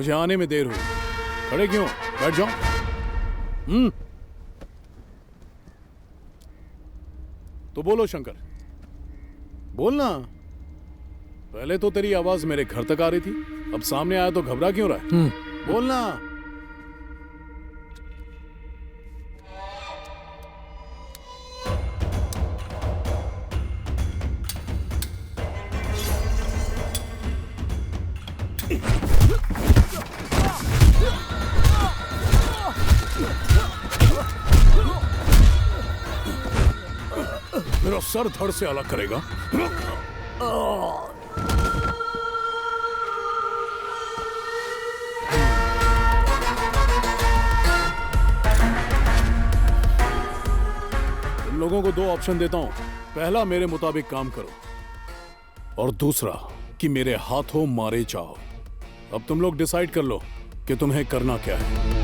मुझे आने में देर हुई। खड़े क्यों? बैठ जाओ। तो बोलो शंकर, बोलना। पहले तो तेरी आवाज मेरे घर तक आ रही थी, अब सामने आया तो घबरा क्यों रहा है? बोलना। मेरा सर धड़ से अलग करेगा। तुम लोगों को 2 ऑप्शन देता हूं। पहला, मेरे मुताबिक काम करो, और दूसरा कि मेरे हाथों मारे जाओ। अब तुम लोग डिसाइड कर लो कि तुम्हें करना क्या है।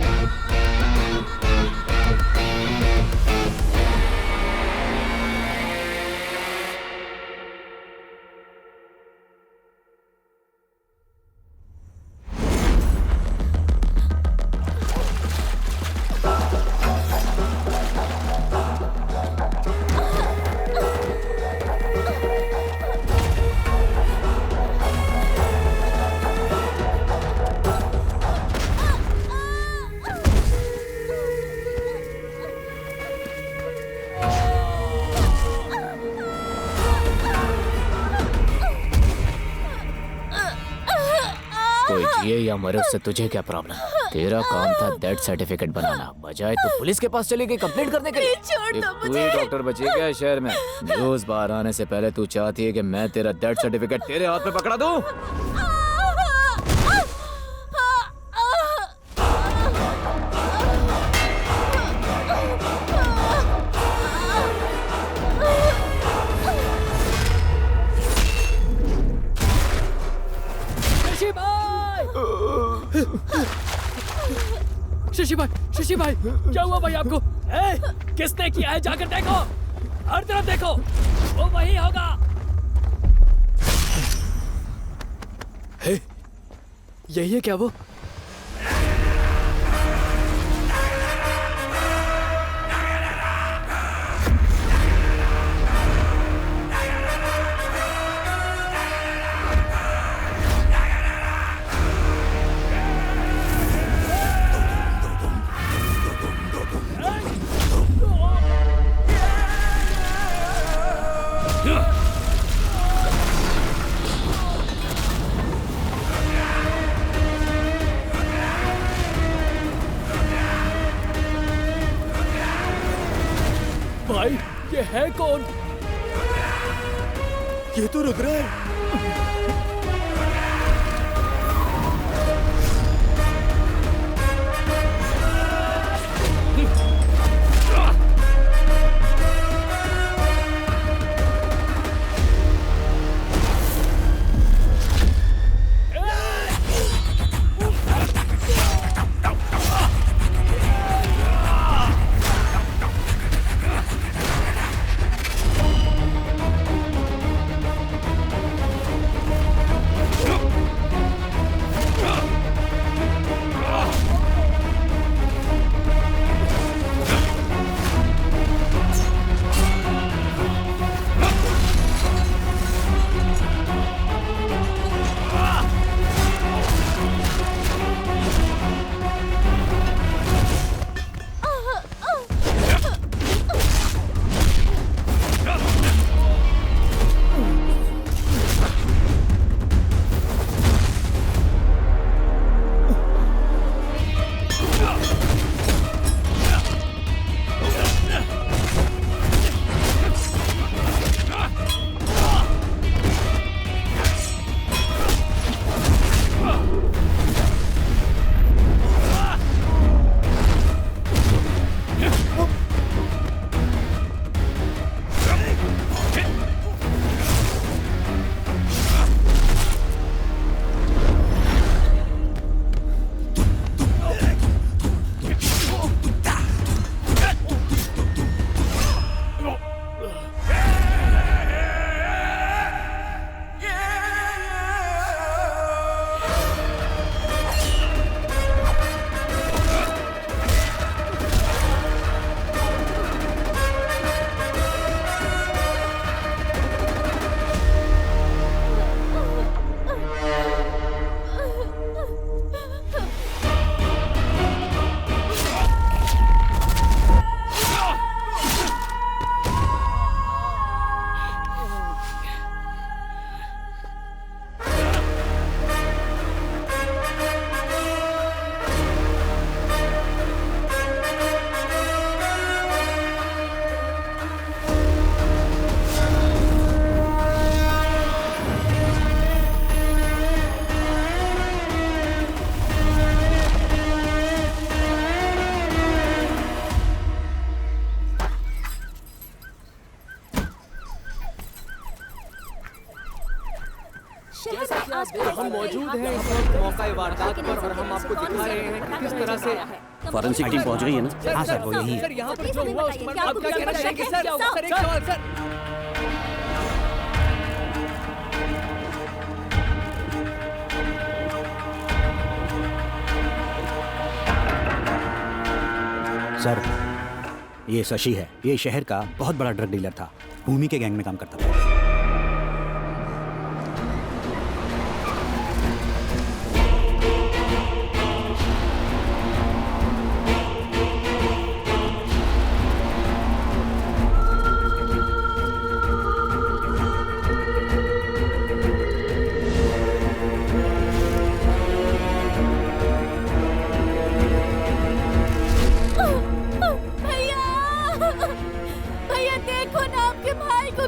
जिए या मरे उससे तुझे क्या प्रॉब्लम? तेरा काम था डेथ सर्टिफिकेट बनाना, बजाय तू पुलिस के पास चली गई कंप्लेंट करने के लिए। तू ही डॉक्टर बची क्या शहर में? न्यूज़ बाहर आने से पहले तू चाहती है कि मैं तेरा डेथ सर्टिफिकेट तेरे हाथ में पकड़ा दूं? शशि भाई, क्या हुआ भाई आपको? किसने किया है? जाकर देखो, हर तरफ देखो, वो वही होगा। यही है क्या वो? भाई, ये है कौन? ये तो रुद्र है। हम मौजूद हैं इस वक्त मौका वारदात पर और हम आपको दिखा रहे हैं कि किस तरह से फॉरेंसिक टीम पहुंच गई है ना? हाँ सर, वो यही है। सर यहाँ पर जो हुआ उसके बारे में आप क्या कहना चाहेंगे सर? सर एक सवाल सर। सर, ये शशि है। ये शहर का बहुत बड़ा ड्रग डीलर था। भूमि के गैंग में काम करता था।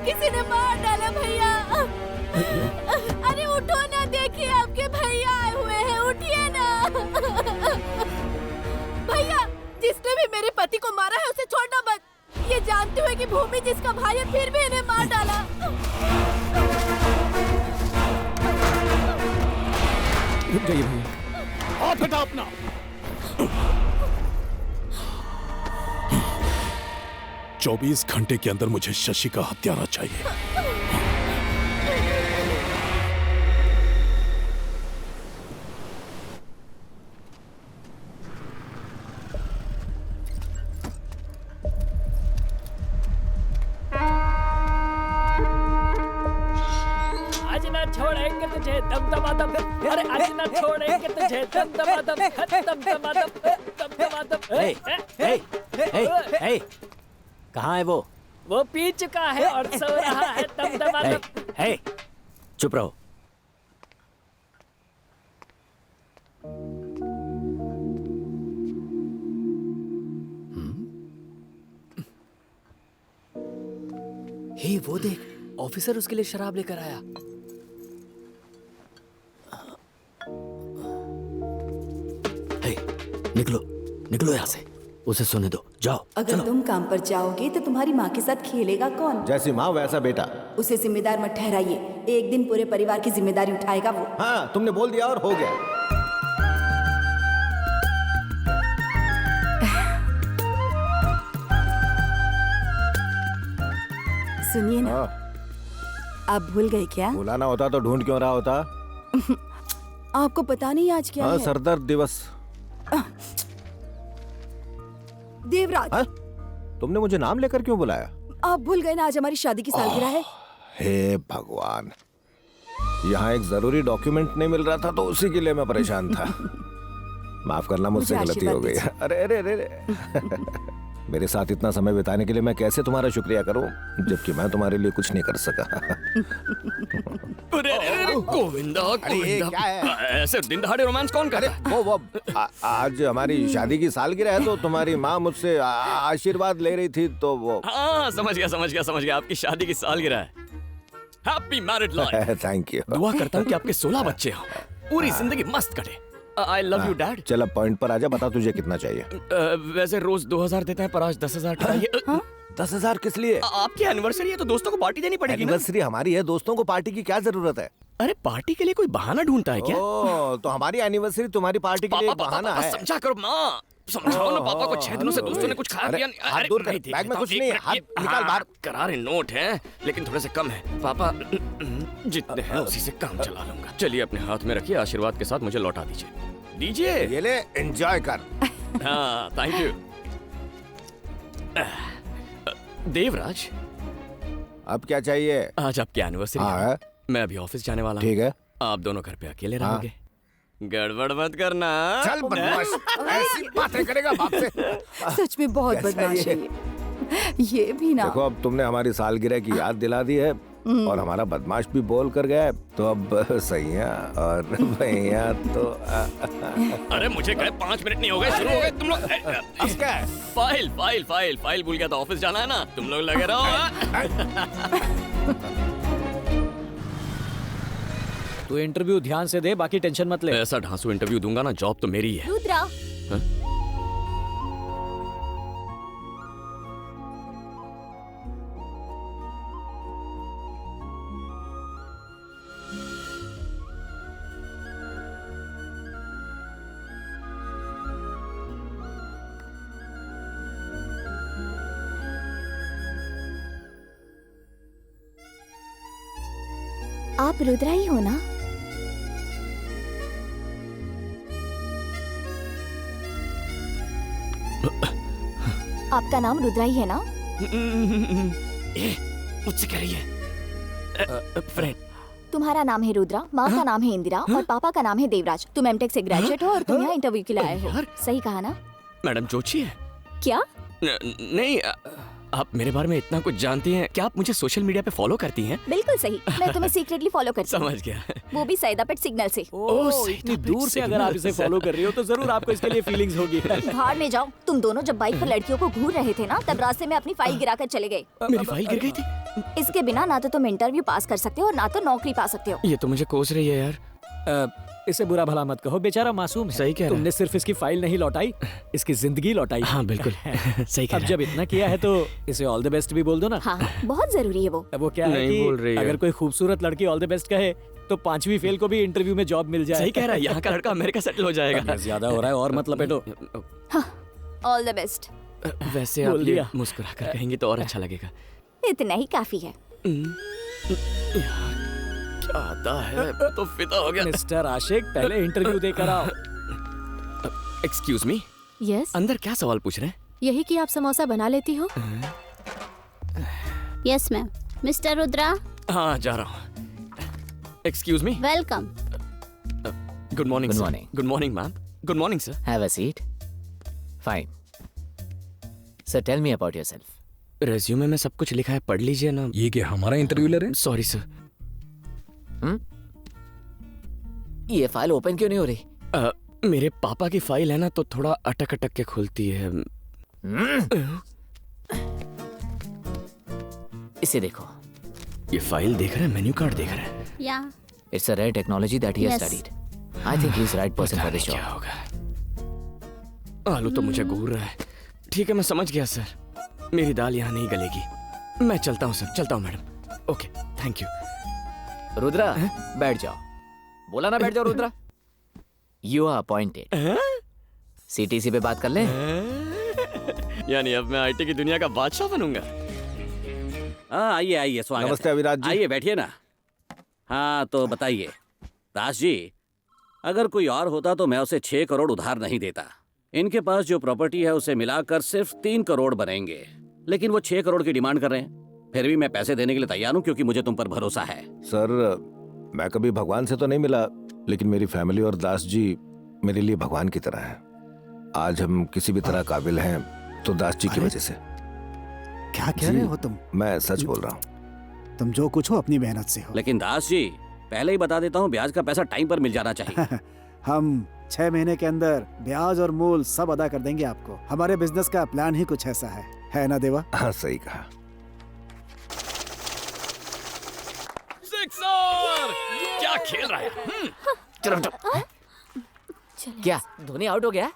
किसी ने मार डाला भैया। अरे उठो ना, देखिए आपके भैया आए हुए हैं, उठिए ना। भैया, जिसने भी मेरे पति को मारा है उसे छोड़ना मत। ये जानते हुए कि भूमि जिसका भाई है फिर भी इन्हें मार डाला। रुक जाइए भैया, हाथ हटा अपना। चौबीस घंटे के अंदर मुझे शशि का हत्यारा चाहिए। आज ना छोड़ेंगे तुझे दमदमादम। अरे आज ना छोड़ेंगे तुझे दमदमादम, दमदमादम, दमदमादम। कहाँ है वो? वो पी चुका है और सो रहा है दमदमादम। चुप रहो। हे वो देख, ऑफिसर उसके लिए शराब लेकर आया। निकलो निकलो यहाँ से, उसे सोने दो, जाओ। अगर तुम काम पर जाओगे तो तुम्हारी माँ के साथ खेलेगा कौन? जैसी माँ वैसा बेटा। उसे जिम्मेदार मत ठहराइए, एक दिन पूरे परिवार की जिम्मेदारी उठाएगा वो। हाँ, तुमने बोल दिया और हो गया। सुनिए ना, आप भूल गए क्या? बुलाना होता तो ढूंढ क्यों रहा होता? आपको पता नहीं आज क्या है? सरदर्द दिवस। देवराज। तुमने मुझे नाम लेकर क्यों बुलाया? आप भूल गए ना, आज हमारी शादी की सालगिरह है। हे भगवान, यहाँ एक जरूरी डॉक्यूमेंट नहीं मिल रहा था तो उसी के लिए मैं परेशान था। माफ करना, मुझसे गलती हो गई। अरे अरे अरे मेरे साथ इतना समय बिताने के लिए मैं कैसे तुम्हारा शुक्रिया करूं, जबकि मैं तुम्हारे लिए कुछ नहीं कर सका। गोविंदा, गोविंदा, क्या है? ऐसे दिन दहाड़े रोमांस कौन करे? वो आज हमारी शादी की सालगिरह है तो तुम्हारी माँ मुझसे आशीर्वाद ले रही थी तो वो। हाँ, समझ गया, आपकी शादी की सालगिरह है। Happy married life. Thank you. दुआ करता हूँ कि आपके 16 बच्चे हों, पूरी जिंदगी मस्त कटे। आई लव यू डैड। चल अब पॉइंट पर आजा, बता तुझे कितना चाहिए? वैसे रोज 2000 देते हैं पर आज 10,000 चाहिए। 10,000 किस लिए? आपकी एनिवर्सरी है तो दोस्तों को पार्टी देनी पड़ेगी ना। एनिवर्सरी हमारी है, दोस्तों को पार्टी की क्या जरूरत है? अरे पार्टी के लिए कोई बहाना ढूंढता है क्या? ओ, तो हमारी एनिवर्सरी तुम्हारी पार्टी के लिए एक बहाना है। समझा करो माँ, समझाओ ना पापा को। 6 दिनों से दोस्तों ने कुछ खाया पिया नहीं। हाथ दूर कर, बैग में कुछ नहीं है, हाथ निकाल बाहर। करारे नोट हैं लेकिन थोड़े से कम है पापा, जितने हैं उसी से काम चला लूंगा। चलिए अपने हाथ में रखिए, आशीर्वाद के साथ मुझे लौटा दीजिए। ये ले, एंजॉय कर। हाँ थैंक यू। देवराज, अब क्या चाहिए? आज आपकी एनिवर्सरी है, मैं अभी ऑफिस जाने वाला हूँ। ठीक है, आप दोनों घर पे अकेले रहोगे। गड़बड़ मत करना। चल बदमाश, ऐसी बातें करेगा बाप से। सच में बहुत बदमाश है ये भी ना। देखो अब तुमने हमारी सालगिरह की याद दिला दी है और हमारा बदमाश भी बोल कर गया है, तो अब सैया और भैया तो अरे मुझे गए 5 मिनट नहीं हो गए, शुरू हो गए तुम लोग। अब क्या है? फाइल भूल गया था, ऑफिस जाना है ना, तुम लोग लगे रहो। तू इंटरव्यू ध्यान से दे, बाकी टेंशन मत ले। ऐसा ढांसू इंटरव्यू दूंगा ना, जॉब तो मेरी है। रुद्रा, आप रुद्रा ही हो ना? आपका नाम रुद्रा ही है ना? मुझसे कह रही है फ्रेंड। तुम्हारा नाम है रुद्रा, माँ का नाम है इंदिरा और पापा का नाम है देवराज। तुम एमटेक से ग्रेजुएट हो और तुम यहाँ इंटरव्यू के लिए आए हो। सही कहा ना? मैडम जोशी है क्या? नहीं, आप मेरे बारे में इतना कुछ जानती हैं। क्या आप मुझे सोशल मीडिया पे फॉलो करती हैं? बिल्कुल सही, मैं तुम्हें सीक्रेटली फॉलो करती हूँ। समझ गया। वो भी सैदापेट सिग्नल से। ओह, इतनी दूर से अगर आप इसे फॉलो कर रही हो तो जरूर आपको इसके लिए फीलिंग्स होगी। भाड़ में जाओ। तुम दोनों जब बाइक पर लड़कियों को घूर रहे थे ना, तब रास्ते में अपनी फाइल गिराकर चले गए। मेरी फाइल गिर गई थी। इसके बिना ना तो तुम इंटरव्यू पास कर सकते हो और ना तो नौकरी पा सकते हो। ये तो मुझे कोस रही है यार। इसे बुरा भला मत कहो, बेचारा मासूम है। सही कह रहा है। तुमने सिर्फ इसकी फाइल नहीं लौटाई, इसकी जिंदगी लौटाई। हाँ बिल्कुल सही कह अब रहा जब इतना किया है तो इसे ऑल द बेस्ट भी बोल दो ना। हाँ, बहुत जरूरी है वो। अब वो क्या है नहीं कि बोल रही है। अगर कोई खूबसूरत लड़की ऑल द बेस्ट कहे तो 5वीं फेल को भी इंटरव्यू में जॉब मिल जाए। सही कह रहा है। यहाँ का लड़का अमेरिका सेटल हो जाएगा। ज्यादा हो रहा है और मत लपेटो। All the best. वैसे आप बोल ये दिया। मुस्कुरा कर कहेंगे तो और अच्छा लगेगा। इतना ही काफी है। क्या आता है, तो फिदा हो गया। मिस्टर आशिक, पहले इंटरव्यू देकर आओ। एक्सक्यूज मी, यस, अंदर क्या सवाल पूछ रहे हैं? यही कि आप समोसा बना लेती हो? Yes ma'am. मिस्टर रुद्रा, हाँ जा रहा हूँ। Excuse me. Welcome. Good morning. Good morning. Good morning ma'am. Good morning sir. Have a seat. Fine. Sir, tell me about yourself. Resume में सब कुछ लिखा है, पढ़ लीजिए ना। ये क्या हमारा इंटरव्यू ले रहे हैं? Sorry sir. ये फाइल ओपन क्यों नहीं हो रही? मेरे पापा की फाइल है ना, तो थोड़ा अटक अटक के खुलती है। इसे देखो। ये फाइल देख रहे हैं, मेन्यू कार्ड देख रहे हैं। या It's a rare technology that he has Yes. studied. I think he's the right person for this क्या job. होगा? आलू तो मुझे घूर रहा है। ठीक है, मैं समझ गया सर। मेरी दाल यहाँ नहीं गलेगी। मैं चलता हूँ सर, चलता हूँ madam. Okay, thank you. Rudra, बैठ जाओ। बोला ना बैठ जाओ Rudra. You are appointed. CTC पे बात कर ले। यानी अब मैं आईटी की दुनिया का बादशाह बनूंगा। हाँ, आइए आइए, स्वागत नमस्ते है। अविराज जी। आइए बैठिए ना। हाँ तो बताइए दास जी, अगर कोई और होता तो मैं उसे 6 करोड़ उधार नहीं देता। इनके पास जो प्रॉपर्टी है उसे मिलाकर सिर्फ 3 करोड़ बनेंगे, लेकिन वो 6 करोड़ की डिमांड कर रहे हैं। फिर भी मैं पैसे देने के लिए तैयार हूँ क्योंकि मुझे तुम पर भरोसा है। सर, मैं कभी भगवान से तो नहीं मिला, लेकिन मेरी फैमिली और दास जी मेरे लिए भगवान की तरह हैं। आज हम किसी भी तरह काबिल हैं तो दास जी की वजह से। क्या कह रहे हो तुम? मैं सच बोल रहा हूँ। तुम जो कुछ हो अपनी मेहनत से हो। लेकिन दास जी, पहले ही बता देता हूँ, ब्याज का पैसा टाइम पर मिल जाना चाहिए। हम 6 महीने के अंदर ब्याज और मूल सब अदा कर देंगे आपको। हमारे बिजनेस का प्लान ही कुछ ऐसा है ना देवा? हाँ, सही कहा। सिक्सर! क्या खेल रहा है? चलो हटो। क्या धोनी आउट हो गया?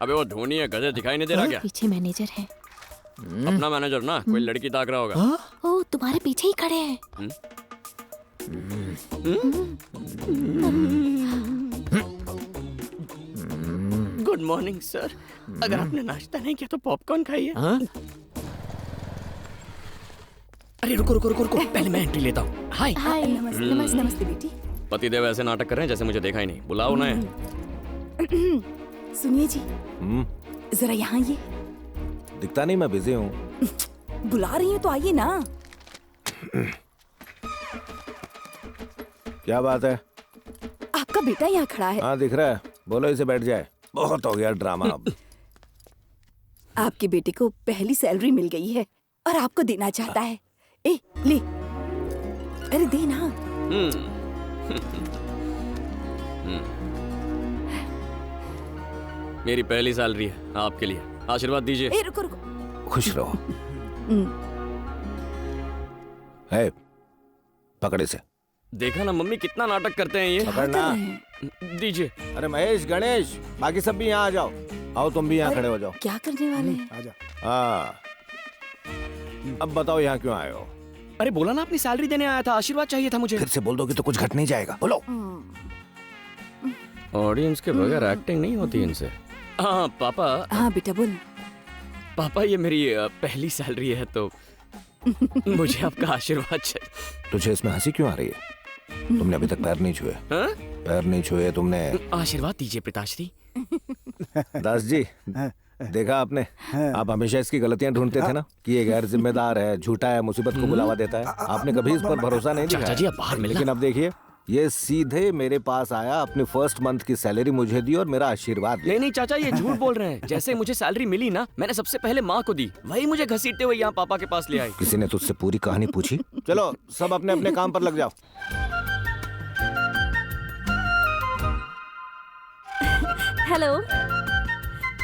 अबे वो धोनी है, गधे दिखाई नहीं दे रहा क्या? पीछे मैनेजर है। अपना मैनेजर ना, कोई लड़की ताक रहा होगा। ओ, तुम्हारे पीछे ही खड़े हैं। Good morning sir. अगर आपने नाश्ता नहीं किया तो पॉपकॉर्न खाइए। अरे रुको रुको रुको रुको, पहले मैं एंट्री लेता हूँ। हाय। हाय, नमस्ते नमस्ते नमस्ते बेटी। पतिदेव ऐसे नाटक कर रहे हैं जैसे मुझे देखा ही नहीं। बुलाओ उन्हें। सुनिए जी, जरा यहाँ ये दिखता नहीं, मैं बिजी हूँ। बुला रही हूँ तो आइए ना। क्या बात है? आपका बेटा यहाँ खड़ा है। हाँ दिख रहा है। बोलो इसे बैठ जाए। बहुत हो गया ड्रामा अब। आपके बेटे को पहली सैलरी मिल गई है और आपको देना चाहता है। ए, ले। अरे दे ना। मेरी पहली सैलरी है, आपके लिए। आशीर्वाद दीजिए। ए, रुको रुको। खुश रहो। है, पकड़े से। देखा ना मम्मी, कितना नाटक करते हैं ये। पकड़ना। दीजिए। अरे महेश, गणेश, बाकी सब भी यहाँ आ जाओ। आओ तुम भी यहाँ खड़े हो जाओ। क्या करने वाले हैं? आजा। हाँ, अब बताओ यहाँ क्यों आए हो? अरे बोला ना, अपनी सैलरी देने आया था। आशीर्वाद चाहिए था मुझे। फिर से बोल दोगे तो कुछ घट नहीं जाएगा। बोलो। ऑडियंस के बगैर एक्टिंग नहीं होती इनसे। हाँ पापा। हाँ बेटा बोल। पापा, ये मेरी पहली सैलरी है तो मुझे आपका आशीर्वाद चाहिए। तुझे इसमें हंसी क्यों आ रही है? तुमने अभी तक पैर नहीं छुए। हाँ? पैर नहीं छुए तुमने। आशीर्वाद दीजिए पिताश्री। दास जी, देखा आपने, आप हमेशा इसकी गलतियां ढूंढते थे ना कि ये गैर जिम्मेदार है, झूठा है, मुसीबत को बुलावा देता है। आपने कभी इस पर भरोसा नहीं दिखाया। चाचा जी, अब बाहर मिलना। लेकिन अब देखिए, ये सीधे मेरे पास आया, अपनी फर्स्ट मंथ की सैलरी मुझे दी और मेरा आशीर्वाद दिया। नहीं चाचा, ये झूठ बोल रहे हैं। जैसे मुझे सैलरी मिली ना, मैंने सबसे पहले माँ को दी, वही मुझे घसीटते हुए यहाँ पापा के पास ले आई। किसी ने तुझसे पूरी कहानी पूछी? चलो सब अपने अपने काम पर लग जाओ। हेलो,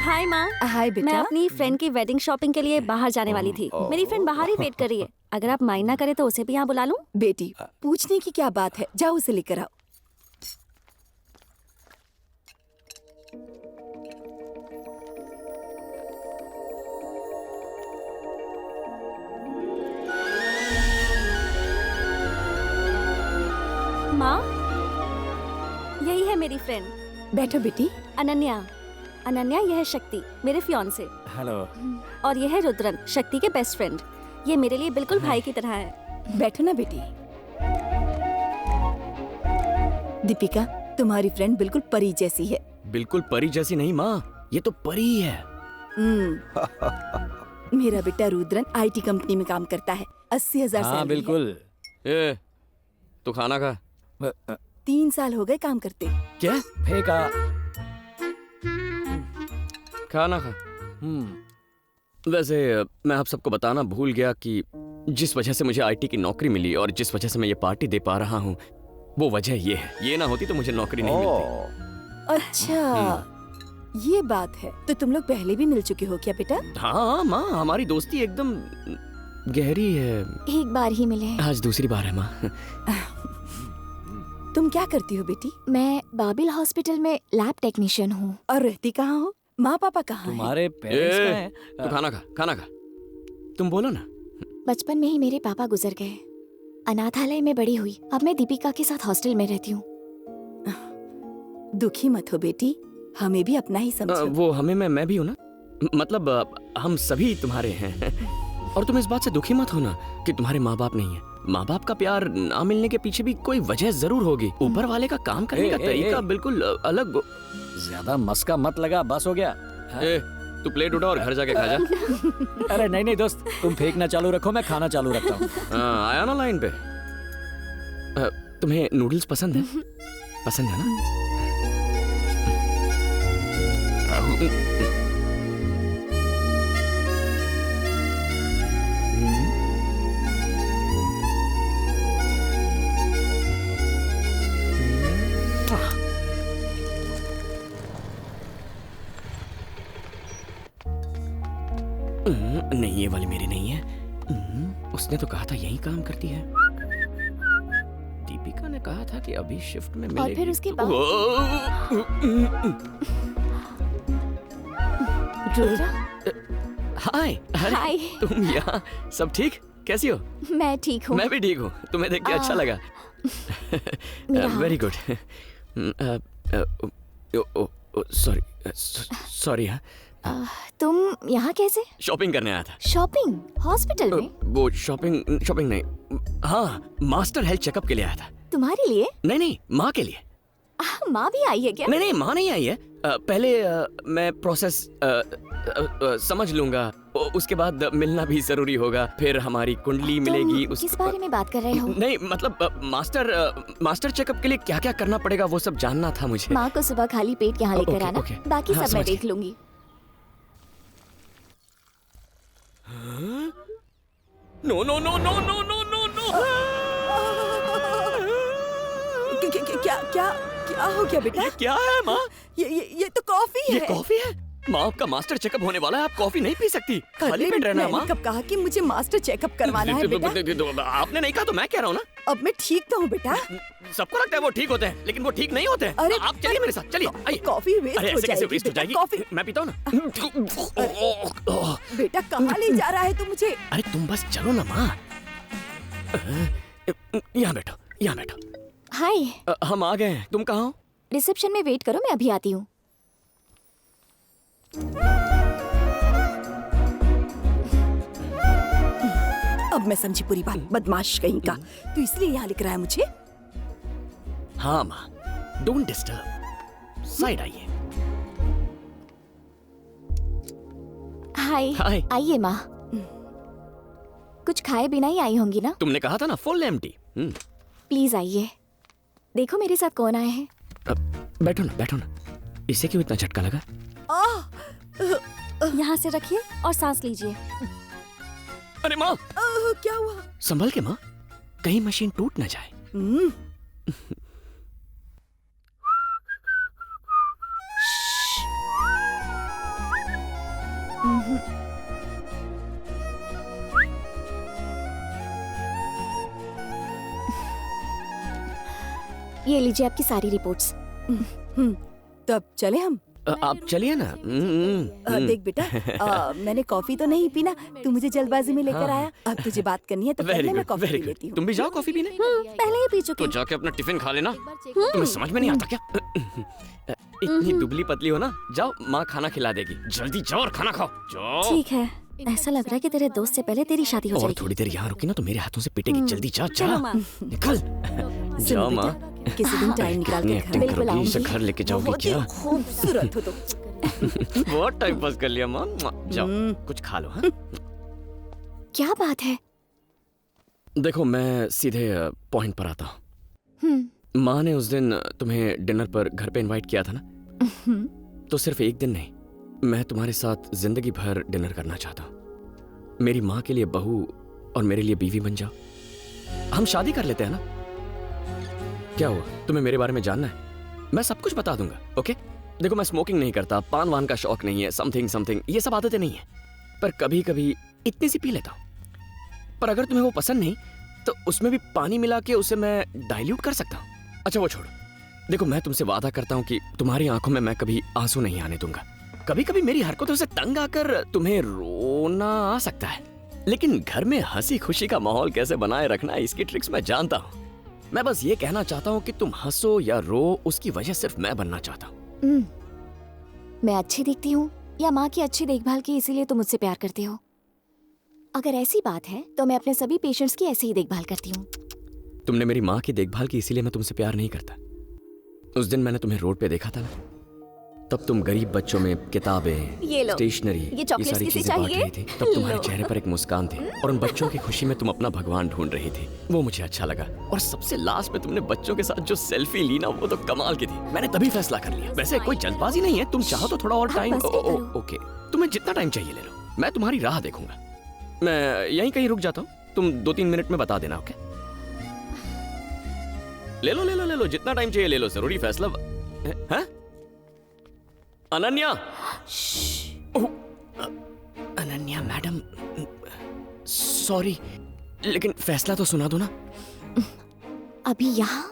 हाय माँ। हाय बेटा। मैं अपनी फ्रेंड की वेडिंग शॉपिंग के लिए बाहर जाने वाली थी। मेरी फ्रेंड बाहर ही वेट कर रही है। अगर आप माइंड ना करें तो उसे भी यहाँ बुला लूं? बेटी, पूछने की क्या बात है, जाओ उसे लेकर आओ। माँ, यही है मेरी फ्रेंड। बैठो बेटी। अनन्या। अनन्या, यह है शक्ति, मेरे फियांसे। हेलो। और यह है रुद्रन, शक्ति के बेस्ट फ्रेंड। ये मेरे लिए बिल्कुल भाई की तरह है। बैठो ना बेटी। दीपिका, तुम्हारी फ्रेंड बिल्कुल परी जैसी है। बिल्कुल परी जैसी नहीं माँ, ये तो परी ही है। मेरा बेटा रुद्रन IT कंपनी में काम करता है, 80,000 हाँ सैलरी बिल्कुल। ए, तू खाना खा। 3 साल हो गए काम करते। क्या? फेंका। खाना खा। वैसे मैं आप सबको बताना भूल गया कि जिस वजह से मुझे IT की नौकरी मिली और जिस वजह से मैं ये पार्टी दे पा रहा हूँ, वो वजह ये है। ये ना होती तो मुझे नौकरी नहीं मिलती। अच्छा, ये बात है। तो तुम लोग पहले भी मिल चुके हो क्या बेटा? हाँ माँ, हमारी दोस्ती एकदम गहरी है। एक बार ही मिले हैं। आज दूसरी बार है माँ। तुम क्या करती हो बेटी? मैं बाबिल हॉस्पिटल में लैब टेक्नीशियन हूँ। और रहती कहाँ हो? माँ पापा कहाँ हैं? तुम्हारे पेरेंट्स कहाँ हैं? तू खाना खा, खाना खा। तुम बोलो ना। बचपन में ही मेरे पापा गुजर गए। अनाथालय में बड़ी हुई। अब मैं दीपिका के साथ हॉस्टल में रहती हूँ। दुखी मत हो बेटी, हमें भी अपना ही समझो। वो हमें मैं भी हूँ ना, मतलब हम सभी तुम्हारे हैं। और तुम इस बात से दुखी मत होना कि तुम्हारे माँ बाप नहीं है। माँ बाप का प्यार ना मिलने के पीछे भी कोई वजह जरूर होगी। ऊपर वाले का काम करने का तरीका बिल्कुल अलग। ज्यादा मस्का मत लगा, बस हो गया। तू प्लेट उठा और घर जाके खा जा। अरे नहीं नहीं दोस्त, तुम फेंकना चालू रखो, मैं खाना चालू रखता हूँ। आया ना लाइन पे। तुम्हें नूडल्स पसंद है? पसंद है ना? नहीं, ये वाली मेरी नहीं है। उसने तो कहा था यही काम करती है। दीपिका ने कहा था कि अभी शिफ्ट में मिलेगी। और फिर उसके बाद हाय। हाय। तुम यहाँ? सब ठीक? कैसी हो? मैं ठीक हूँ। मैं भी ठीक हूँ। तुम्हें देख के अच्छा लगा। Very good. सॉरी। तुम यहाँ कैसे? शॉपिंग करने आया था। शॉपिंग? हॉस्पिटल में? वो शॉपिंग नहीं, हाँ, मास्टर हेल्थ चेकअप के लिए आया था। तुम्हारे लिए? नहीं, माँ के लिए। माँ भी आई है क्या? नहीं, माँ नहीं आई है। पहले मैं प्रोसेस समझ लूंगा, उसके बाद मिलना भी जरूरी होगा। फिर हमारी कुंडली मिलेगी। किस बारे में बात कर रहे हो? नहीं, मतलब मास्टर चेकअप के लिए क्या क्या करना पड़ेगा वो सब जानना था मुझे। माँ को सुबह खाली पेट यहाँ लेकर आना। बाकी सब मैं देख लूंगी। No no no no no no no no. क्या हो गया बेटा? ये क्या है माँ? ये तो कॉफी है। ये कॉफी है? माँ, आपका मास्टर चेकअप होने वाला है, आप कॉफी नहीं पी सकती। खाली पेट रहना माँ। कब कहा कि मुझे मास्टर चेकअप करवाना है बेटा? आपने नहीं कहा तो मैं कह रहा हूँ ना। अब मैं ठीक तो हूँ बेटा। सबको लगता है वो ठीक होते हैं, लेकिन वो ठीक नहीं होते हैं। अरे आप चलिए मेरे साथ, चलिए। आइए। कॉफी वेस्ट हो जाएगी। कैसे वेस्ट हो जाएगी? कॉफी मैं पीता हूँ ना। बेटा कहाँ ले जा रहा है तू मुझे? अरे तुम बस चलो ना माँ। यहाँ बैठो, यहाँ बैठो। हाय। हम आ गए हैं। तुम कहाँ हो? रिसेप्शन में वेट करो, मैं अभी आती हूँ। अब मैं समझी पूरी बात, बदमाश कहीं का। तो इसलिए यहाँ लिख रहा है मुझे? हाँ माँ, डोंट डिस्टर्ब, साइड आइए। हाय। हाय। आइए माँ। कुछ खाए बिना ही आई होंगी ना? तुमने कहा था ना फुल एम्प्टी। प्लीज आइए, देखो मेरे साथ कौन आए हैं। बैठो ना, बैठो ना। इसे क्यों इतना झटका लगा? यहाँ से रखिए और सांस लीजिए। अरे माँ, क्या हुआ? संभल के माँ, कहीं मशीन टूट ना जाए। ये लीजिए आपकी सारी रिपोर्ट्स। तब चले हम? आप चलिए ना। देख बेटा, मैंने कॉफी तो नहीं पीना, तू मुझे जल्दबाजी में लेकर आया। अब तुझे बात करनी है तो पहले मैं कॉफी पी लेती हूँ। तुम भी जाओ कॉफी पीने। पहले ही पी चुकी। तो जाके अपना टिफिन खा लेना। तुम्हें समझ में नहीं आता क्या? इतनी दुबली पतली हो ना, जाओ माँ खाना खिला देगी। जल्दी जाओ और खाना खाओ, जाओ। ठीक है, ऐसा लग रहा है कि तेरे दोस्त से पहले तेरी शादी हो और जाएगी। थोड़ी देर यहाँ रुकी ना तो मेरे हाथों से पिटेगी। जल्दी जा, जा, चलो माँ। निकल। जाओ माँ। किसी दिन टाइम निकाल के घर एक्टिंग करोगी, इसे घर लेके जाओगी क्या? खूबसूरत हो तुम। बहुत टाइम पास कर लिया माँ। जाओ कुछ खा लो। हाँ? क्या बात है? देखो मैं सीधे पॉइंट पर आता हूँ। माँ ने उस दिन तुम्हें डिनर पर घर पे इनवाइट किया था ना, तो सिर्फ एक दिन नहीं, मैं तुम्हारे साथ जिंदगी भर डिनर करना चाहता हूँ। मेरी माँ के लिए बहू और मेरे लिए बीवी बन जाओ। हम शादी कर लेते हैं ना? क्या हुआ, तुम्हें मेरे बारे में जानना है? मैं सब कुछ बता दूंगा। ओके? देखो मैं स्मोकिंग नहीं करता, पान वान का शौक नहीं है, समथिंग ये सब आदतें नहीं है, पर कभी कभी इतनी सी पी लेता हूँ। पर अगर तुम्हें वो पसंद नहीं तो उसमें भी पानी मिला के उसे मैं डाइल्यूट कर सकता हूँ। अच्छा वो छोड़ो, देखो मैं तुमसे वादा करता हूँ कि तुम्हारी आंखों में मैं कभी आंसू नहीं आने दूंगा। कभी कभी मेरी हरकतों से तंग आकर तुम्हें रोना आ सकता है, लेकिन घर में हंसी खुशी का माहौल कैसे बनाए रखना है इसकी ट्रिक्स मैं जानता हूँ। मैं बस ये कहना चाहता हूँ कि तुम हंसो या रो, उसकी वजह सिर्फ मैं बनना चाहता हूँ। मैं अच्छी दिखती हूँ या माँ की अच्छी देखभाल की इसीलिए तुम मुझसे प्यार करते हो? अगर ऐसी बात है तो मैं अपने सभी पेशेंट्स की ऐसे ही देखभाल करती हूँ। तुमने मेरी माँ की देखभाल की इसीलिए मैं तुमसे प्यार नहीं करता। उस दिन मैंने तुम्हें रोड पे देखा था ना, तब तुम गरीब बच्चों में किताबें, स्टेशनरी, ये सारी चीजें बांट रही थी। तब तुम्हारे चेहरे पर एक मुस्कान थी और उन बच्चों की खुशी में तुम अपना भगवान ढूंढ रही थी। वो मुझे अच्छा लगा। और सबसे लास्ट में तुमने बच्चों के साथ जो सेल्फी ली ना, वो तो कमाल की थी। मैंने तभी फैसला कर लिया। वैसे कोई जल्दबाजी नहीं है, तुम चाहो तो थोड़ा और टाइम। ओके, तुम्हें जितना टाइम चाहिए ले लो, मैं तुम्हारी राह देखूंगा। मैं यहीं कहीं रुक जाता हूँ, तुम 2-3 मिनट में बता देना। ओके? ले लो, जितना टाइम चाहिए ले लो। जरूरी फैसला है? अनन्या। अनन्या मैडम, सॉरी, लेकिन फैसला तो सुना दो ना। अभी यहाँ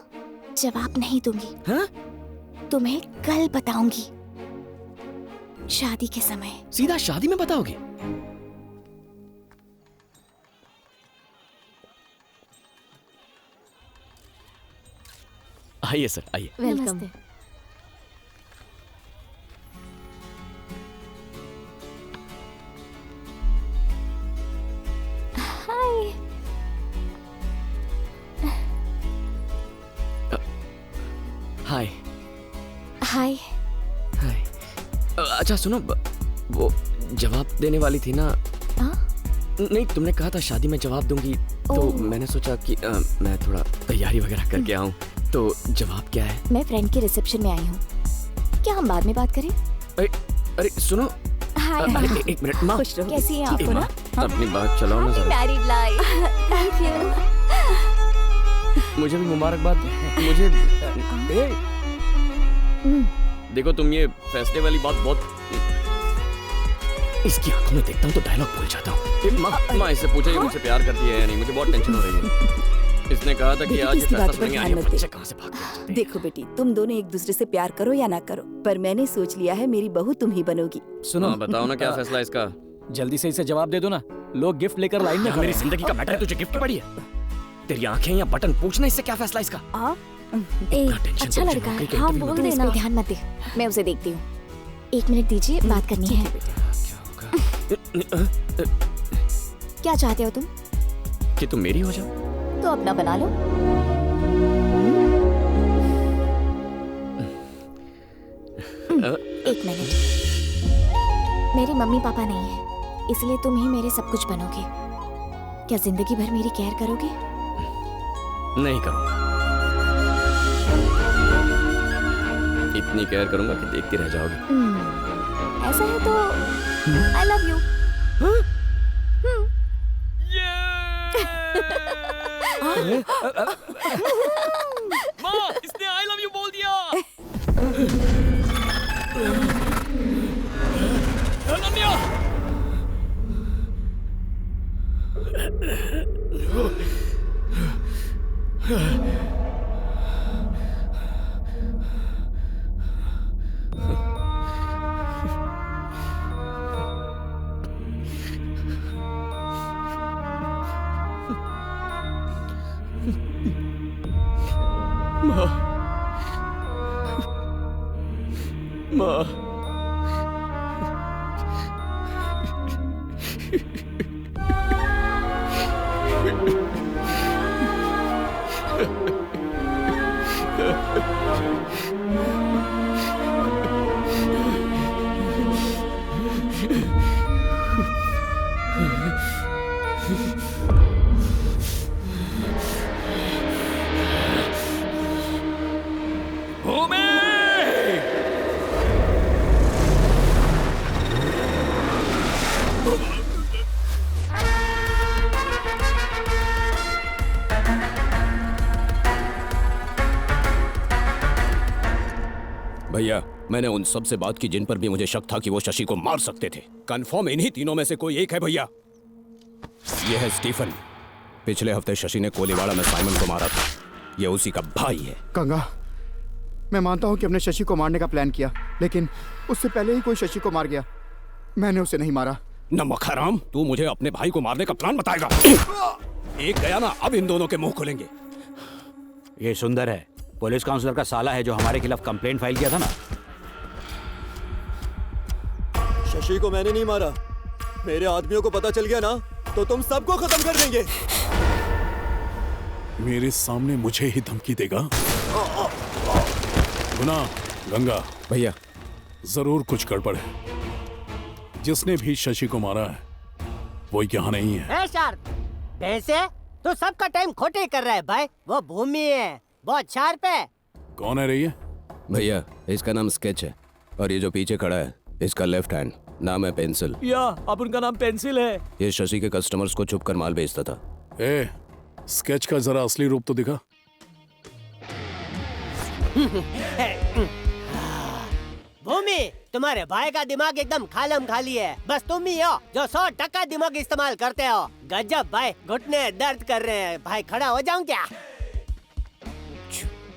जवाब नहीं दूंगी। हाँ? तुम्हें कल बताऊंगी, शादी के समय। सीधा शादी में बताओगे? आइए सर, आइए। वेलकम। हाय। हाय। हाय। हाय। अच्छा सुनो, वो जवाब देने वाली थी ना? नहीं, तुमने कहा था शादी में जवाब दूंगी, तो मैंने सोचा कि मैं थोड़ा तैयारी वगैरह करके आऊं। तो जवाब क्या है? मैं फ्रेंड के रिसेप्शन में आई हूँ, क्या हम बाद में बात करें? अरे सुनो। हाय। एक मिनट माँ, कैसी हैं आप? माँ, अपनी बात चलाओ ना जरा। Married life. Thank you. मुझे भी मुबारकबाद। मुझे देखो, तुम ये फैसले वाली बात बहुत, इसकी आंखों में देखता हूँ तो डायलॉग भूल जाता हूँ। माँ इससे पूछो ये मुझसे प्यार करती है या नहीं, मुझे बहुत टेंशन हो रही है। इसने कहा था कि आज ये फैसला सुनेंगे। आज ये बच्चे कहाँ से भाग गए? देखो बेटी, तुम दोनों एक दूसरे से प्यार करो या ना करो, पर मैंने सोच लिया है मेरी बहू तुम ही बनोगी। सुनो, बताओ ना क्या फैसला है इसका? जल्दी से इसे जवाब दे दो ना, लोग गिफ्ट लेकर लाइन में खड़े मेरी हैं। जिंदगी का मैटर है, तुझे गिफ्ट पड़ी है? तेरी आंखें या बटन, पूछना इससे क्या फैसला इसका? अच्छा लड़का है, हाँ बोल देना। इस पे ध्यान मत दे, मैं उसे देखती हूँ। 1 मिनट दीजिए, बात करनी है। क्या चाहते हो तुम? कि तुम मेरी हो जाओ? तो अपना बना लो। एक मिनट, मेरे मम्मी पापा नहीं है, इसलिए तुम ही मेरे सब कुछ बनोगे। क्या जिंदगी भर मेरी केयर करोगे? नहीं करूंगा। इतनी केयर करूंगा कि देखती रह जाओगी। ऐसा है तो आई लव यू। माँ, इसने आई लव यू बोल दिया। अनन्या! माँ, भैया, मैंने उन सब से बात की जिन पर भी मुझे शक था कि वो शशि को मार सकते थे। कंफर्म इन्हीं तीनों में से कोई एक है भैया। ये है स्टीफन। पिछले हफ्ते शशि ने कोलीवाड़ा में साइमन को मारा था। ये उसी का भाई है। गंगा, मैं मानता हूँ कि हमने शशि को मारने का प्लान किया, लेकिन उससे पहले ही कोई शशि को मार गया। मैंने उसे नहीं मारा। नमक हराम, तू मुझे अपने भाई को मारने का प्लान बताएगा? एक गया ना, अब इन दोनों के मुंह खुलेंगे। ये सुंदर है, पुलिस काउंसलर का साला है जो हमारे खिलाफ कंप्लेंट फाइल किया था ना। शशि को मैंने नहीं मारा। मेरे आदमियों को पता चल गया ना तो तुम सबको खत्म कर देंगे। मेरे सामने मुझे ही धमकी देगा? गुना, गंगा भैया, जरूर कुछ गड़बड़ है। जिसने भी शशि को मारा है वो यहाँ नहीं है। शार्प, भैंसे तो सबका टाइम खोटे कर रहा है भाई। वो भूमि है, बहुत शार्प है। कौन है रही है? भैया, इसका नाम स्केच है और ये जो पीछे खड़ा है इसका लेफ्ट हैंड, नाम है पेंसिल। या अब उनका नाम पेंसिल है। ये शशि के कस्टमर्स को छुप कर माल बेचता था। ए, स्केच का जरा असली रूप तो दिखा। भूमि, तुम्हारे भाई का दिमाग एकदम खालम खाली है। बस तुम ही हो जो 100% दिमाग इस्तेमाल करते हो। गजब भाई, घुटने दर्द कर रहे हैं भाई। खड़ा हो जाऊं क्या?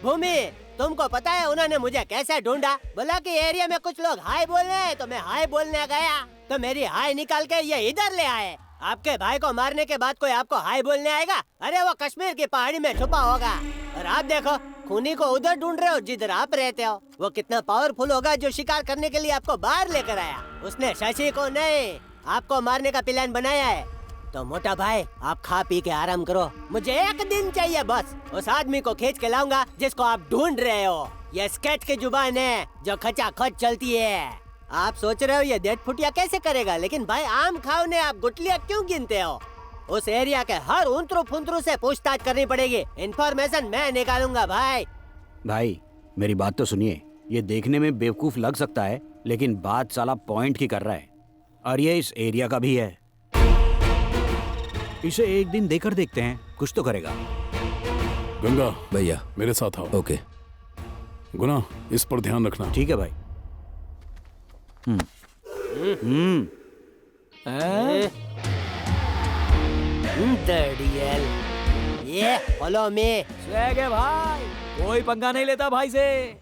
भूमि, तुमको पता है उन्होंने मुझे कैसे ढूंढा? बोला कि एरिया में कुछ लोग हाय बोल रहे हैं, तो मैं हाय बोलने गया तो मेरी हाय निकाल के ये इधर ले आए। आपके भाई को मारने के बाद कोई आपको हाय बोलने आएगा? अरे वो कश्मीर की पहाड़ी में छुपा होगा। और आप देखो, खूनी को उधर ढूंढ रहे हो जिधर आप रहते हो। वो कितना पावरफुल होगा जो शिकार करने के लिए आपको बाहर लेकर आया। उसने शशि को नहीं, आपको मारने का प्लान बनाया है। तो मोटा भाई, आप खा पी के आराम करो। मुझे एक दिन चाहिए बस। उस आदमी को खींच के लाऊंगा जिसको आप ढूंढ रहे हो। ये स्केच की जुबान है जो खचाखच चलती है। आप सोच रहे हो ये डेढ़ फुटिया कैसे करेगा, लेकिन भाई आम खाओ ने आप गुटलियाँ क्यों गिनते हो? उस एरिया के हर उंतरू फुंतरू से पूछताछ करनी पड़ेगी। इन्फॉर्मेशन मैं निकालूंगा भाई। भाई, मेरी बात तो सुनिए। ये देखने में बेवकूफ लग सकता है, लेकिन बात साला पॉइंट की कर रहा है। और ये इस एरिया का भी है। इसे एक दिन देकर देखते हैं, कुछ तो करेगा। गंगा भैया, मेरे साथ आओ। ओके। गुना, इस पर ध्यान रखना। ठीक है भाई। ये फॉलो मी। स्वैग है भाई, कोई पंगा नहीं लेता भाई से।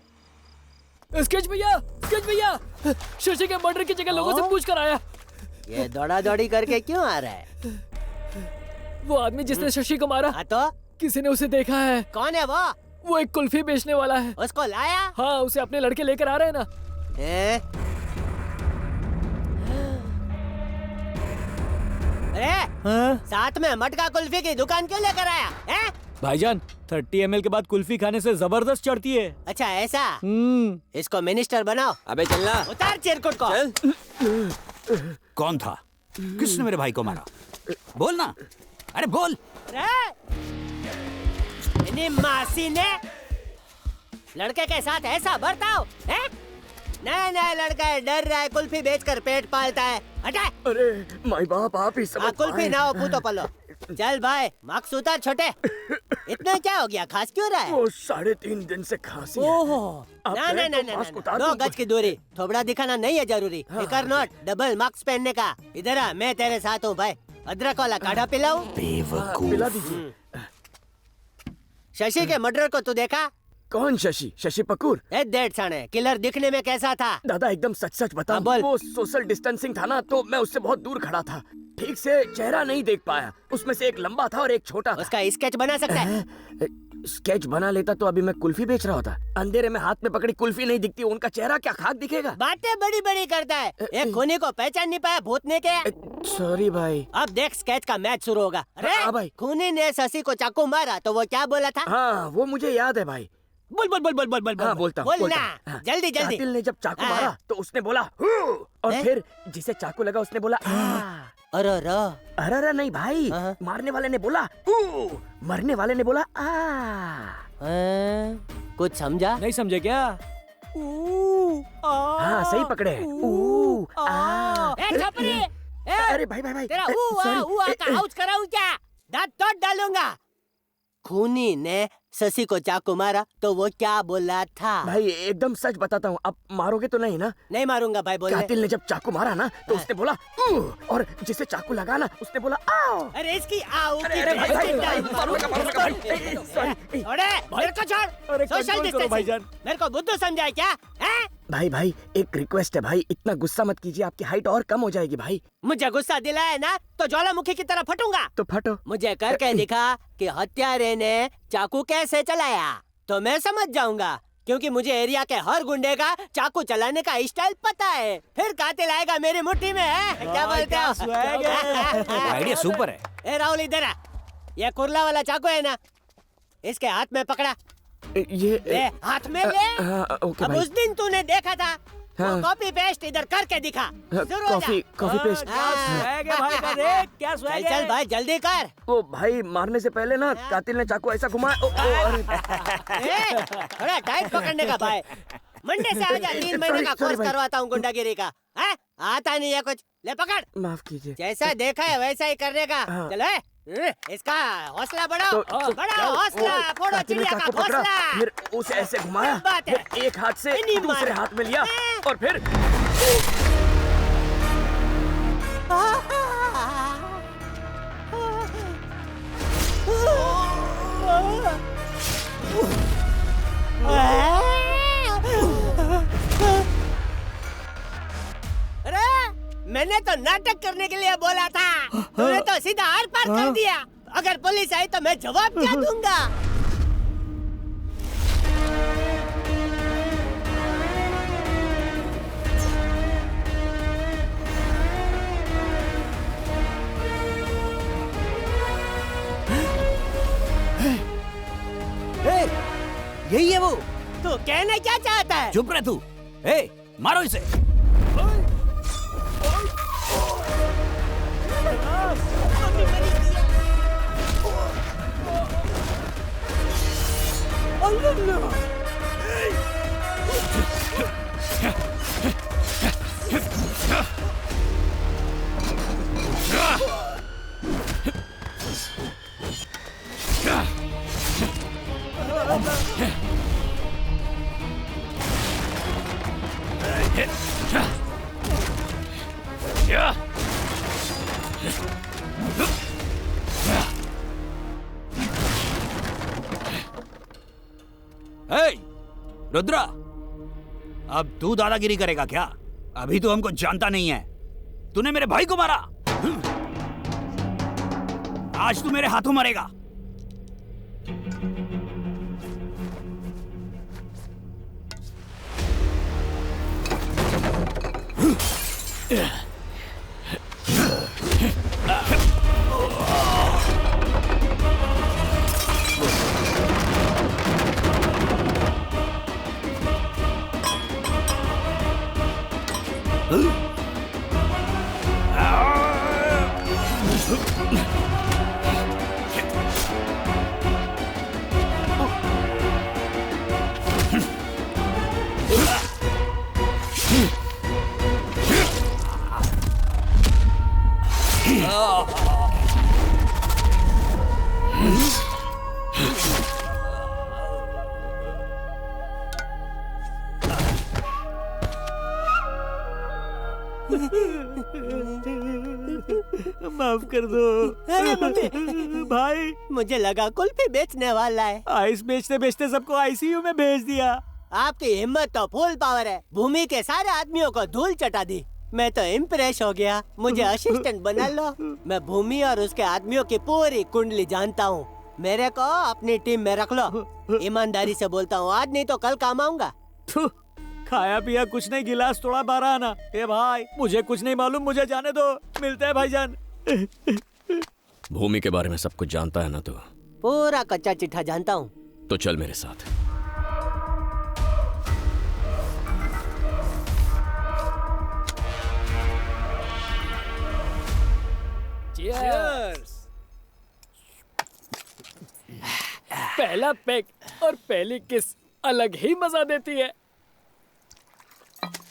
स्केच भैया, स्केच भैया, शशि के मर्डर की जगह लोगों से पूछ कर आया। ये दौड़ा दौड़ी करके क्यों आ रहा है? वो आदमी जिसने शशि को मारा, तो किसी ने उसे देखा है। कौन है वो? वो एक कुल्फी बेचने वाला है। उसको लाया? हाँ, उसे अपने लड़के लेकर आ रहे हैं ना। अरे साथ में मटका कुल्फी की दुकान क्यों लेकर आया है? भाईजान 30 ml के बाद कुल्फी खाने से जबरदस्त चढ़ती है। अच्छा ऐसा? इसको मिनिस्टर बनाओ। अबे चलना। उतार चिरकुट को। कौन था? किसने मेरे भाई को मारा? बोल ना, अरे बोल। मासी ने लड़के के साथ ऐसा बर्ताव है? नया लड़का है, डर रहा है, कुल्फी बेचकर पेट पालता है। हटा। अरे माई बाप आप ही समझ कुल्फी ना हो पूतो पलो। चल भाई मार्क्स उतार छोटे। इतना क्या हो गया, खास क्यों रहा है? वो 3.5 दिन से खांसी है। ओहो आप ना कहें ना तो ना मास्क ना उतार 2 दूं? गज की दूरी, थोबड़ा दिखाना नहीं है जरूरी। फिकर नोट डबल मार्क्स पहनने का। इधर आ, मैं तेरे साथ हूँ भाई। अदरक वाला काढ़ा पिलाऊं? बेवकूफ। पिला दीजिए। शशि के मर्डर को तू देखा? कौन शशि? शशि पकूर? डेढ़ साढ़े किलर दिखने में कैसा था? दादा एकदम सच बता। बोल। वो सोशल डिस्टेंसिंग था ना, तो मैं उससे बहुत दूर खड़ा था, ठीक से चेहरा नहीं देख पाया। उसमें से एक लंबा था और एक छोटा था। उसका स्केच बना सकता है? स्केच बना लेता तो अभी मैं कुल्फी बेच रहा होता। अंधेरे में हाथ में पकड़ी कुल्फी नहीं दिखती, उनका चेहरा क्या खाक दिखेगा? बातें बड़ी बड़ी करता है। एक खूनी को पहचान नहीं पाया भूतने के। सॉरी भाई। अब देख स्केच का मैच शुरू होगा। अरे हाँ भाई। खूनी ने शशि को चाकू मारा तो वो क्या बोला था? हाँ वो मुझे याद है भाई। बोल बोल बोल बोल बोल बोल। हाँ बोलता हूँ। बोलना जल्दी जल्दी। कातिल ने जब चाकू मारा तो उसने बोला हू, और फिर जिसे चाकू लगा उसने बोला अरे नहीं भाई, मारने वाले ने बोला ऊ, मरने वाले ने बोला आ। कुछ समझा? नहीं समझे क्या? हाँ सही पकड़े। अरे भाई तेरा का आउच कराऊं क्या? दांत तोड़ डालूंगा। खूनी ने शशि को चाकू मारा तो वो क्या बोला था? भाई एकदम सच बताता हूँ, अब मारोगे तो नहीं ना? नहीं मारूंगा भाई। बोल। कातिल ने जब चाकू मारा ना तो उसने बोला और जिसे चाकू लगा ना उसने बोला आओ। अरे इसकी आओ की मेरे को छोड़। सोशल डिस्टेंसिंग मेरे को बुद्धू समझाए क्या? भाई एक रिक्वेस्ट है भाई, इतना गुस्सा मत कीजिए, आपकी हाइट और कम हो जाएगी भाई। मुझे गुस्सा दिलाया ना तो ज्वालामुखी की तरह फटूंगा। तो फटो। मुझे करके दिखा कि हत्यारे ने चाकू कैसे चलाया तो मैं समझ जाऊंगा, क्योंकि मुझे एरिया के हर गुंडे का चाकू चलाने का स्टाइल पता है। फिर कातिल आएगा मेरी मुट्ठी में है। क्या बोलते हो? आइडिया सुपर है। ए राहुल इधर आ, ये कुर्ला वाला चाकू है ना, इसके हाथ में पकड़ा। ये हाथ में ले। ओके अब भाई। उस दिन तूने देखा था, हाँ। कॉपी पेस्ट इधर करके दिखा। Copy paste. चल भाई जल्दी कर। ओ भाई मारने से पहले ना कातिल ने चाकू ऐसा घुमाया। थोड़ा टाइट पकड़ने का भाई। मंडे से आजा, 3 महीने का कोर्स करवाता हूँ गुंडागिरी का। आता नहीं है कुछ, ले पकड़। माफ कीजिए। जैसा देखा है वैसा ही करने का। चलो इसका हौसला बढ़ाओ, बढ़ाओ हौसला, फोड़ो चिड़िया का घोंसला। फिर उसे ऐसे घुमाया, फिर एक हाथ से दूसरे हाथ में लिया और फिर मैंने तो नाटक करने के लिए बोला था, तूने तो सीधा आर पार कर दिया। अगर पुलिस आई तो मैं जवाब क्या दूंगा? यही है वो। तू कहना क्या चाहता है? चुप रह तू। मारो इसे। रुद्रा, अब तू दादागिरी करेगा क्या? अभी तो हमको जानता नहीं है। तूने मेरे भाई को मारा, आज तू मेरे हाथों मरेगा। माफ कर दो। अरे मम्मी, भाई मुझे लगा कुल्फी बेचने वाला है। आइस बेचते बेचते सबको आईसीयू में भेज दिया। आपकी हिम्मत तो फुल पावर है। भूमि के सारे आदमियों को धूल चटा दी। मैं तो इम्प्रेस हो गया। मुझे असिस्टेंट बना लो। मैं भूमि और उसके आदमियों की पूरी कुंडली जानता हूँ। मेरे को अपनी टीम में रख लो। ईमानदारी से बोलता हूँ, आज नहीं तो कल काम आऊंगा। खाया पिया कुछ नहीं, गिलास थोड़ा 12 आना। ए भाई, मुझे कुछ नहीं मालूम, मुझे जाने दो। मिलते हैं भाईजान। भूमि के बारे में सब कुछ जानता है ना तू? पूरा कच्चा चिट्ठा जानता हूँ। तो चल मेरे साथ। Cheers! पहला पैक और पहली किस अलग ही मजा देती है।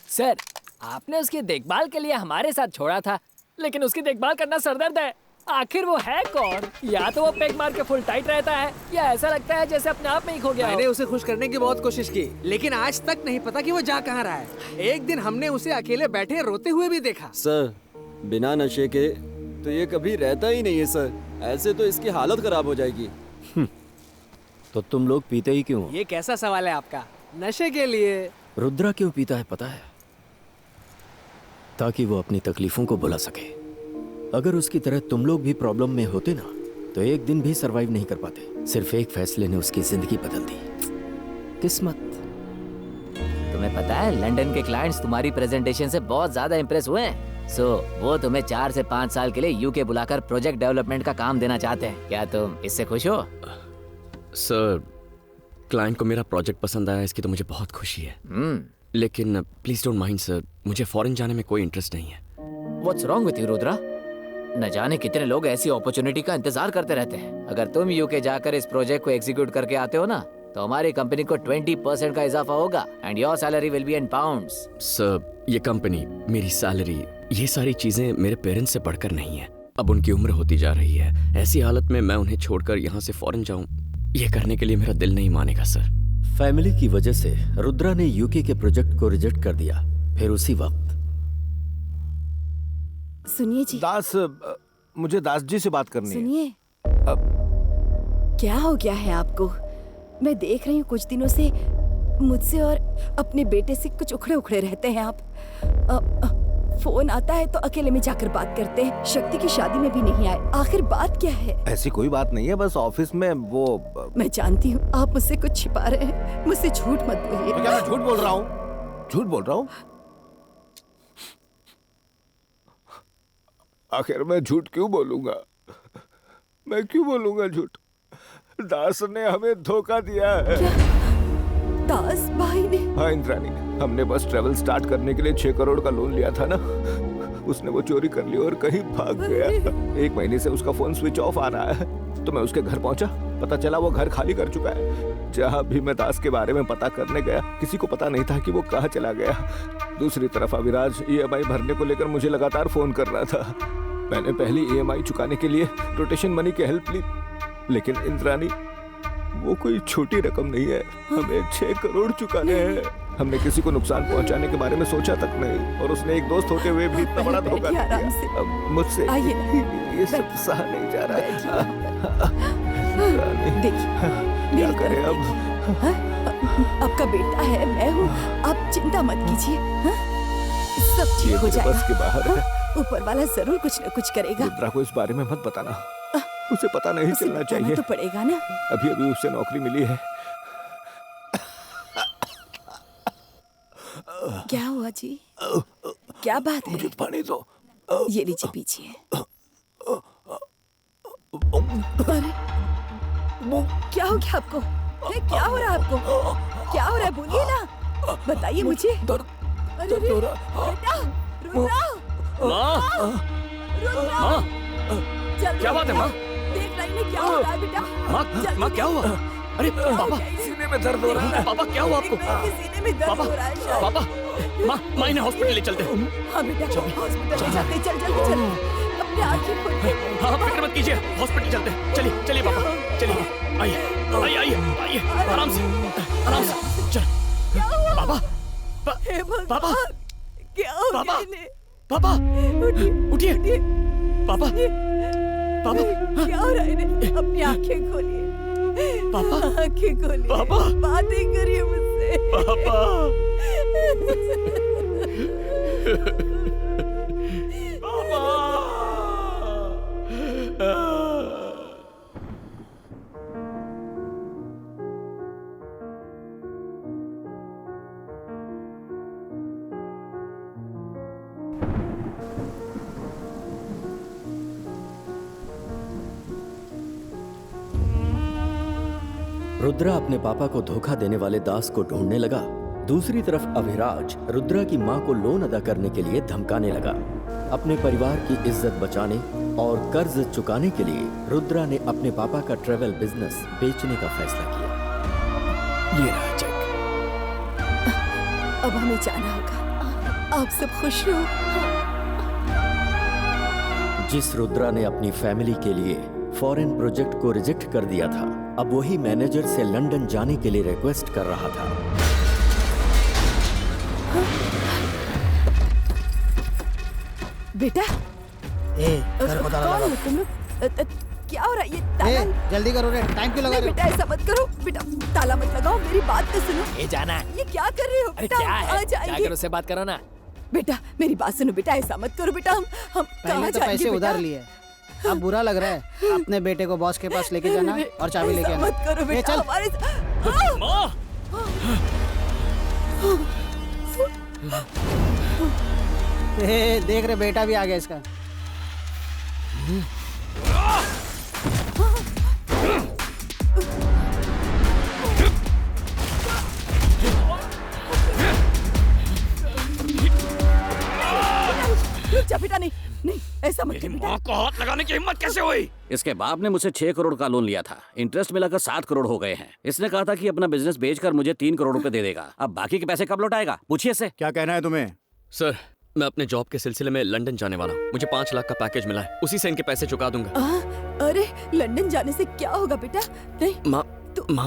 सर, आपने उसकी देखभाल के लिए हमारे साथ छोड़ा था, लेकिन उसकी देखभाल करना सरदर्द है। आखिर वो है कौन? या तो वो पैक मार के फुल टाइट रहता है, या ऐसा लगता है जैसे अपने आप में ही खो गया हो। मैंने उसे खुश करने की बहुत कोशिश की, लेकिन आज तक नहीं पता कि वो जा कहाँ रहा है। एक दिन हमने उसे अकेले बैठे रोते हुए भी देखा। सर, बिना नशे के तो ये कभी रहता ही नहीं है सर। ऐसे तो इसकी हालत खराब हो जाएगी। तो तुम लोग पीते ही क्यों? ये कैसा सवाल है आपका? नशे के लिए। रुद्रा क्यों पीता है पता है? ताकि वो अपनी तकलीफों को भुला सके। अगर उसकी तरह तुम लोग भी प्रॉब्लम में होते ना, तो एक दिन भी सरवाइव नहीं कर पाते। सिर्फ एक फैसले ने उसकी जिंदगी बदल दी। किस्मत। तुम्हें पता है, लंदन के क्लाइंट्स तुम्हारी प्रेजेंटेशन से बहुत ज्यादा इंप्रेस हुए हैं। वो तुम्हें 4 से 5 साल के लिए यूके बुलाकर प्रोजेक्ट डेवलपमेंट का काम देना चाहते हैं। क्या तुम इससे खुश हो? सर, क्लाइंट को मेरा प्रोजेक्ट पसंद आया, इसकी तो मुझे बहुत खुशी है। लेकिन प्लीज डोंट माइंड सर, मुझे फॉरेन जाने में कोई इंटरेस्ट नहीं है। What's wrong with you, Rudra? न जाने कितने लोग ऐसी अपॉर्चुनिटी का इंतजार करते रहते हैं। अगर तुम यूके जाकर इस प्रोजेक्ट को एग्जीक्यूट करके आते हो ना, तो हमारी कंपनी को 20% का इजाफा होगा and your salary will be in pounds. Sir, ये कंपनी, मेरी सैलरी, ये सारी चीजें मेरे पेरेंट्स से बढ़कर नहीं है। अब उनकी उम्र होती जा रही है। ऐसी हालत में मैं उन्हें छोड़कर यहाँ से फॉरेन जाऊँ, ये करने के लिए मेरा दिल नहीं मानेगा सर। फैमिली की वजह से रुद्रा ने यूके के प्रोजेक्ट को रिजेक्ट कर दिया। फिर उसी वक्त सुनिए जी। मुझे दास जी से बात करनी है। सुनिए, क्या हो गया है आपको? मैं देख रही हूँ कुछ दिनों से मुझसे और अपने बेटे से कुछ उखड़े उखड़े रहते हैं आप। फोन आता है तो अकेले में जाकर बात करते हैं। शक्ति की शादी में भी नहीं आए। आखिर बात क्या है? ऐसी कोई बात नहीं है, बस ऑफिस में वो। मैं जानती हूँ आप मुझसे कुछ छिपा रहे हैं। मुझसे झूठ मत बोलिए। क्या मैं झूठ बोल रहा हूँ? झूठ बोल रहा हूँ? आखिर मैं झूठ क्यों बोलूंगा? मैं क्यों बोलूंगा झूठ? दास ने हमें धोखा दिया है। क्या? दास भाई ने? हाँ इंद्राणी, हमने बस ट्रेवल स्टार्ट करने के लिए 6 करोड़ का लोन लिया था ना, उसने वो चोरी कर ली और कहीं भाग गया। 1 महीने से उसका फोन स्विच ऑफ आ रहा है। तो मैं उसके घर पहुंचा, पता चला वो घर खाली कर चुका है। जहाँ भी मैं दास के बारे में पता करने गया, किसी को पता नहीं था कि वो कहाँ चला गया। दूसरी तरफ अविराज EMI भरने को लेकर मुझे लगातार फोन कर रहा था। मैंने पहली EMI चुकाने के लिए रोटेशन मनी की हेल्प ली, लेकिन इंद्राणी वो कोई छोटी रकम नहीं है। हमें 6 करोड़ चुकाने हैं। हमने किसी को नुकसान पहुंचाने के बारे में सोचा तक नहीं, और उसने एक दोस्त होते हुए भी इतना बड़ा धोखा दिया। अब मुझसे ये सब सहा नहीं जा रहा। क्या करें अब? आपका बेटा है, मैं हूँ, आप चिंता मत कीजिए। सब ठीक हो जाएगा। बस के बाहर है। ऊपर वाला जरूर कुछ न कुछ करेगा। रुद्रा को इस बारे में मत बताना, उसे पता नहीं चलना चाहिए। तो पड़ेगा ना। अभी अभी उसे नौकरी मिली है। क्या हुआ जी? क्या बात है? मुझे पानी दो। ये लीजिए पीछिए। अरे क्या हो गया आपको? क्या हो रहा है आपको? क्या हो रहा है? बोलिए ना, बताइए मुझे। अरे बेटा, रुद्रा, रुद्रा, रुद्रा। जल्दी क्या बात है माँ? देख रही है क्या हो रहा है बेटा? माँ माँ क्या हुआ? अरे पापा सीने में दर्द हो रहा है। पापा क्या हुआ आपको? सीने में दर्द हो रहा है शायद। पापा माँ इन्हें हॉस्पिटल ले चलते हैं। हाँ बेटा हॉस्पिटल ले जाते, चल जल्दी चल, अपने आंखें खोल के। हाँ फिक्र मत कीजिए, हॉस्पिटल चलते हैं। चलिए चलिए पापा, चलिए आइए आइए आइए आइए, आराम से चल। पापा पापा क्या हो पापा गया? पापा उठिए पापा पापा क्या हो रहा है इन्हें? अपनी आंखें खोलिए पापा, आंखें खोलिए पापा, बातें करिए मुझसे पापा। रुद्रा अपने पापा को धोखा देने वाले दास को ढूंढने लगा। दूसरी तरफ अभिराज रुद्रा की मां को लोन अदा करने के लिए धमकाने लगा। अपने परिवार की इज्जत बचाने और कर्ज चुकाने के लिए रुद्रा ने अपने पापा का ट्रेवल बिजनेस बेचने का फैसला किया। ये रहा चेक। अब हमें जाना होगा। आप सब खुश रहो। जिस रुद्रा ने अपनी फैमिली के लिए फॉरेन प्रोजेक्ट को रिजेक्ट कर दिया था, अब वही मैनेजर से लंदन जाने के लिए रिक्वेस्ट कर रहा था। बेटा घर को ताला लगाओ। तुम लोग क्या हो रहा है? ये ताला जल्दी करो रे, टाइम क्यों लगा नहीं रहे हो? बेटा ऐसा मत करो बेटा, ताला मत लगाओ, मेरी बात तो सुनो। ये जाना ये क्या कर रहे हो अरे बेटा? क्या है? कहाँ जाएंगे? जाकर उससे बात करो ना। बेटा मेरी बात सुनो बेटा, ऐसा मत करो बेटा, हम पहले कहाँ तो जाएंगे पैसे बेटा? उधार लिए, अब बुरा लग रहा है। अपने बेटे को बॉस के पास लेके जाना और चाबी लेके ऐसा आना। मत करो ये बेटा, चल। हमारे देख रहे बेटा भी आ गया इसका। रुक जा बेटा, नहीं नहीं ऐसा मत कर बेटा। माँ को हाथ लगाने की हिम्मत कैसे हुई? इसके बाप ने मुझसे 6 करोड़ का लोन लिया था, इंटरेस्ट मिलाकर 7 करोड़ हो गए हैं। इसने कहा था कि अपना बिजनेस बेचकर मुझे 3 करोड़ रुपए दे देगा। अब बाकी के पैसे कब लौटाएगा? पूछिए से। क्या कहना है तुम्हें? सर मैं अपने जॉब के सिलसिले में लंदन जाने वाला हूँ। मुझे 5 लाख का पैकेज मिला है, उसी से इनके पैसे चुका दूंगा। अरे लंदन जाने से क्या होगा बेटा? नहीं माँ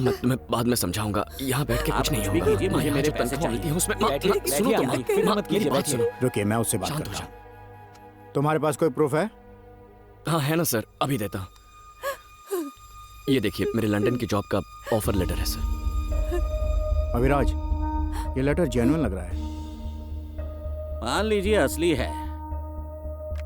मैं तुम्हें बाद में समझाऊंगा। यहाँ बैठ के कुछ नहीं होगा। कीजिए, मुझे मेरे पैसे पैसे चाहिए। उसमें सुनो तो मेरी बात सुनो। रुकिए, मैं उससे बात करता हूँ। तुम्हारे पास कोई प्रूफ है? हाँ है ना सर, अभी देता हूँ। ये देखिए मेरे लंदन की जॉब का ऑफर लेटर है सर। अभिराज, ये लेटर जेन्युइन लग रहा है। मान लीजिए असली है,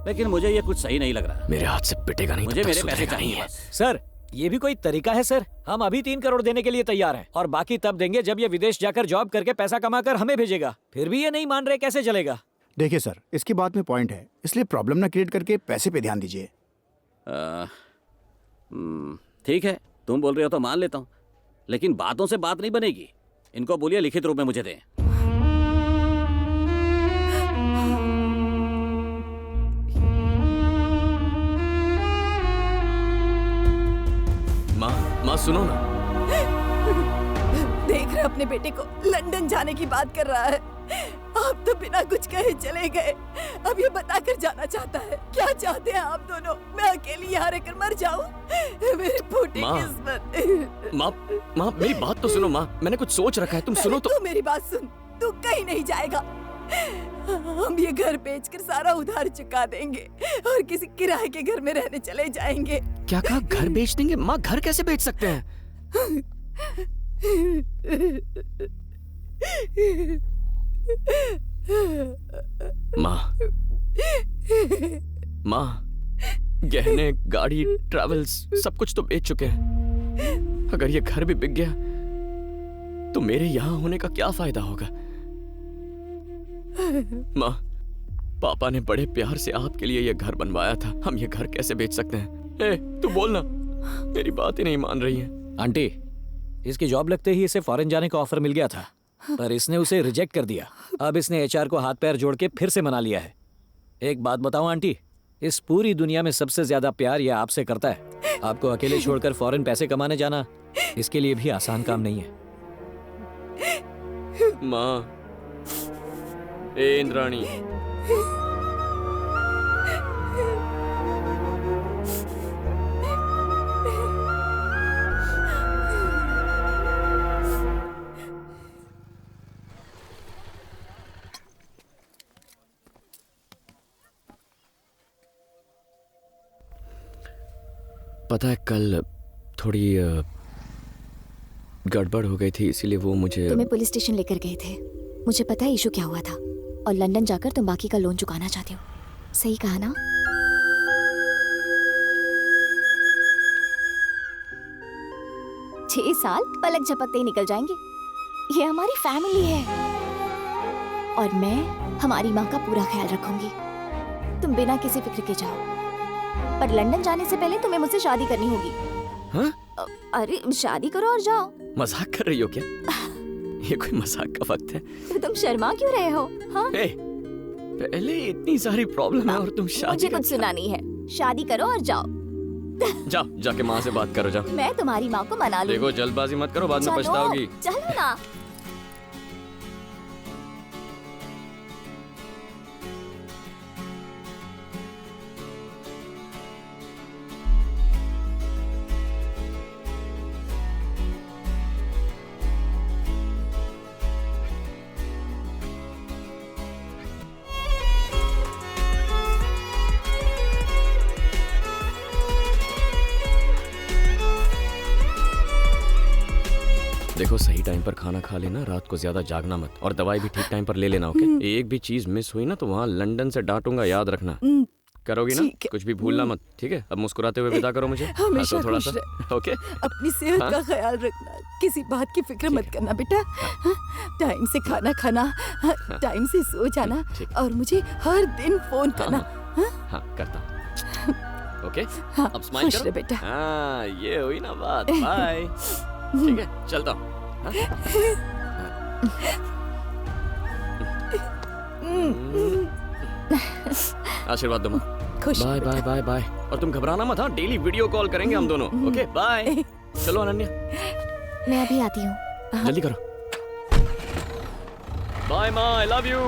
लेकिन मुझे ये कुछ सही नहीं लग रहा। मेरे हाथ से पिटेगा नहीं, मुझे मेरे पैसे चाहिए। सर ये भी कोई तरीका है सर? हम अभी 3 करोड़ देने के लिए तैयार हैं और बाकी तब देंगे जब ये विदेश जाकर जॉब करके पैसा कमाकर हमें भेजेगा। फिर भी ये नहीं मान रहे, कैसे चलेगा? देखिए सर, इसकी बात में पॉइंट है, इसलिए प्रॉब्लम ना क्रिएट करके पैसे पे ध्यान दीजिए। ठीक है, तुम बोल रहे हो तो मान लेता हूँ, लेकिन बातों से बात नहीं बनेगी। इनको बोलिए लिखित रूप में मुझे दें। माँ सुनो ना। देख रहे अपने बेटे को लंदन जाने की बात कर रहा है। आप तो बिना कुछ कहे चले गए, अब ये बताकर जाना चाहता है। क्या चाहते हैं आप दोनों? मैं अकेली यहाँ रहकर मर जाऊं? मेरी फूटी किस्मत। माँ मेरी बात तो सुनो माँ, मैंने कुछ सोच रखा है, तुम सुनो तो। तू मेरी बात सुन, तू कहीं नहीं जाएगा। हम ये घर बेचकर सारा उधार चुका देंगे और किसी किराए के घर में रहने चले जाएंगे। क्या कहा? घर बेच देंगे? माँ घर कैसे बेच सकते हैं? माँ गहने, गाड़ी, ट्रैवल्स सब कुछ तो बेच चुके हैं। अगर ये घर भी बिक गया तो मेरे यहाँ होने का क्या फायदा होगा? माँ पापा ने बड़े प्यार से आपके लिए ये घर बनवाया था, हम ये घर कैसे बेच सकते हैं? ए, तू बोलना, मेरी बात ही नहीं मान रही है। आंटी, इसकी जॉब लगते ही इसे फॉरेन जाने का ऑफर मिल गया था, पर इसने उसे रिजेक्ट कर दिया। अब इसने एचआर को हाथ पैर जोड़ के फिर से मना लिया है। एक बात बताऊं आंटी, इस पूरी दुनिया में सबसे ज्यादा प्यार ये आपसे करता है। आपको अकेले छोड़कर फॉरेन पैसे कमाने जाना इसके लिए भी आसान काम नहीं है। माँ, ए इंद्राणी, पता है कल थोड़ी गड़बड़ हो गई थी, इसीलिए वो मुझे तुम्हें पुलिस स्टेशन लेकर गए थे। मुझे पता है इशू क्या हुआ था, और लंदन जाकर तुम बाकी का लोन चुकाना चाहते हो। सही कहा ना? छह साल पलक झपकते ही निकल जाएंगे। ये हमारी फैमिली है और मैं हमारी माँ का पूरा ख्याल रखूंगी। तुम बिना किसी फिक्र के जाओ, पर लंदन जाने से पहले तुम्हें मुझसे शादी करनी होगी। हाँ? अरे शादी करो और जाओ। मजाक कर रही हो क्या? ये कोई मजाक का वक्त है? तो तुम शर्मा क्यों रहे हो? हाँ? पहले इतनी सारी प्रॉब्लम है और तुम शादी। मुझे कुछ सुना नहीं है। शादी करो और जाओ। जाओ, जाके माँ से बात करो, जाओ। मैं तुम्हारी माँ को मना लूंगी। देखो जल्दबाजी मत करो, बाद में पछताओगी। चलो ना। देखो सही टाइम पर खाना खा लेना, रात को ज्यादा जागना मत, और दवाई भी ठीक टाइम पर ले लेना, ओके? एक भी चीज मिस हुई ना तो वहाँ लंदन से डांटूंगा, याद रखना। करोगी ना? कुछ भी भूलना मत, ठीक है? अब मुस्कुराते हुए विदा करो मुझे। हमेशा थोड़ा खुश सा, ओके? अपनी सेहत का ख्याल रखना, किसी बात की फिक्र मत करना बेटा। टाइम से खाना खाना, टाइम से सो जाना, और मुझे हर दिन फोन करना। हाँ करता हूँ, ओके? अब स्माइल खुश करो रहे बेटा। हाँ, ये हुई ना बात। बाय। ठीक है, चलता हूँ। आशीर्वाद दो माँ। Bye bye bye bye. और तुम घबराना मत, हाँ? डेली वीडियो कॉल करेंगे हम दोनों, ओके? बाय। चलो अनन्या, मैं अभी आती हूँ। जल्दी करो। बाय माँ, आई लव यू।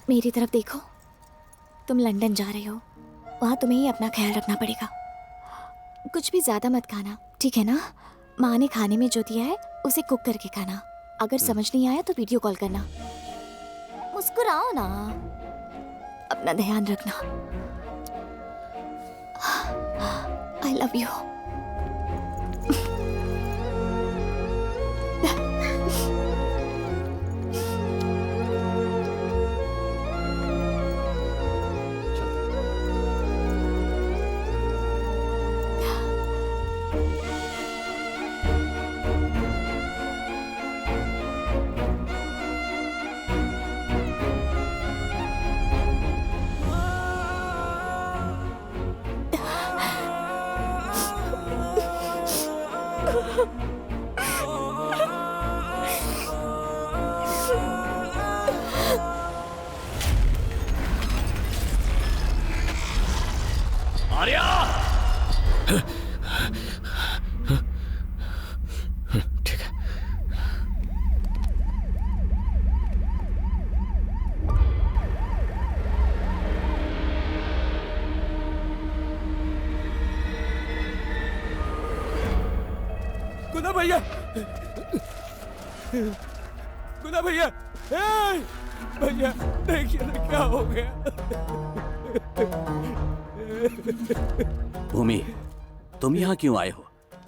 मेरी तरफ देखो, तुम लंदन जा रहे हो, वहाँ तुम्हें ही अपना ख्याल रखना पड़ेगा। कुछ भी ज्यादा मत खाना, ठीक है ना? माँ ने खाने में जो दिया है उसे कुक करके खाना। अगर समझ नहीं आया तो वीडियो कॉल करना। मुस्कुराओ ना, अपना ध्यान रखना। I love you. आर्या! ठीक है। गुना भैया, गुना भैया, भैया देखिए ना क्या हो गया। भूमि, तुम यहाँ क्यों आए हो?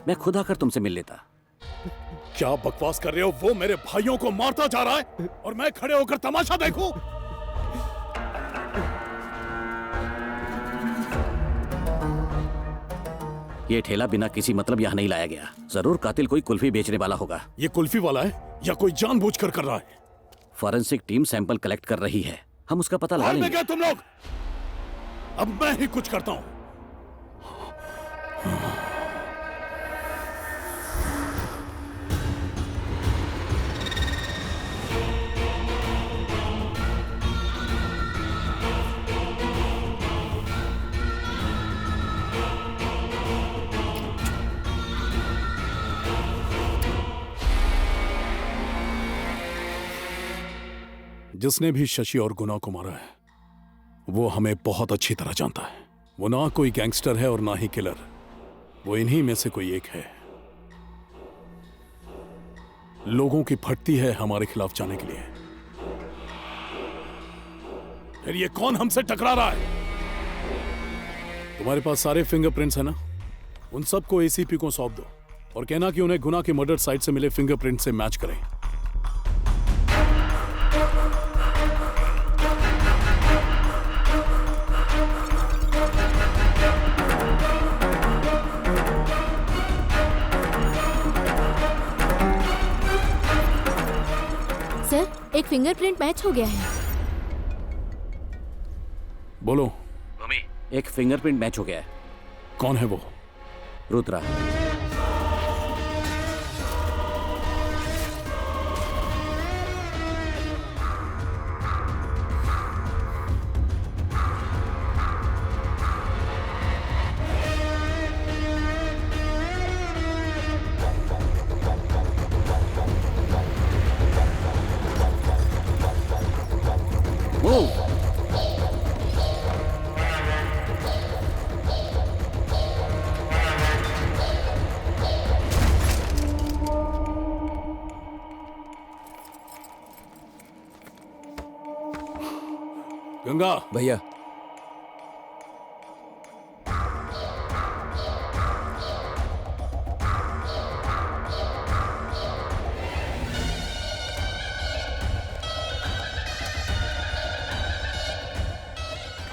मैं खुद आकर तुमसे मिल लेता। क्या बकवास कर रहे हो? वो मेरे भाइयों को मारता जा रहा है और मैं खड़े होकर तमाशा देखूं? ये ठेला बिना किसी मतलब यहाँ नहीं लाया गया। जरूर कातिल कोई कुल्फी बेचने वाला होगा। ये कुल्फी वाला है या कोई जानबूझकर कर रहा है? फॉरेंसिक टीम सैंपल कलेक्ट कर रही है, हम उसका पता लगा लेंगे। तुम लोग अब मैं ही कुछ करता हूं। जिसने भी शशि और गुना को मारा है वो हमें बहुत अच्छी तरह जानता है। वो ना कोई गैंगस्टर है और ना ही किलर, वो इन्हीं में से कोई एक है। लोगों की फटती है हमारे खिलाफ जाने के लिए। फिर ये कौन हमसे टकरा रहा है? तुम्हारे पास सारे फिंगरप्रिंट्स है ना? उन सबको एसीपी को सौंप दो और कहना कि उन्हें गुना के मर्डर साइट से मिले फिंगरप्रिंट से मैच करें। सर, एक फिंगरप्रिंट मैच हो गया है। बोलो। मम्मी, एक फिंगरप्रिंट मैच हो गया है। कौन है वो? रुद्रा। गंगा भैया,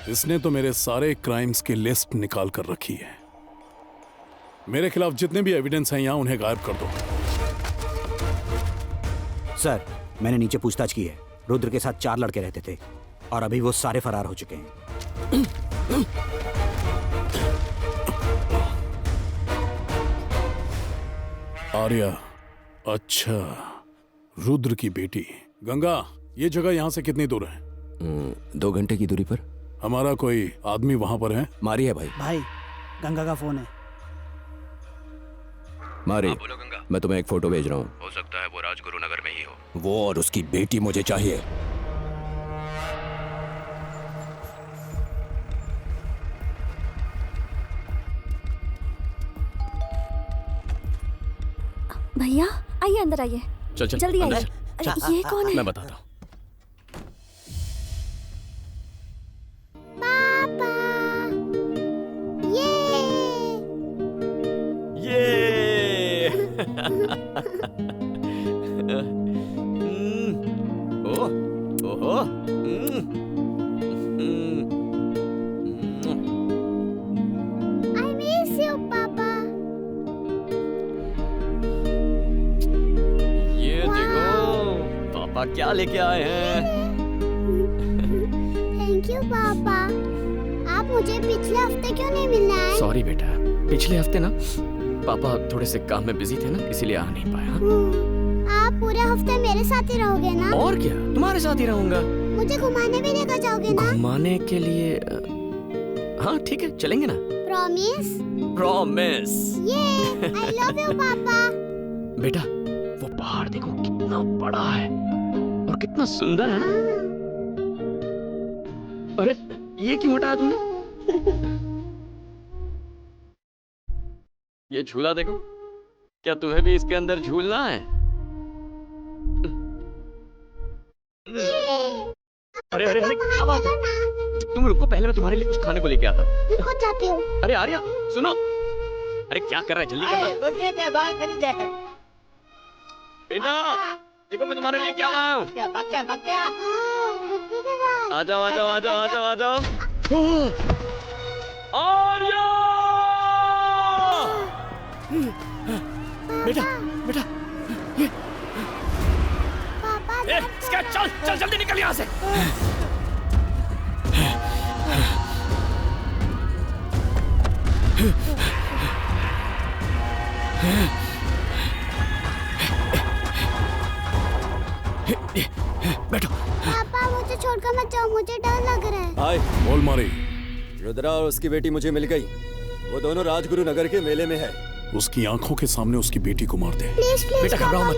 इसने तो मेरे सारे क्राइम्स की लिस्ट निकाल कर रखी है। मेरे खिलाफ जितने भी एविडेंस हैं यहां उन्हें गायब कर दो। सर, मैंने नीचे पूछताछ की है। रुद्र के साथ 4 लड़के रहते थे और अभी वो सारे फरार हो चुके हैं। आर्या, अच्छा, रुद्र की बेटी। गंगा, ये जगह यहां से कितनी दूर है? 2 घंटे की दूरी पर। हमारा कोई आदमी वहां पर है? मारी है भाई। भाई, गंगा का फोन है। मारी। बोलो गंगा। मैं तुम्हें एक फोटो भेज रहा हूँ। हो सकता है वो राजगुरु नगर में ही हो। वो और उसकी बेटी मुझे चाहिए। भैया आइए, अंदर आइए। चल चल जल्दी अंदर आइए। चल। अरे, ये कौन है? मैं बताता हूँ। ओहो। I miss you, पापा। ये देखो पापा क्या लेके आए हैं। थैंक यू पापा। आप मुझे पिछले हफ्ते क्यों नहीं मिलने आए? सॉरी बेटा, पिछले हफ्ते ना पापा थोड़े से काम में बिजी थे ना, इसीलिए आ नहीं पाया। आप पूरे हफ्ते मेरे साथ ही रहोगे ना? और क्या, तुम्हारे साथ ही रहूंगा। मुझे घुमाने भी लेकर जाओगे ना? घुमाने के लिए हाँ ठीक है, चलेंगे ना। प्रॉमिस? प्रॉमिस। ये आई लव यू पापा। बेटा, वो पहाड़ देखो कितना बड़ा है और कितना सुंदर है ना। अरे ये क्यों हटाया तुमने? ये झूला देखो, क्या तुम्हें भी इसके अंदर झूलना है? अरे अरे अरे क्या बात है? तुम रुको, पहले मैं तुम्हारे लिए कुछ खाने को लेके आता हूँ। अरे आर्या सुनो, अरे क्या कर रहा है, जल्दी करना। बेटा देखो मैं तुम्हारे लिए क्या लाया हूँ। आ जाओ आ जाओ आ जाओ आ जाओ आ जाओ। आर्या! बेटा बेटा ए, स्कैच, चल चल जल्दी निकल यहाँ से। मुझे डर लग रहा है। हाय बोल मारी। रुद्रा और उसकी बेटी मुझे मिल गई। वो दोनों राजगुरु नगर के मेले में है। उसकी आंखों के सामने उसकी बेटी को मार दे। प्लीज प्लीज बेटा घबराओ मत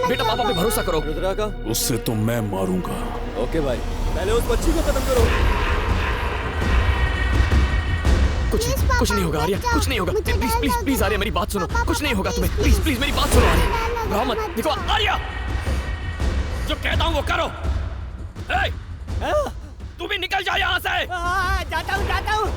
बेटा, पापा पे भरोसा करो। रुद्रा का उससे तो मैं मारूंगा। ओके भाई, पहले उस बच्ची को खत्म करो। कुछ नहीं होगा आर्या, कुछ नहीं होगा। प्लीज प्लीज प्लीज आर्या, मेरी बात सुनो। कुछ नहीं होगा तुम्हें, प्लीज प्लीज मेरी बात सुनो आर्या। घबराओ मत। देखो आर्या, जो कहता हूँ वो करो। तू भी निकल जा यहाँ से। जाता हूँ।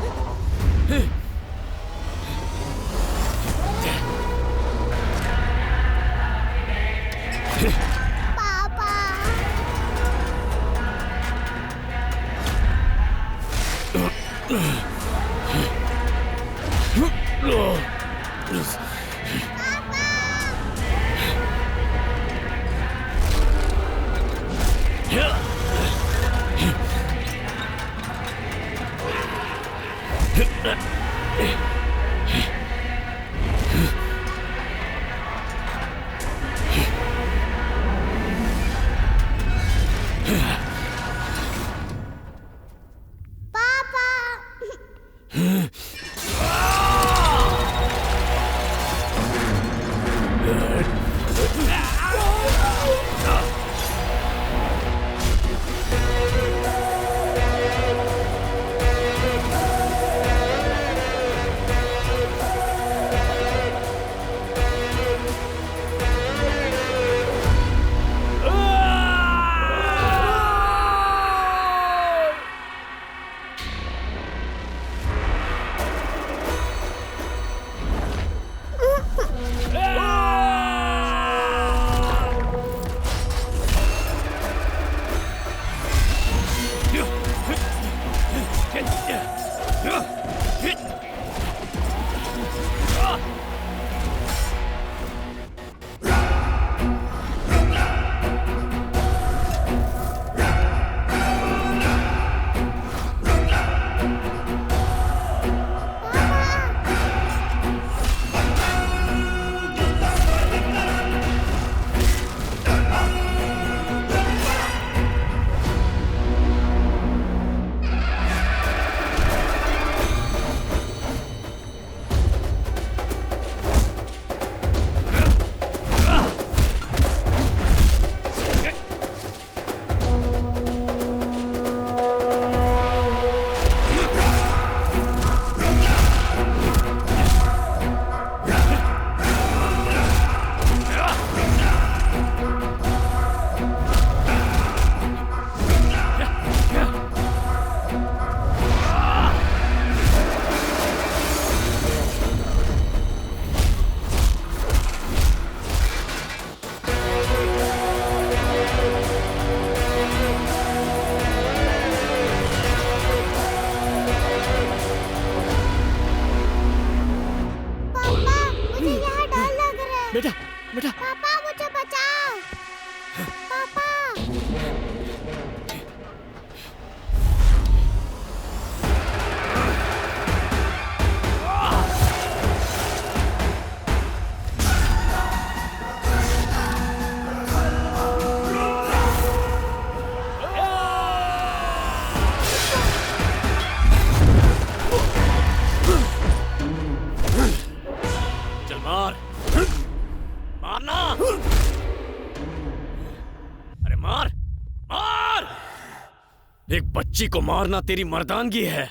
एक बच्ची को मारना तेरी मर्दानगी है।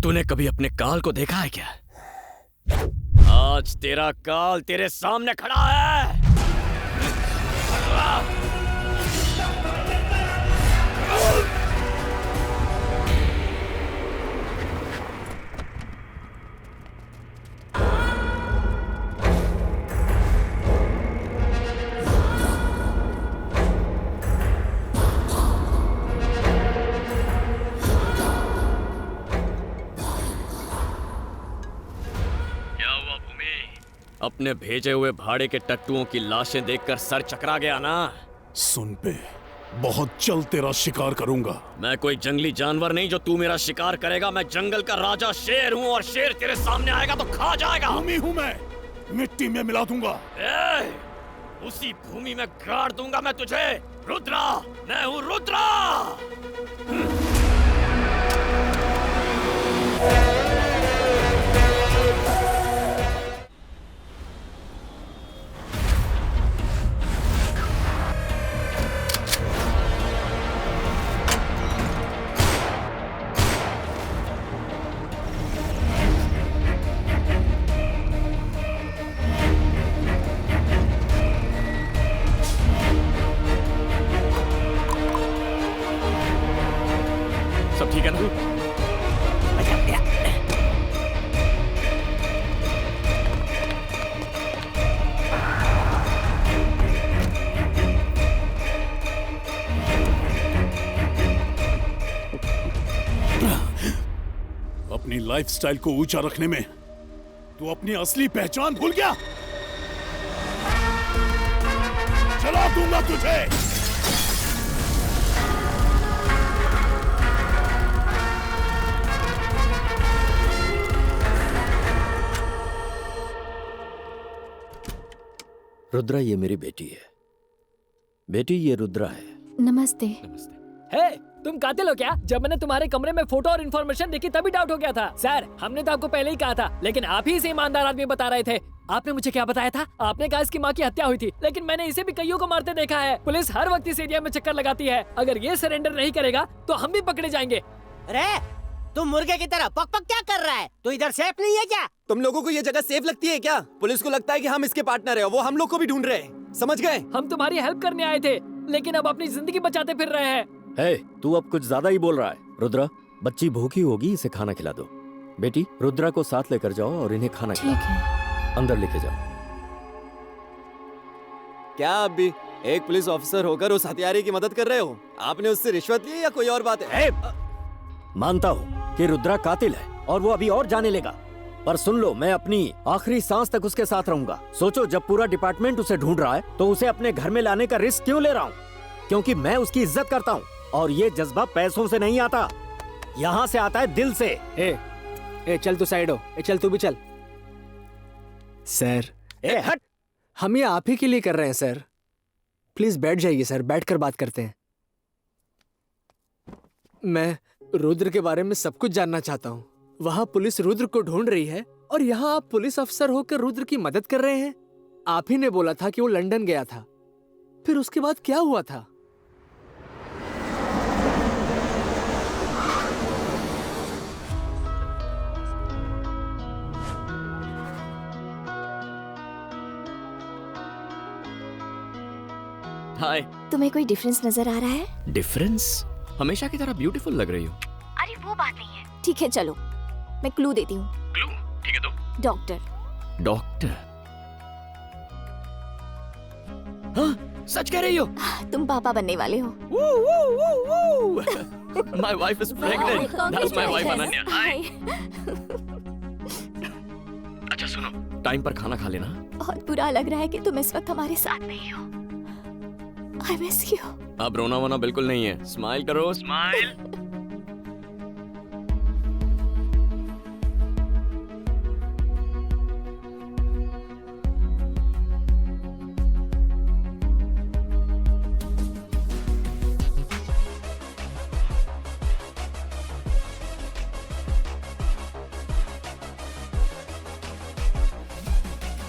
तूने कभी अपने काल को देखा है क्या? आज तेरा काल तेरे सामने खड़ा है। अपने भेजे हुए भाड़े के टट्टुओं की लाशें देखकर सर चकरा गया ना? सुन पे, बहुत जल्द तेरा शिकार करूंगा। मैं कोई जंगली जानवर नहीं जो तू मेरा शिकार करेगा। मैं जंगल का राजा शेर हूँ और शेर तेरे सामने आएगा तो खा जाएगा। भूमि हूँ मैं, मिट्टी में मिला दूंगा। उसी भूमि में गाड़ दूंगा मैं तुझे। रुद्रा, मैं हूँ रुद्रा। सब ठीक है ना? अपनी लाइफस्टाइल को ऊंचा रखने में तू अपनी असली पहचान भूल गया। चला दूंगा तुझे। रुद्रा, ये मेरी बेटी है। बेटी, ये रुद्रा है। नमस्ते। हे, तुम कातिल हो क्या? जब मैंने तुम्हारे कमरे में फोटो और इन्फॉर्मेशन देखी तभी डाउट हो गया था। सर, हमने तो आपको पहले ही कहा था, लेकिन आप ही इसे ईमानदार आदमी बता रहे थे। आपने मुझे क्या बताया था? आपने कहा इसकी माँ की हत्या हुई थी, लेकिन मैंने इसे भी कईयों को मारते देखा है। पुलिस हर वक्त इस एरिया में चक्कर लगाती है। अगर ये सरेंडर नहीं करेगा तो हम भी पकड़े जाएंगे। अरे तुम मुर्गे की तरह पक पक क्या कर रहा है? तू इधर सेफ नहीं है क्या? तुम लोगों को ये जगह सेफ लगती है क्या? पुलिस को लगता है कि हम इसके पार्टनर है, वो हम लोग को भी ढूंढ रहे हैं। समझ गए? हम तुम्हारी हेल्प करने आए थे, लेकिन अब अपनी जिंदगी बचाते फिर रहे हैं। हे, तू अब कुछ ज्यादा ही बोल रहा है। रुद्रा, बच्ची भूखी होगी, इसे खाना खिला दो। बेटी, रुद्रा को साथ लेकर जाओ और इन्हें खाना खिलाओ। अंदर लेके जाओ। क्या आप भी एक पुलिस ऑफिसर होकर उस हत्यारे की मदद कर रहे हो? आपने उससे रिश्वत ली या कोई और बात है? मानता हूँ कि रुद्रा कातिल है और वो अभी और जाने लेगा, पर सुन लो, मैं अपनी आखिरी सांस तक उसके साथ रहूंगा। सोचो, जब पूरा डिपार्टमेंट उसे ढूंढ रहा है तो उसे अपने घर में लाने का रिस्क क्यों ले रहा हूँ? क्योंकि मैं उसकी इज्जत करता हूँ और ये जज्बा पैसों से नहीं आता, यहाँ से आता है दिल से। ए चल तू साइड हो। चल तू भी चल। सर, हट। हम ये आप ही के लिए कर रहे हैं सर। प्लीज बैठ जाइए सर, बैठकर बात करते हैं। मैं रुद्र के बारे में सब कुछ जानना चाहता हूँ। वहाँ पुलिस रुद्र को ढूंढ रही है और यहाँ आप पुलिस अफसर होकर रुद्र की मदद कर रहे हैं। आप ही ने बोला था कि वो लंदन गया था, फिर उसके बाद क्या हुआ था? हाय। तुम्हें कोई डिफरेंस नजर आ रहा है? डिफरेंस? हमेशा की तरह ब्यूटीफुल लग रही हो। अरे वो बात नहीं है। ठीक है, चलो मैं क्लू देती हूँ। क्लू? ठीक है, दो। डॉक्टर। डॉक्टर? हाँ, सच कह रही हो? तुम पापा बनने वाले हो। My wife is pregnant. That's my wife Ananya. Hi. अच्छा सुनो, टाइम पर खाना खा लेना। बहुत बुरा लग रहा है कि तुम इस वक्त हमारे साथ नहीं हो। I miss you. अब रोना वोना बिल्कुल नहीं है। स्माइल करो, स्माइल।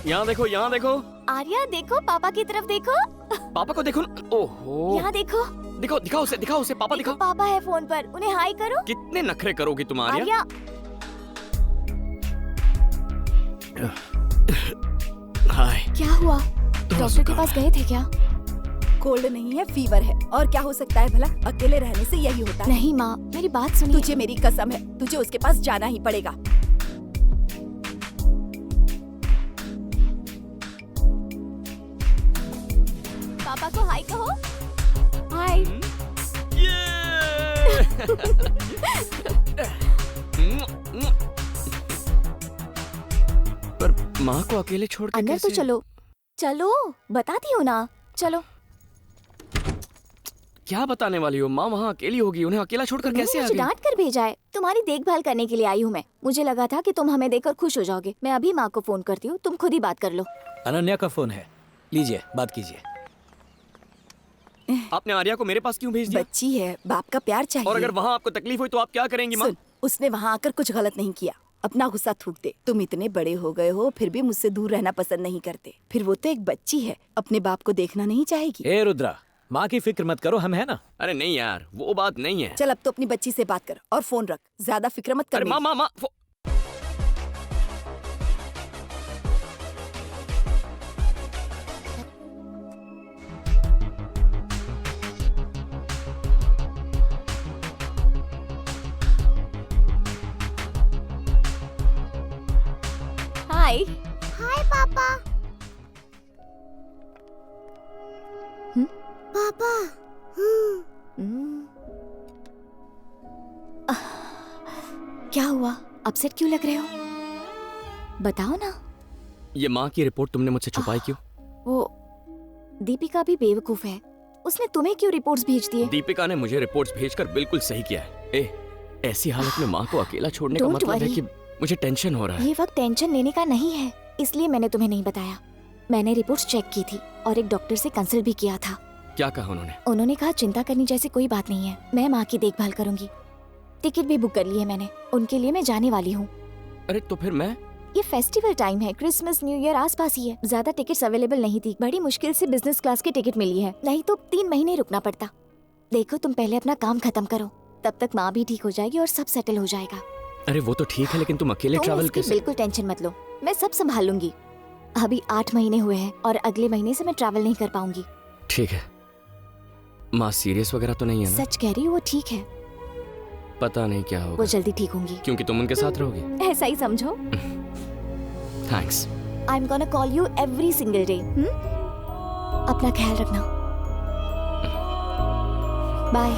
यहाँ देखो, यहाँ देखो। आर्या, देखो पापा की तरफ देखो। पापा को देखो। ओहो। यहाँ देखो। दिखाओ, दिखाओ उसे, दिखाओ उसे। पापा दिखाओ। पापा है फोन पर, उन्हें हाई करो। कितने नखरे करोगी तुम आर्या? हाय। क्या हुआ? डॉक्टर के पास गए थे क्या? कोल्ड नहीं है, फीवर है। और क्या हो सकता है भला? अकेले रहने से यही होता है। नहीं माँ, मेरी बात सुनिए। तुझे मेरी कसम है, तुझे उसके पास जाना ही पड़ेगा। पापा को हाय कहो। हाय। पर माँ को अकेले छोड़ के अंदर तो चलो। चलो, बताती हूँ ना। चलो। क्या बताने वाली हो? माँ वहाँ अकेली होगी, उन्हें अकेला छोड़कर कैसे आ गई? डांट कर भेजा है। तुम्हारी देखभाल करने के लिए आई हूँ मैं। मुझे लगा था कि तुम हमें देखकर खुश हो जाओगे। मैं अभी माँ को फोन करती हूँ, तुम खुद ही बात कर लो। अनन्या का फोन है, लीजिए, बात कीजिए। आपने आर्या को मेरे पास क्यों भेज दिया? बच्ची है, बाप का प्यार चाहिए। और अगर वहाँ आपको तकलीफ हुई तो आप क्या करेंगी माँ? सुन, उसने वहाँ आकर कुछ गलत नहीं किया, अपना गुस्सा थूक दे। तुम इतने बड़े हो गए हो फिर भी मुझसे दूर रहना पसंद नहीं करते। फिर वो तो एक बच्ची है, अपने बाप को देखना नहीं चाहेगी। ए रुद्रा, माँ की फिक्र मत करो, हम है ना। अरे नहीं यार, वो बात नहीं है। चल अब तो अपनी बच्ची से बात कर और फोन रख, ज्यादा फिक्र मत कर। अरे माँ माँ माँ हाय। हाय पापा। पापा। क्या हुआ, अपसेट क्यों लग रहे हो? बताओ ना। ये माँ की रिपोर्ट तुमने मुझसे छुपाई क्यों? वो दीपिका भी बेवकूफ है, उसने तुम्हें क्यों रिपोर्ट्स भेज दिए? दीपिका ने मुझे रिपोर्ट्स भेजकर बिल्कुल सही किया है। ऐसी हालत में माँ को अकेला छोड़ने का Don't मतलब है worry। कि मुझे टेंशन हो रहा है। ये वक्त टेंशन लेने का नहीं है, इसलिए मैंने तुम्हें नहीं बताया। मैंने रिपोर्ट्स चेक की थी और एक डॉक्टर से कंसल्ट भी किया था। क्या कहा उन्होंने? उन्होंने कहा चिंता करने जैसी कोई बात नहीं है, मैं माँ की देखभाल करूंगी। टिकट भी बुक कर ली है मैंने, उनके लिए मैं जाने वाली हूँ। अरे तो फिर मैं? ये फेस्टिवल टाइम है, क्रिसमस न्यू ईयर आसपास ही है, ज्यादा टिकट्स अवेलेबल नहीं थी। बड़ी मुश्किल से बिजनेस क्लास की टिकट मिली है, नहीं तो 3 महीने रुकना पड़ता। देखो तुम पहले अपना काम खत्म करो, तब तक माँ भी ठीक हो जाएगी और सब सेटल हो जाएगा। अरे वो तो ठीक है, लेकिन तुम अकेले ट्रैवल कैसे? बिल्कुल टेंशन मत लो, मैं सब संभाल लूंगी। अभी 8 महीने हुए हैं और अगले महीने से मैं ट्रैवल नहीं कर पाऊंगी। ठीक है। माँ सीरियस वगैरह तो नहीं है ना? सच कह रही हूँ, वो ठीक है। पता नहीं क्या होगा। वो जल्दी ठीक होंगी। क्योंकि तुम उनके साथ रहोगी। ऐसा ही समझो। Thanks. I am gonna call you every single day. अपना ख्याल रखना। बाय।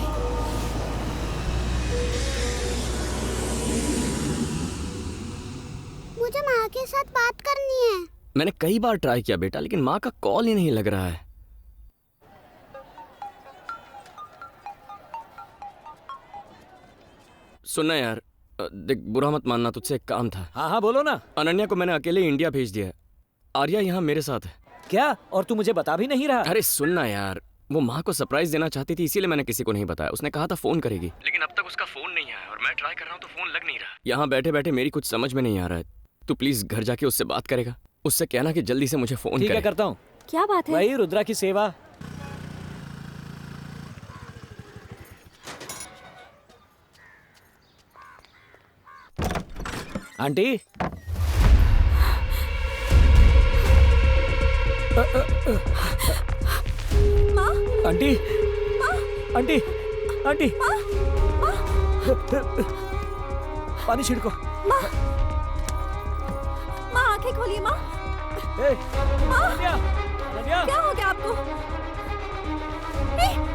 मुझे माँ के साथ बात करनी है। मैंने कई बार ट्राई किया बेटा, लेकिन माँ का कॉल ही नहीं लग रहा है। सुनना यार, देख बुरा मत मानना, तुझसे एक काम था। हाँ हाँ बोलो ना। अनन्या को मैंने अकेले इंडिया भेज दिया है। आर्या यहाँ मेरे साथ है। क्या? और तू मुझे बता भी नहीं रहा? अरे सुनना यार, वो माँ को सरप्राइज देना चाहती थी, इसीलिए मैंने किसी को नहीं बताया। उसने कहा था फोन करेगी, लेकिन अब तक उसका फोन नहीं आया और मैं ट्राई कर रहा हूँ तो फोन लग नहीं रहा। यहाँ बैठे बैठे मेरी कुछ समझ में नहीं आ रहा है। तू प्लीज घर जाके उससे बात करेगा, उससे कहना कि जल्दी से मुझे फोन करे। ठीक है, करता हूँ। क्या बात है? वही रुद्रा की सेवा। आंटी, माँ? आंटी, आंटी, आंटी, पानी छिड़को। माँ, माँ आंखें खोलिए माँ। माँ, क्या हो गया आपको?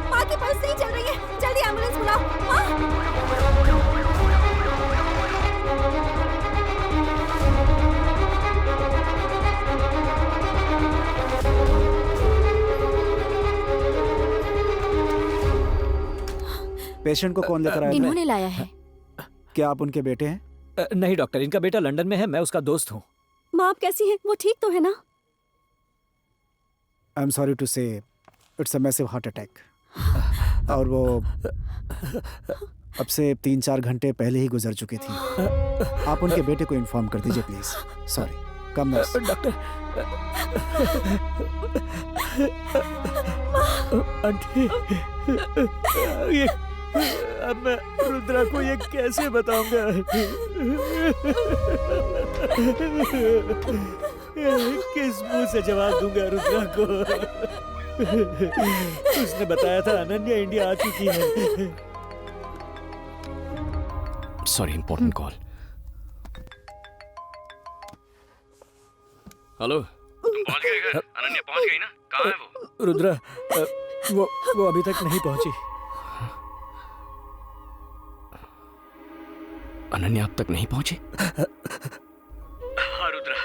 माँ की पल्स नहीं चल रही है, जल्दी एम्बुलेंस बुलाओ। माँ। पेशेंट को कौन लेकर आया? इन्होंने लाया है। क्या आप उनके बेटे हैं? नहीं डॉक्टर, इनका बेटा लंदन में है, मैं उसका दोस्त हूँ। माँ आप कैसी हैं? वो ठीक तो है ना? आई एम सॉरी टू से it's a massive heart attack. और वो अब से 3-4 घंटे पहले ही गुजर चुकी थी। आप उनके बेटे को इन्फॉर्म कर दीजिए please. Sorry. Come nurse. Doctor. Aunty, ये अब मैं रुद्रा को ये कैसे बताऊंगा? किस मुंह से जवाब दूंगा रुद्रा को? उसने बताया था अनन्या इंडिया आ चुकी है। Sorry, important call. हेलो। पहुंच गए घर? अनन्या पहुंच गई ना? कहाँ है वो? रुद्रा, वो अभी तक नहीं पहुंची। अनन्या अब तक नहीं पहुंची? हाँ रुद्रा।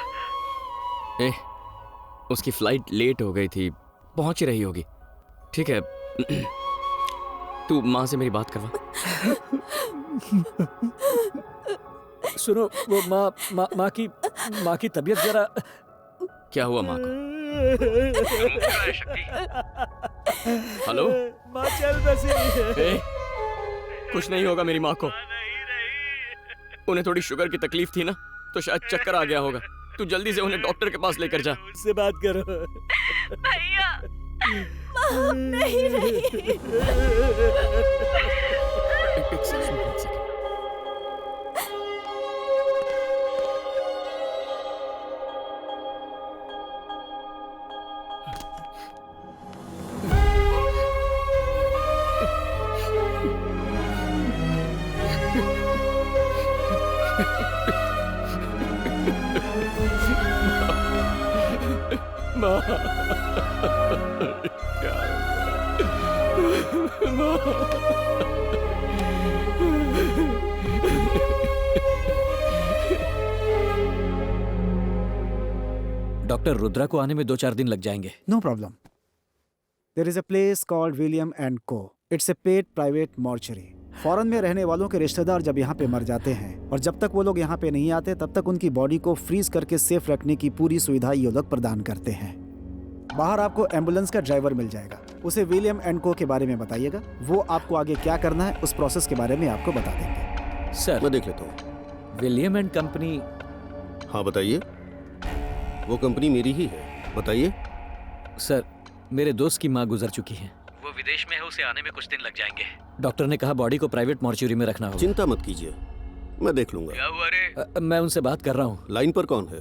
उसकी फ्लाइट लेट हो गई थी, पहुंच ही रही होगी। ठीक है, तू माँ से मेरी बात करवा। सुनो, वो माँ की तबीयत जरा। क्या हुआ माँ को? हेलो माँ चल बसी। ए, कुछ नहीं होगा मेरी माँ को। उन्हें थोड़ी शुगर की तकलीफ थी ना, तो शायद चक्कर आ गया होगा। तू जल्दी से उन्हें डॉक्टर के पास लेकर जा। से बात करो भैया। माँ नहीं रही। एक सेकंड। माँ, क्या डॉक्टर रुद्रा को आने में 2-4 दिन लग जाएंगे। No problem. There is a place called William and Co. It's a paid private mortuary. Foreign में रहने वालों के रिश्तेदार जब यहाँ पे मर जाते हैं और जब तक वो लोग यहाँ पे नहीं आते तब तक उनकी बॉडी को फ्रीज करके सेफ रखने की पूरी सुविधा ये लोग प्रदान करते हैं। बाहर आपको एम्बुलेंस का ड्राइवर मिल जाएगा। उसे विलियम एंड को के बारे में बताइएगा। वो आपको आगे क्या करना है उस प्रोसेस के बारे में आपको बता देंगे। सर मैं देख लेता हूँ। William and company. हाँ बताइए। वो कंपनी मेरी ही है, बताइए। सर मेरे दोस्त की माँ गुजर चुकी है। वो विदेश में है, उसे आने में कुछ दिन लग जाएंगे। डॉक्टर ने कहा बॉडी को प्राइवेट मॉर्चुरी में रखना होगा। चिंता मत कीजिए, मैं देख लूंगा। क्या हुआ रे? मैं उनसे बात कर रहा हूँ। लाइन पर कौन है?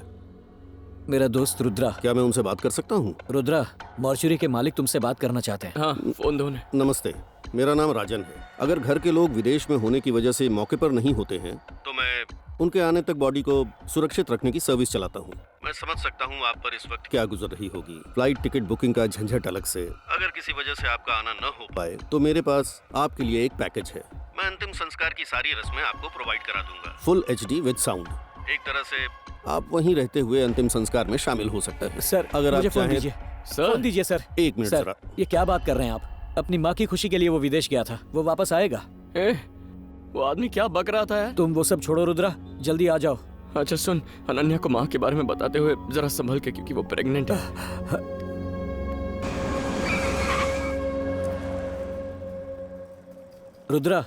मेरा दोस्त रुद्रा। क्या मैं उनसे बात कर सकता हूँ? रुद्रा, मॉर्चुरी के मालिक तुमसे बात करना चाहते हैं। हाँ, फोन दो। नमस्ते, मेरा नाम राजन है। अगर घर के लोग विदेश में होने की वजह से मौके पर नहीं होते हैं तो मैं उनके आने तक बॉडी को सुरक्षित रखने की सर्विस चलाता हूँ। मैं समझ सकता हूँ आप पर इस वक्त क्या गुजर रही होगी। फ्लाइट टिकट बुकिंग का झंझट अलग से। अगर किसी वजह से आपका आना न हो पाए तो मेरे पास आपके लिए एक पैकेज है। मैं अंतिम संस्कार की सारी रस्में आपको प्रोवाइड करा दूंगा। Full HD with sound. एक तरह से आप वहीं रहते हुए अंतिम संस्कार में शामिल हो सकते हैं। सर अगर आप फोन दीजिए। फोन दीजिए सर। एक मिनट सर, ये क्या बात कर रहे हैं आप? अपनी माँ की खुशी के लिए वो विदेश गया था, वो वापस आएगा। वो आदमी क्या बक रहा था यार? तुम वो सब छोड़ो रुद्रा, जल्दी आ जाओ। अच्छा सुन, अनन्या को माँ के बारे में बताते हुए जरा संभल के, क्योंकि वो प्रेग्नेंट है। रुद्रा,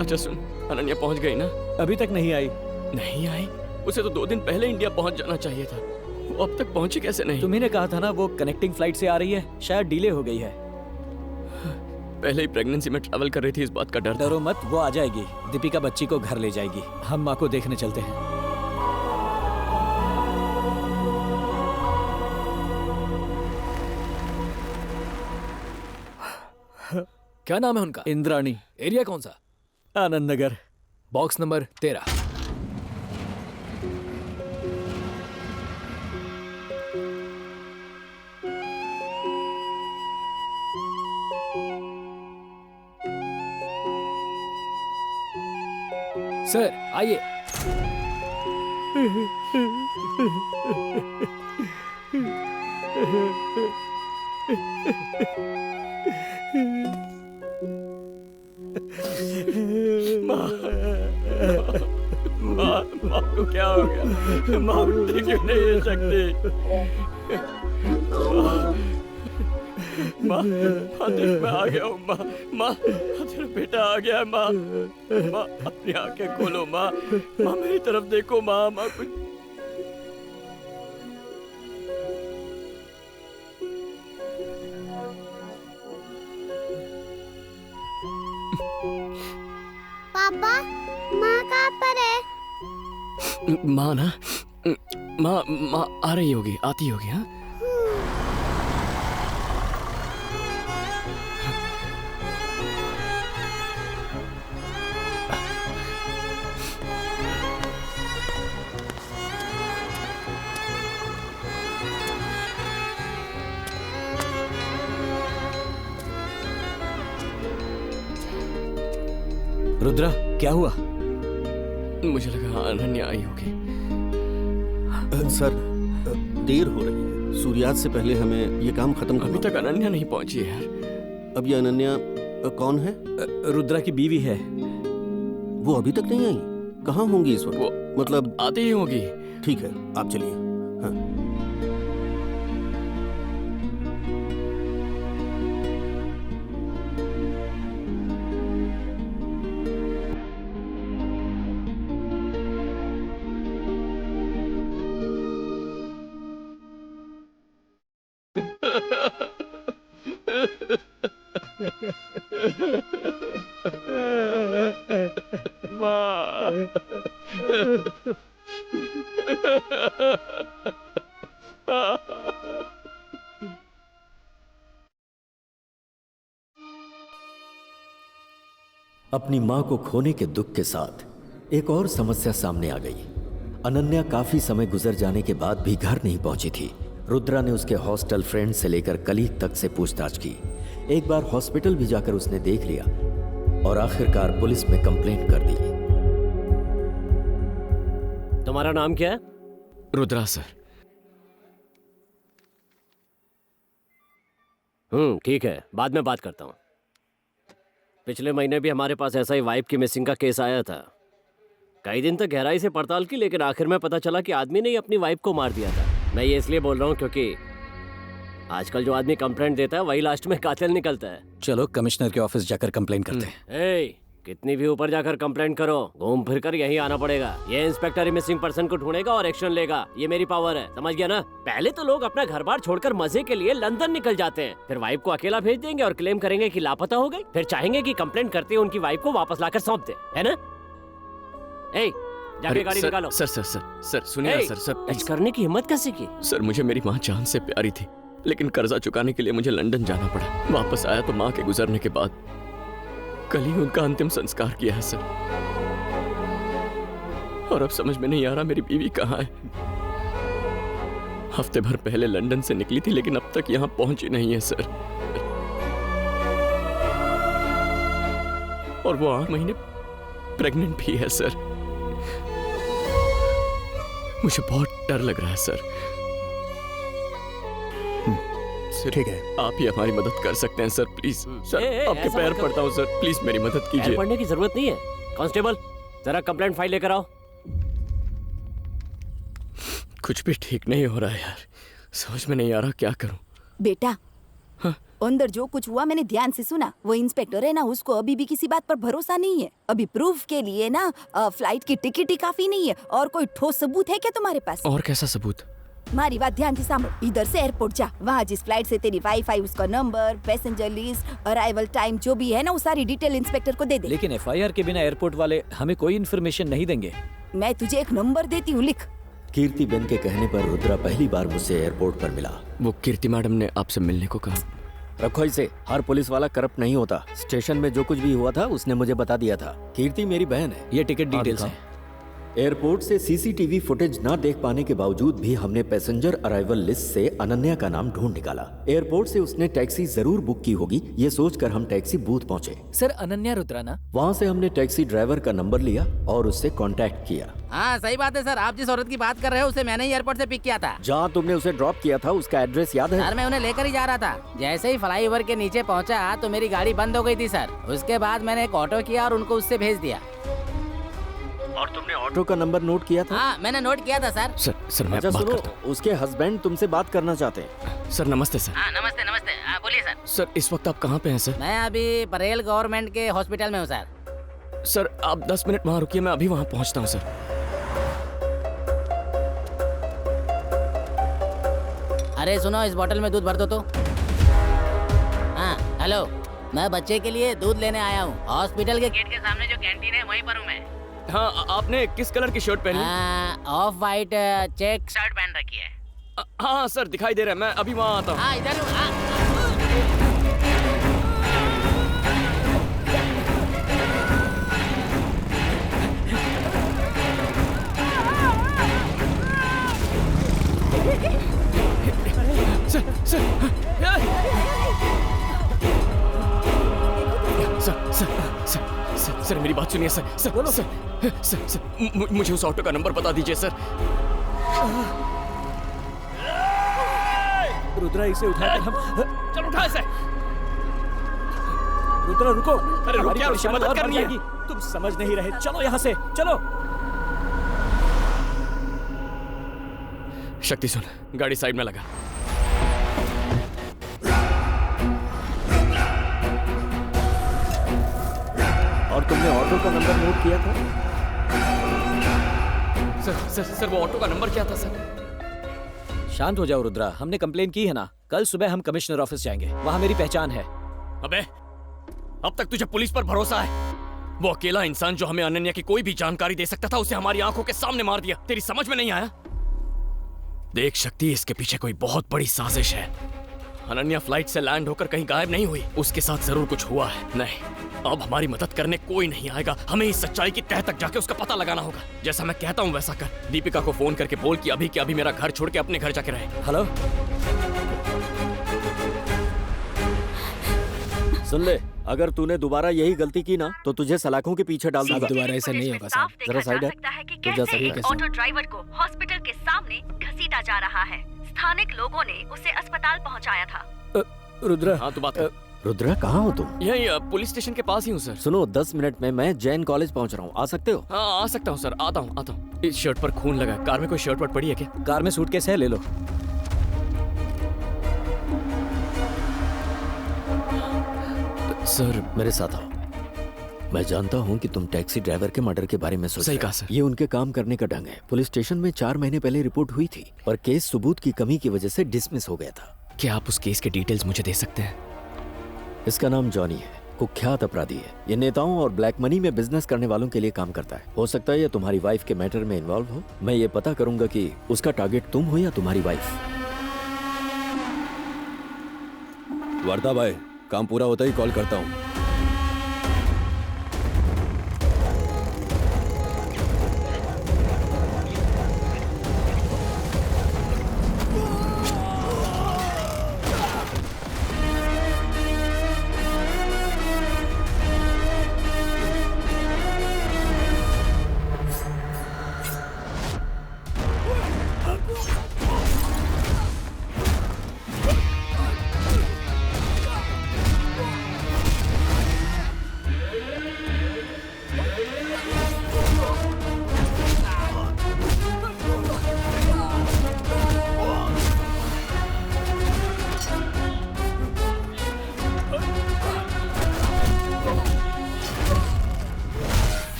अच्छा सुन, अनन्या पहुंच गई ना? अभी तक नहीं आई। नहीं आई? उसे तो 2 दिन पहले इंडिया पहुंच जाना चाहिए था। वो अब तक पहुंची कैसे नहीं? तुम्ही ने कहा था ना वो कनेक्टिंग फ्लाइट से आ रही है, शायद डिले हो गई है। पहले ही प्रेगनेंसी में ट्रैवल कर रही थी, इस बात का डर। डरो मत, वो आ जाएगी। दीपिका बच्ची को घर ले जाएगी। हम माँ को देखने चलते हैं। क्या नाम है उनका? इंद्राणी। एरिया कौन सा? Anand Nagar, box number 13। Sir आइए। माँ को क्या हो गया? माँ उठती क्यों नहीं है शक्ति? माँ देख, मैं आ गया हूँ। माँ तेरा बेटा आ गया है। माँ अपनी आंखें खोलो। माँ मेरी तरफ देखो। माँ कुछ पापा, माँ कहाँ पर है? माँ ना, माँ आ रही होगी, आती होगी। हाँ रुद्रा, क्या हुआ? मुझे लगा अनन्या आई होगी। सर, देर हो रही है, सूर्यास्त से पहले हमें ये काम खत्म करना। अभी तक अनन्या नहीं पहुंची है यार। अब ये अनन्या कौन है? रुद्रा की बीवी है। वो अभी तक नहीं आई? कहाँ होंगी इस वक्त? वो मतलब आती ही होगी। ठीक है, आप चलिए। हाँ। अपनी मां को खोने के दुख के साथ एक और समस्या सामने आ गई। अनन्या काफी समय गुजर जाने के बाद भी घर नहीं पहुंची थी। रुद्रा ने उसके हॉस्टल फ्रेंड से लेकर कलीग तक से पूछताछ की। एक बार हॉस्पिटल भी जाकर उसने देख लिया और आखिरकार पुलिस में कंप्लेंट कर दी। तुम्हारा नाम क्या है? रुद्रा सर। ठीक है, बाद में बात करता हूँ। पिछले महीने भी हमारे पास ऐसा ही वाइफ की मिसिंग का केस आया था। कई दिन तक गहराई से पड़ताल की, लेकिन आखिर में पता चला कि आदमी ने ही अपनी वाइफ को मार दिया था। मैं ये इसलिए बोल रहा हूँ क्योंकि आजकल जो आदमी कंप्लेंट देता है वही लास्ट में कातिल निकलता है। चलो कमिश्नर के ऑफिस जाकर कंप्लेंट करते हैं। कितनी भी ऊपर जाकर कंप्लेंट करो, घूम फिर कर यहीं आना पड़ेगा। ये इंस्पेक्टर ही मिसिंग पर्सन को ढूंढेगा और एक्शन लेगा। ये मेरी पावर है, समझ गया ना? पहले तो लोग अपना घर बार छोड़कर मजे के लिए लंदन निकल जाते हैं, फिर वाइफ को अकेला भेज देंगे और क्लेम करेंगे कि लापता हो गई। फिर चाहेंगे कि कंप्लेंट करते उनकी वाइफ को वापस लाकर सौंप दे, है ना? जाके गाड़ी निकालो। सर सुनिए ना सर। टच करने की हिम्मत कैसे की? सर मुझे मेरी माँ जान से प्यारी थी, लेकिन कर्जा चुकाने के लिए मुझे लंदन जाना पड़ा। वापस आया तो माँ के गुजरने के बाद कल ही उनका अंतिम संस्कार किया है सर। और अब समझ में नहीं आ रहा मेरी बीवी कहाँ है। हफ्ते भर पहले लंदन से निकली थी, लेकिन अब तक यहाँ पहुंची नहीं है सर। और वो 8 महीने प्रेग्नेंट भी है सर। मुझे बहुत डर लग रहा है सर। ठीक है, आप ही हमारी मदद कर सकते हैं सर, प्लीज। सर आपके पैर पड़ता हूँ सर, प्लीज मेरी मदद कीजिए। पढ़ने की जरूरत नहीं है। कांस्टेबल, जरा कंप्लेंट फाइल लेकर आओ। कुछ भी ठीक नहीं हो रहा है यार, समझ में नहीं आ रहा क्या करूं। बेटा, अंदर जो कुछ हुआ मैंने ध्यान से सुना। वो इंस्पेक्टर है ना, उसको अभी भी किसी बात पर भरोसा नहीं है। अभी प्रूफ के लिए ना फ्लाइट की टिकट ही काफी नहीं है। और कोई ठोस सबूत है क्या तुम्हारे पास? और कैसा सबूत? हमारी बात ध्यान से सामने। इधर से एयरपोर्ट जा, वहाँ जिस फ्लाइट से तेरी वाइफ आई उसका number, passenger list, arrival time जो भी है ना, वो सारी डिटेल इंस्पेक्टर को दे दे। लेकिन FIR के बिना एयरपोर्ट वाले हमें कोई इन्फॉर्मेशन नहीं देंगे। मैं तुझे एक नंबर देती हूँ, लिख। कीर्तिबेन के कहने पर रुद्रा पहली बार मुझसे एयरपोर्ट पर मिला। वो कीर्ति मैडम ने आपसे मिलने को कहा। रखो इसे, हर पुलिस वाला करप्ट नहीं होता। स्टेशन में जो कुछ भी हुआ था उसने मुझे बता दिया था। कीर्ति मेरी बहन है। ये टिकट डिटेल्स हैं। एयरपोर्ट से CCTV फुटेज ना देख पाने के बावजूद भी हमने पैसेंजर अराइवल लिस्ट से अनन्या का नाम ढूंढ निकाला। एयरपोर्ट से उसने टैक्सी जरूर बुक की होगी, ये सोचकर हम टैक्सी बूथ पहुंचे। सर अनन्या रुद्रा ना? वहाँ से हमने टैक्सी ड्राइवर का नंबर लिया और उससे कांटेक्ट किया। हाँ सही बात है सर, आप जिस औरत की बात कर रहे हो उसे मैंने ही एयरपोर्ट से पिक किया था। जहाँ तुमने उसे ड्रॉप किया था उसका एड्रेस याद है? सर मैं उन्हें लेकर ही जा रहा था। जैसे ही फ्लाईओवर के नीचे पहुँचा तो मेरी गाड़ी बंद हो गई थी सर। उसके बाद मैंने एक ऑटो किया और उनको उससे भेज दिया। और तुमने ऑटो का नंबर नोट किया था? हाँ मैंने नोट किया था सर। सर मैं अच्छा बात सुनो, करता हूं। उसके हस्बैंड तुमसे बात करना चाहते हैं। सर नमस्ते सर। हाँ नमस्ते नमस्ते, बोलिए सर। सर इस वक्त आप कहाँ पे हैं सर? मैं अभी परेल गवर्नमेंट के हॉस्पिटल में हूँ सर। सर आप 10 मिनट वहाँ रुकिए, मैं अभी वहाँ पहुँचता हूँ सर। अरे सुनो, इस बोतल में दूध भर दो तो। हाँ हेलो, मैं बच्चे के लिए दूध लेने आया हूँ। हॉस्पिटल के गेट के सामने जो कैंटीन है वहीं पर हूँ मैं। हाँ आपने किस कलर की शर्ट पहनी? ऑफ वाइट चेक शर्ट पहन रखी है। हाँ सर दिखाई दे रहा है, मैं अभी वहाँ आता हूँ। हाँ इधर हूँ। सर मेरी बात सुनिए सर। सर मुझे उस ऑटो का नंबर बता दीजिए सर। रुद्रा इसे उठाकर हम चल उठा इसे। रुद्रा रुको, अरे रुक हमारी यार, उसकी परेशानी मदद और बढ़ करनी है। जाएगी। तुम समझ नहीं रहे, चलो यहाँ से, चलो। शक्ति सुन, गाड़ी साइड में लगा। और तुमने ऑटो का नंबर नोट किया था? सर वो ऑटो का नंबर क्या था सर? शांत हो जाओ रुद्रा, हमने कंप्लेन की है ना। कल सुबह हम कमिश्नर ऑफिस जाएंगे, वहाँ मेरी पहचान है। अबे, अब तक तुझे पुलिस पर भरोसा है? वो अकेला इंसान जो हमें अनन्या की कोई भी जानकारी दे सकता था, उसे हमारी आंखों के सामने मार दिया। तेरी समझ में नहीं आया? देख शक्ति, इसके पीछे कोई बहुत बड़ी साजिश है। अनन्या फ्लाइट से लैंड होकर कहीं गायब नहीं हुई, उसके साथ जरूर कुछ हुआ है। नहीं, अब हमारी मदद करने कोई नहीं आएगा। हमें इस सच्चाई की तह तक जाके उसका पता लगाना होगा। जैसा मैं कहता हूँ वैसा कर। दीपिका को फोन करके बोल कि अभी के अभी मेरा घर छोड़ के अपने घर जाके रहे। हेलो, सुन ले, अगर तूने दोबारा यही गलती की ना तो तुझे सलाखों के पीछे डाल दूंगा। दोबारा ऐसा नहीं होगा साहब। जरा साइड है। तो जा सकता है। ऑटो ड्राइवर को हॉस्पिटल के सामने घसीटा जा रहा है। स्थानिक लोगों ने उसे अस्पताल पहुंचाया था। रुद्रा, हाँ तो बात कर। रुद्रा, कहाँ हो तुम? यही पुलिस स्टेशन के पास ही हूँ सर। सुनो, 10 मिनट में मैं जैन कॉलेज पहुँच रहा हूँ, आ सकते हो? हाँ आ सकता हूँ सर, आता हूँ। इस शर्ट पर खून लगा। कार में कोई शर्ट वर्ट पड़ी है क्या? कार में सूटकेस है, ले लो। सर मेरे साथ आओ। मैं जानता हूँ कि तुम टैक्सी ड्राइवर के मर्डर के बारे में सोच सही रहे कहा हो। सर। ये उनके काम करने का ढंग है। पुलिस स्टेशन में 4 महीने पहले रिपोर्ट हुई थी, पर केस सबूत की कमी की वजह से डिसमिस हो गया था। क्या आप उस केस के डिटेल्स मुझे दे सकते हैं? इसका नाम जॉनी है, कुख्यात अपराधी है। ये नेताओं और ब्लैक मनी में बिजनेस करने वालों के लिए काम करता है। हो सकता है ये तुम्हारी वाइफ के मैटर में इन्वॉल्व हो। मैं ये पता करूंगा कि उसका टारगेट तुम हो या तुम्हारी वाइफ। वर्दा भाई, काम पूरा होता ही कॉल करता हूँ।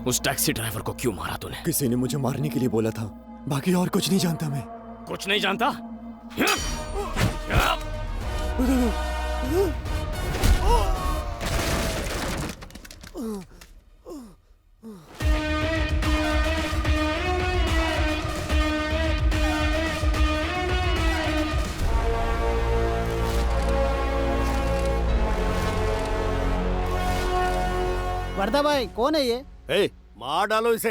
उस टैक्सी ड्राइवर को क्यों मारा तूने? किसी ने मुझे मारने के लिए बोला था, बाकी और कुछ नहीं जानता मैं। कुछ नहीं जानता? वर्दा भाई, कौन है ये? ए, मार डालो इसे।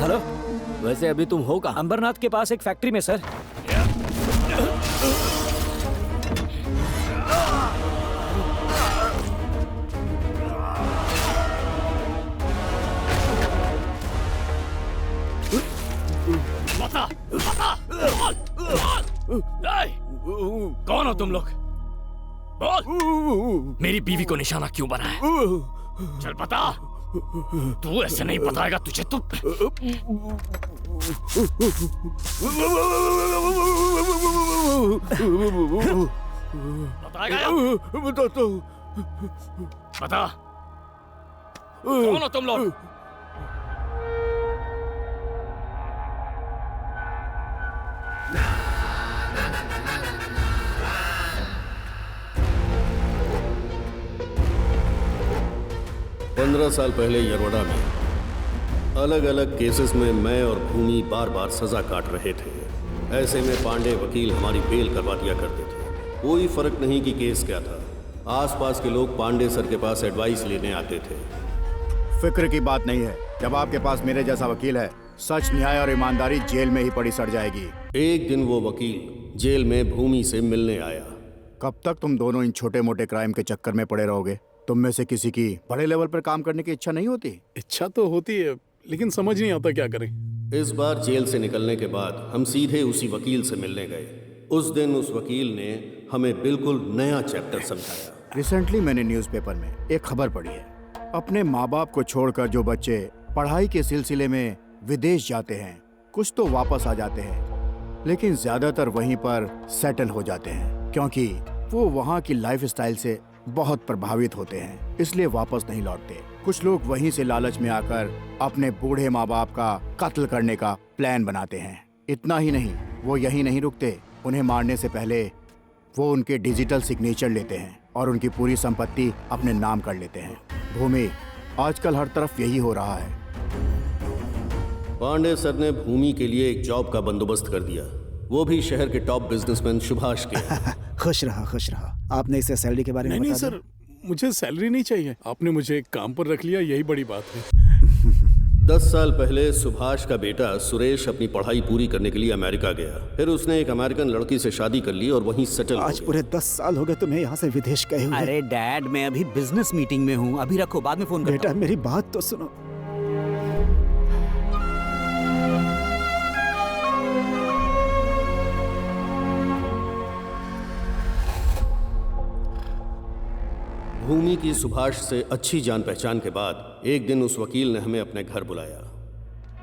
हेलो, वैसे अभी तुम हो कहाँ? अंबरनाथ के पास एक फैक्ट्री में सर। बता, बता। कौन हो तुम लोग? बोल। मेरी बीवी को निशाना क्यों बनाया? चल बता। तू ऐसे नहीं बताएगा तुझे तो। बताएगा या? बताता हूँ। बता। कौन हो तुम लोग? 15 साल पहले यरोड़ा में अलग अलग केसेस में मैं और भूमि बार बार सजा काट रहे थे। ऐसे में पांडे वकील हमारी बेल करवा दिया करते थे। कोई फर्क नहीं कि केस क्या था, आसपास के लोग पांडे सर के पास एडवाइस लेने आते थे। फिक्र की बात नहीं है, जब आपके पास मेरे जैसा वकील है, सच, न्याय और ईमानदारी जेल में ही पड़ी सड़ जाएगी। एक दिन वो वकील जेल में भूमि से मिलने आया। कब तक तुम दोनों इन छोटे मोटे क्राइम के चक्कर में पड़े रहोगे? तुम में से किसी की बड़े लेवल पर काम करने की इच्छा नहीं होती? इच्छा तो होती है, लेकिन समझ नहीं आता क्या करें। इस बार जेल से निकलने के बाद हम सीधे उसी वकील से मिलने गए। उस दिन उस वकील ने हमें बिल्कुल नया चैप्टर समझाया। रिसेंटली मैंने न्यूज़पेपर में एक खबर पढ़ी है। अपने माँ बाप को छोड़कर जो बच्चे पढ़ाई के सिलसिले में विदेश जाते हैं, कुछ तो वापस आ जाते हैं, लेकिन ज्यादातर वहीं पर सेटल हो जाते हैं, क्योंकि वो वहाँ की लाइफस्टाइल से बहुत प्रभावित होते हैं, इसलिए वापस नहीं लौटते। कुछ लोग वहीं से लालच में आकर अपने बूढ़े माँ बाप का कत्ल करने का प्लान बनाते हैं। इतना ही नहीं, वो यहीं नहीं रुकते, उन्हें मारने से पहले वो उनके डिजिटल सिग्नेचर लेते हैं और उनकी पूरी संपत्ति अपने नाम कर लेते हैं। भूमि, आजकल हर तरफ यही हो रहा है। पांडे सर ने भूमि के लिए एक जॉब का बंदोबस्त कर दिया, वो भी शहर के टॉप बिजनेसमैन सुभाष के। खुश रहा, खुश रहा। आपने इसे सैलरी के बारे में नहीं बता सर, मुझे सैलरी नहीं चाहिए। आपने मुझे काम पर रख लिया, यही बड़ी बात है। 10 साल पहले सुभाष का बेटा सुरेश अपनी पढ़ाई पूरी करने के लिए अमेरिका गया। फिर उसने एक अमेरिकन लड़की से शादी कर ली और वहीं सेटल हो आज गया। पूरे 10 साल हो गए तुम्हें यहाँ से विदेश गए हुए। अरे डैड, मैं अभी बिजनेस मीटिंग में हूँ, अभी रखो, बाद में फोन करता बेटा मेरी बात तो सुनो। भूमि की सुभाष से अच्छी जान पहचान के बाद एक दिन उस वकील ने हमें अपने घर बुलाया।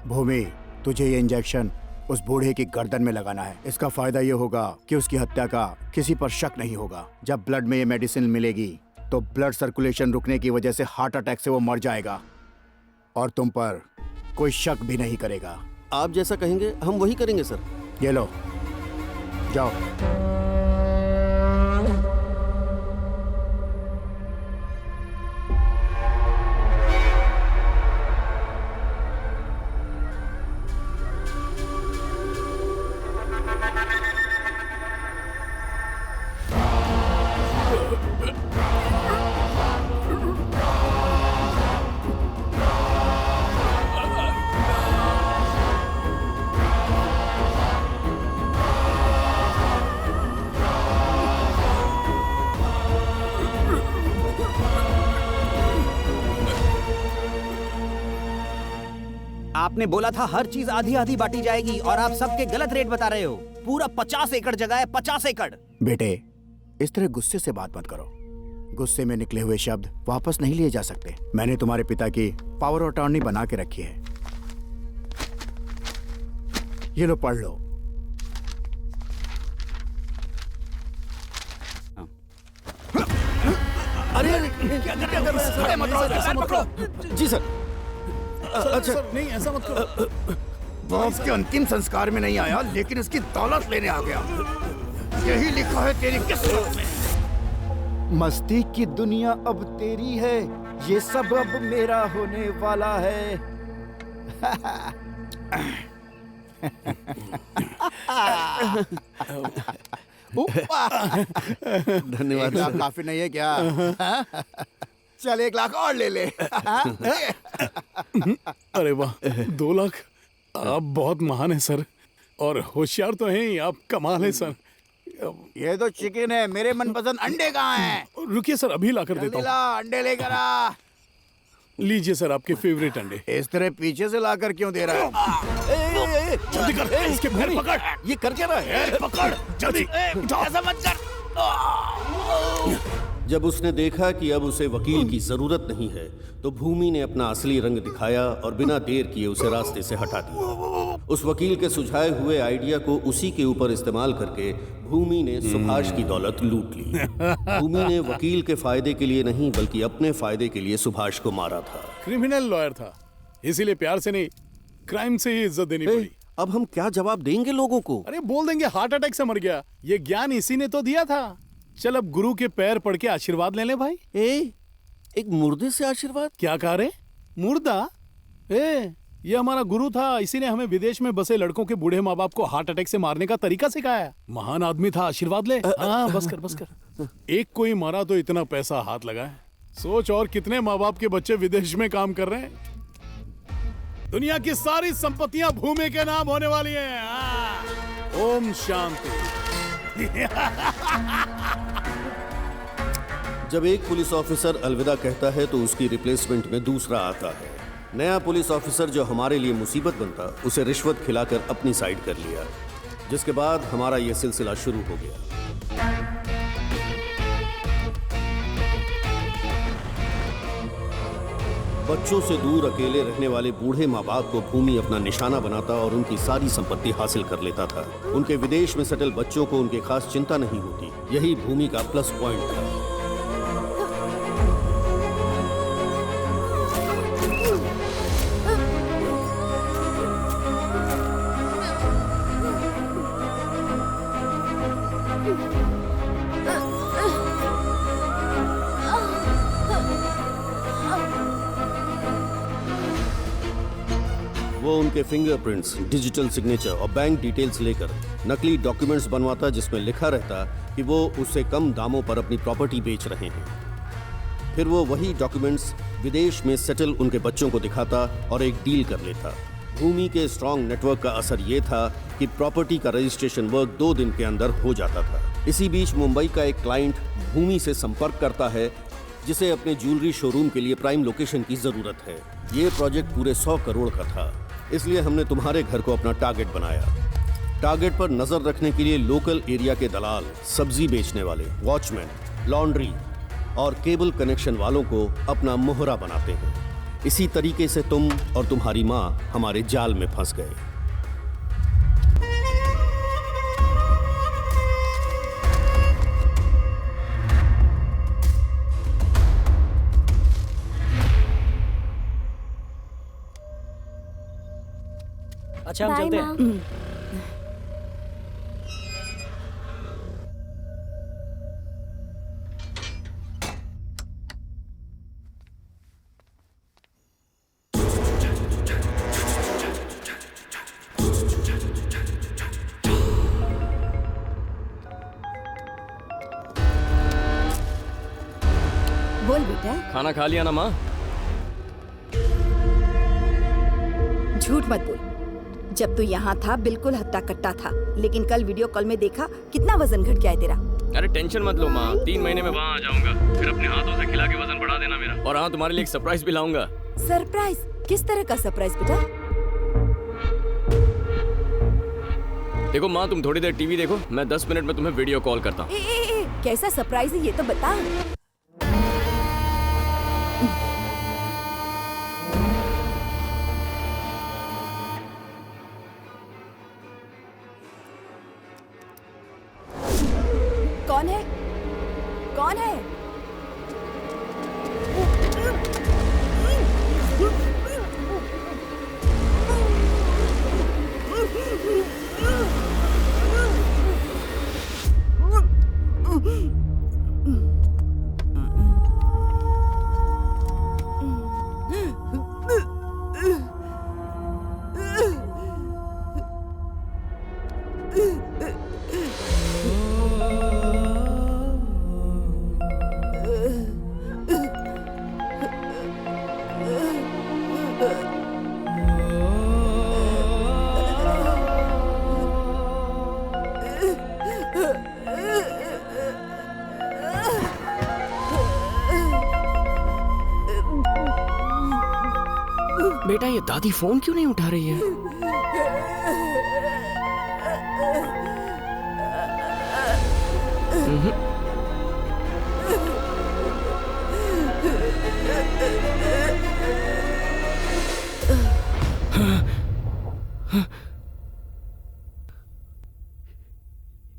भूमि, तुझे ये इंजेक्शन उस बूढ़े की गर्दन में लगाना है। इसका फायदा ये होगा कि उसकी हत्या का किसी पर शक नहीं होगा। जब ब्लड में ये मेडिसिन मिलेगी तो ब्लड सर्कुलेशन रुकने की वजह से हार्ट अटैक से वो मर जाएगा और तुम पर कोई शक भी नहीं करेगा। आप जैसा कहेंगे हम वही करेंगे सर। ये लो, जाओ। आपने बोला था हर चीज आधी आधी बांटी जाएगी और आप सबके गलत रेट बता रहे हो। पूरा 50 एकड़ जगह है, 50 एकड़। बेटे, इस तरह गुस्से से बात मत करो। गुस्से में निकले हुए शब्द वापस नहीं लिए जा सकते। मैंने तुम्हारे पिता की पावर ऑफ अटॉर्नी बना के रखी है। ये लो, पढ़ लो। अरे क्या कर रहे हैं? जी सर। अच्छा नहीं, ऐसा मत करो। बॉस के अंतिम संस्कार में नहीं आया, लेकिन उसकी दौलत लेने आ गया। यही लिखा है तेरी किस्मत में। मस्ती की दुनिया अब तेरी है, ये सब अब मेरा होने वाला है। धन्यवाद। काफी नहीं है क्या? चल 1 लाख और ले ले। अरे वाह, 2 लाख। आप बहुत महान है सर, और होशियार तो हैं ही, आप कमाल है सर। ये तो चिकन है, मेरे मनपसंद अंडे कहाँ हैं? रुकिए सर, अभी ला कर देता हूँ। अंडे लेकर आ। लीजिए सर, आपके फेवरेट अंडे। इस तरह पीछे से लाकर क्यों दे रहा है? जल्दी कर, इसके पैर पकड़। ये कर क्या रहा है? पकड़ जल्दी, ऐसा मत कर। जब उसने देखा कि अब उसे वकील की जरूरत नहीं है, तो भूमि ने अपना असली रंग दिखाया और बिना देर किए उसे रास्ते से हटा दिया। उस वकील के सुझाए हुए आइडिया को उसी के ऊपर इस्तेमाल करके भूमि ने सुभाष की दौलत लूट ली। भूमि ने वकील के फायदे के लिए नहीं बल्कि अपने फायदे के लिए सुभाष को मारा था। क्रिमिनल लॉयर था, इसीलिए प्यार से नहीं, क्राइम से ही इज्जत देनी पड़ी। अब हम क्या जवाब देंगे लोगों को? अरे बोल देंगे हार्ट अटैक से मर गया। ये ज्ञान इसी ने तो दिया था। चल अब गुरु के पैर पड़ के आशीर्वाद ले ले भाई। एक मुर्दे से आशीर्वाद? क्या कह रहे? मुर्दा? ये हमारा गुरु था, इसी ने हमें विदेश में बसे लड़कों के बूढ़े माँ बाप को हार्ट अटैक से मारने का तरीका सिखाया। महान आदमी था, आशीर्वाद ले। हाँ बस कर। एक कोई मारा तो इतना पैसा हाथ लगा है। सोच और कितने माँ बाप के बच्चे विदेश में काम कर रहे हैं। दुनिया की सारी संपत्तियां भूमि के नाम होने वाली हैं। ओम शांति। जब एक पुलिस ऑफिसर अलविदा कहता है तो उसकी रिप्लेसमेंट में दूसरा आता है। नया पुलिस ऑफिसर जो हमारे लिए मुसीबत बनता, उसे रिश्वत खिलाकर अपनी साइड कर लिया, जिसके बाद हमारा यह सिलसिला शुरू हो गया। बच्चों से दूर अकेले रहने वाले बूढ़े माँ बाप को भूमि अपना निशाना बनाता और उनकी सारी संपत्ति हासिल कर लेता था। उनके विदेश में सेटल बच्चों को उनके खास चिंता नहीं होती। यही भूमि का प्लस पॉइंट था। वो उनके फिंगरप्रिंट्स, डिजिटल सिग्नेचर और बैंक डिटेल्स लेकर नकली डॉक्यूमेंट्स बनवाता, जिसमें लिखा रहता कि वो उससे कम दामों पर अपनी प्रॉपर्टी बेच रहे हैं। फिर वो वही डॉक्यूमेंट्स विदेश में सेटल उनके बच्चों को दिखाता और एक डील कर लेता। भूमि के स्ट्रॉन्ग नेटवर्क का असर ये था कि प्रॉपर्टी का रजिस्ट्रेशन वर्क 2 दिन के अंदर हो जाता था। इसी बीच मुंबई का एक क्लाइंट भूमि से संपर्क करता है, जिसे अपने ज्वेलरी शोरूम के लिए प्राइम लोकेशन की जरूरत है। ये प्रोजेक्ट पूरे 100 करोड़ का था, इसलिए हमने तुम्हारे घर को अपना टारगेट बनाया। टारगेट पर नजर रखने के लिए लोकल एरिया के दलाल, सब्जी बेचने वाले, वॉचमैन, लॉन्ड्री और केबल कनेक्शन वालों को अपना मोहरा बनाते हैं। इसी तरीके से तुम और तुम्हारी माँ हमारे जाल में फंस गए। अच्छा हम चलते हैं। बोल बेटा। खाना खा लिया ना माँ? झूठ मत बोल। जब तू यहाँ था बिल्कुल हट्टा कट्टा था, लेकिन कल वीडियो कॉल में देखा कितना वजन घट गया है तेरा। अरे टेंशन मत लो माँ, 3 महीने में वहाँ आ जाऊंगा। फिर अपने हाथों से खिला के वजन बढ़ा देना मेरा। और हाँ, तुम्हारे लिए एक सरप्राइज भी लाऊंगा। सरप्राइज? किस तरह का सरप्राइज बेटा? देखो माँ, तुम थोड़ी देर टीवी देखो, मैं 10 मिनट में तुम्हें वीडियो कॉल करता हूँ। कैसा सरप्राइज है ये तो बता। कौन है? कौन है? बेटा ये दादी फोन क्यों नहीं उठा रही है?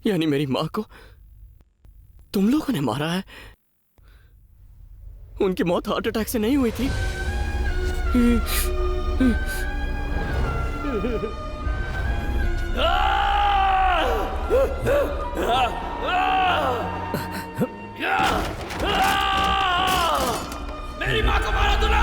यानी मेरी माँ को तुम लोगों ने मारा है? उनकी मौत हार्ट अटैक से नहीं हुई थी? मेरी माँ को मारा तूने!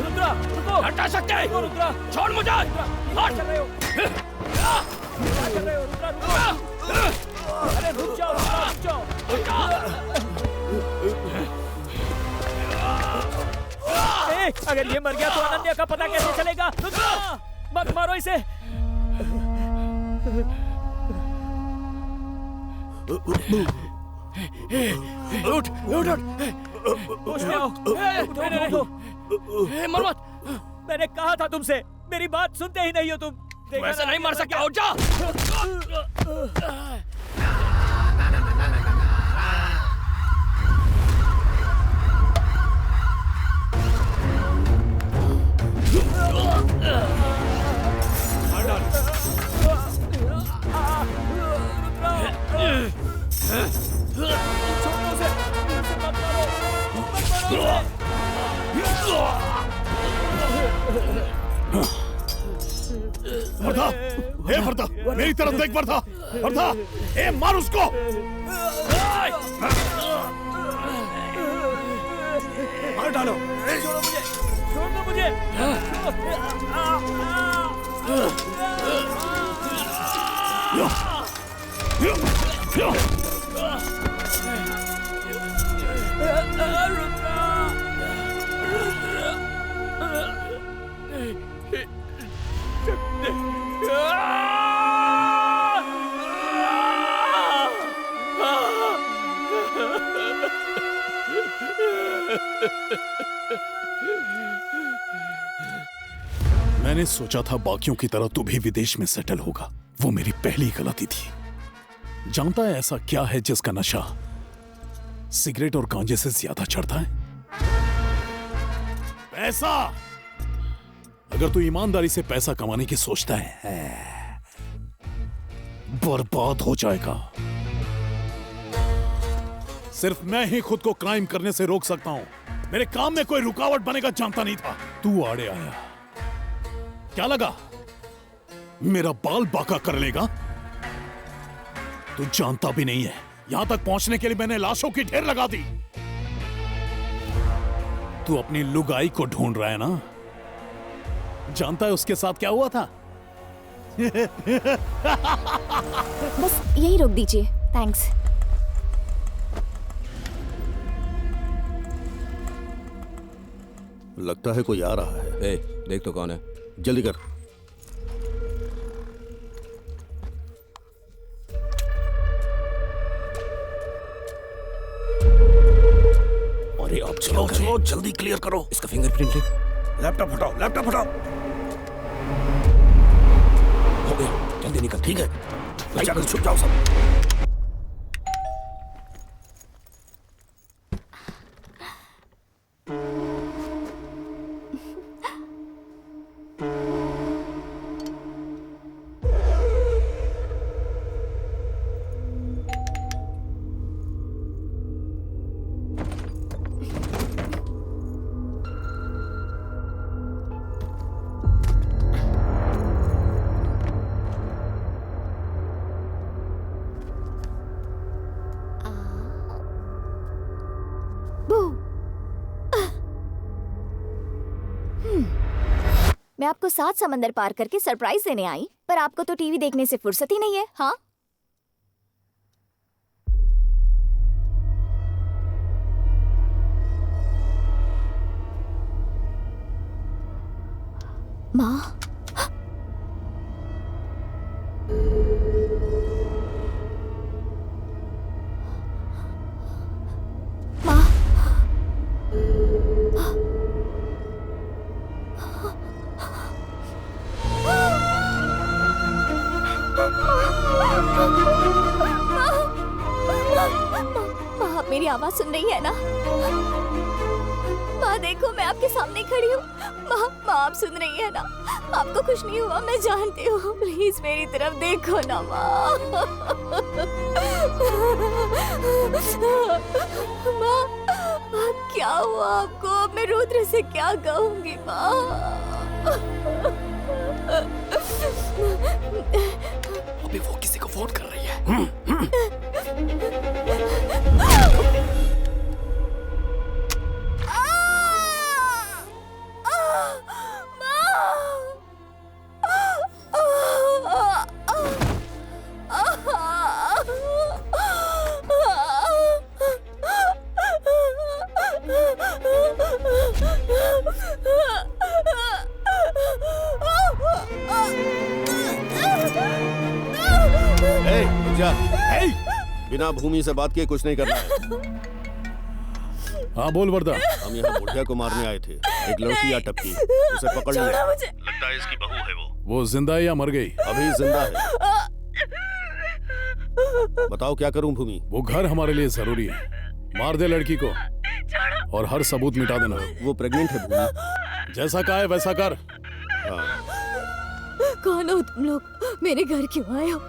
रुद्रा, रुको! हटा सकते हैं? रुद्रा, छोड़ मुझे! क्या कर रहे हो? क्या कर रहे हो? रुद्रा, रुको! अरे रुक जाओ, रुक जाओ! अगर ये मर गया तो अनन्या का पता कैसे चलेगा? रुद्रा, मत मारो इसे! उठ, उठ, उठ! होश में आओ! उठो! मर मत! मैंने कहा था तुमसे, मेरी बात सुनते ही नहीं हो तुम। वैसे नहीं मर सकता, उठ जा! वर्धा, हे वर्धा, मेरी तरफ देख वर्धा, वर्धा, हे मार उसको! मार डालो! छोड़ो मुझे! छोड़ दो मुझे! मैंने सोचा था बाकियों की तरह तू भी विदेश में सेटल होगा। वो मेरी पहली गलती थी। जानता है ऐसा क्या है जिसका नशा सिगरेट और गांजे से ज्यादा चढ़ता है? पैसा। अगर तू ईमानदारी से पैसा कमाने की सोचता है, बर्बाद हो जाएगा। सिर्फ मैं ही खुद को क्राइम करने से रोक सकता हूं। मेरे काम में कोई रुकावट बनेगा जानता नहीं था। तू आड़े आया, क्या लगा मेरा बाल बाका कर लेगा? तू जानता भी नहीं है, यहां तक पहुंचने के लिए मैंने लाशों की ढेर लगा दी। तू अपनी लुगाई को ढूंढ रहा है ना? जानता है उसके साथ क्या हुआ था? बस यही रोक दीजिए, थैंक्स। लगता है कोई आ रहा है। ए, देख तो कौन है। जल्दी कर। अरे अब चलो चलो जल्दी क्लियर करो। इसका फिंगरप्रिंट ले। लैपटॉप हटाओ, लैपटॉप हटाओ। हो गया, जल्दी निकल। ठीक है, जाकर छुप जाओ सब। मैं आपको 7 समंदर पार करके सरप्राइज देने आई, पर आपको तो टीवी देखने से फुर्सत ही नहीं है। हाँ, माँ, माँ, माँ सुन रही है ना? माँ देखो, मैं आपके सामने खड़ी हूँ। माँ आप सुन रही है ना? आपको कुछ नहीं हुआ, मैं जानती हूँ। प्लीज मेरी तरफ देखो ना माँ। माँ क्या हुआ आपको? मैं रुद्र से क्या कहूँगी माँ? अभी वो किसी को फोन कर रही है। बिना भूमि से बात किए कुछ नहीं करना है। हाँ बोल वरदा। हम यहाँ बुढ़िया को मारने आए थे। एक लड़की आ टपकी, उसे पकड़ लिया। लगता है इसकी बहू है वो जिंदा है या मर गई? अभी जिंदा है। बताओ क्या करूं भूमि? वो घर हमारे लिए जरूरी है। मार दे लड़की को और हर सबूत मिटा देना। वो प्रेग्नेंट है भूमि। जैसा कहा है वैसा कर। कौन हो तुम लोग? मेरे घर क्यों आए हो?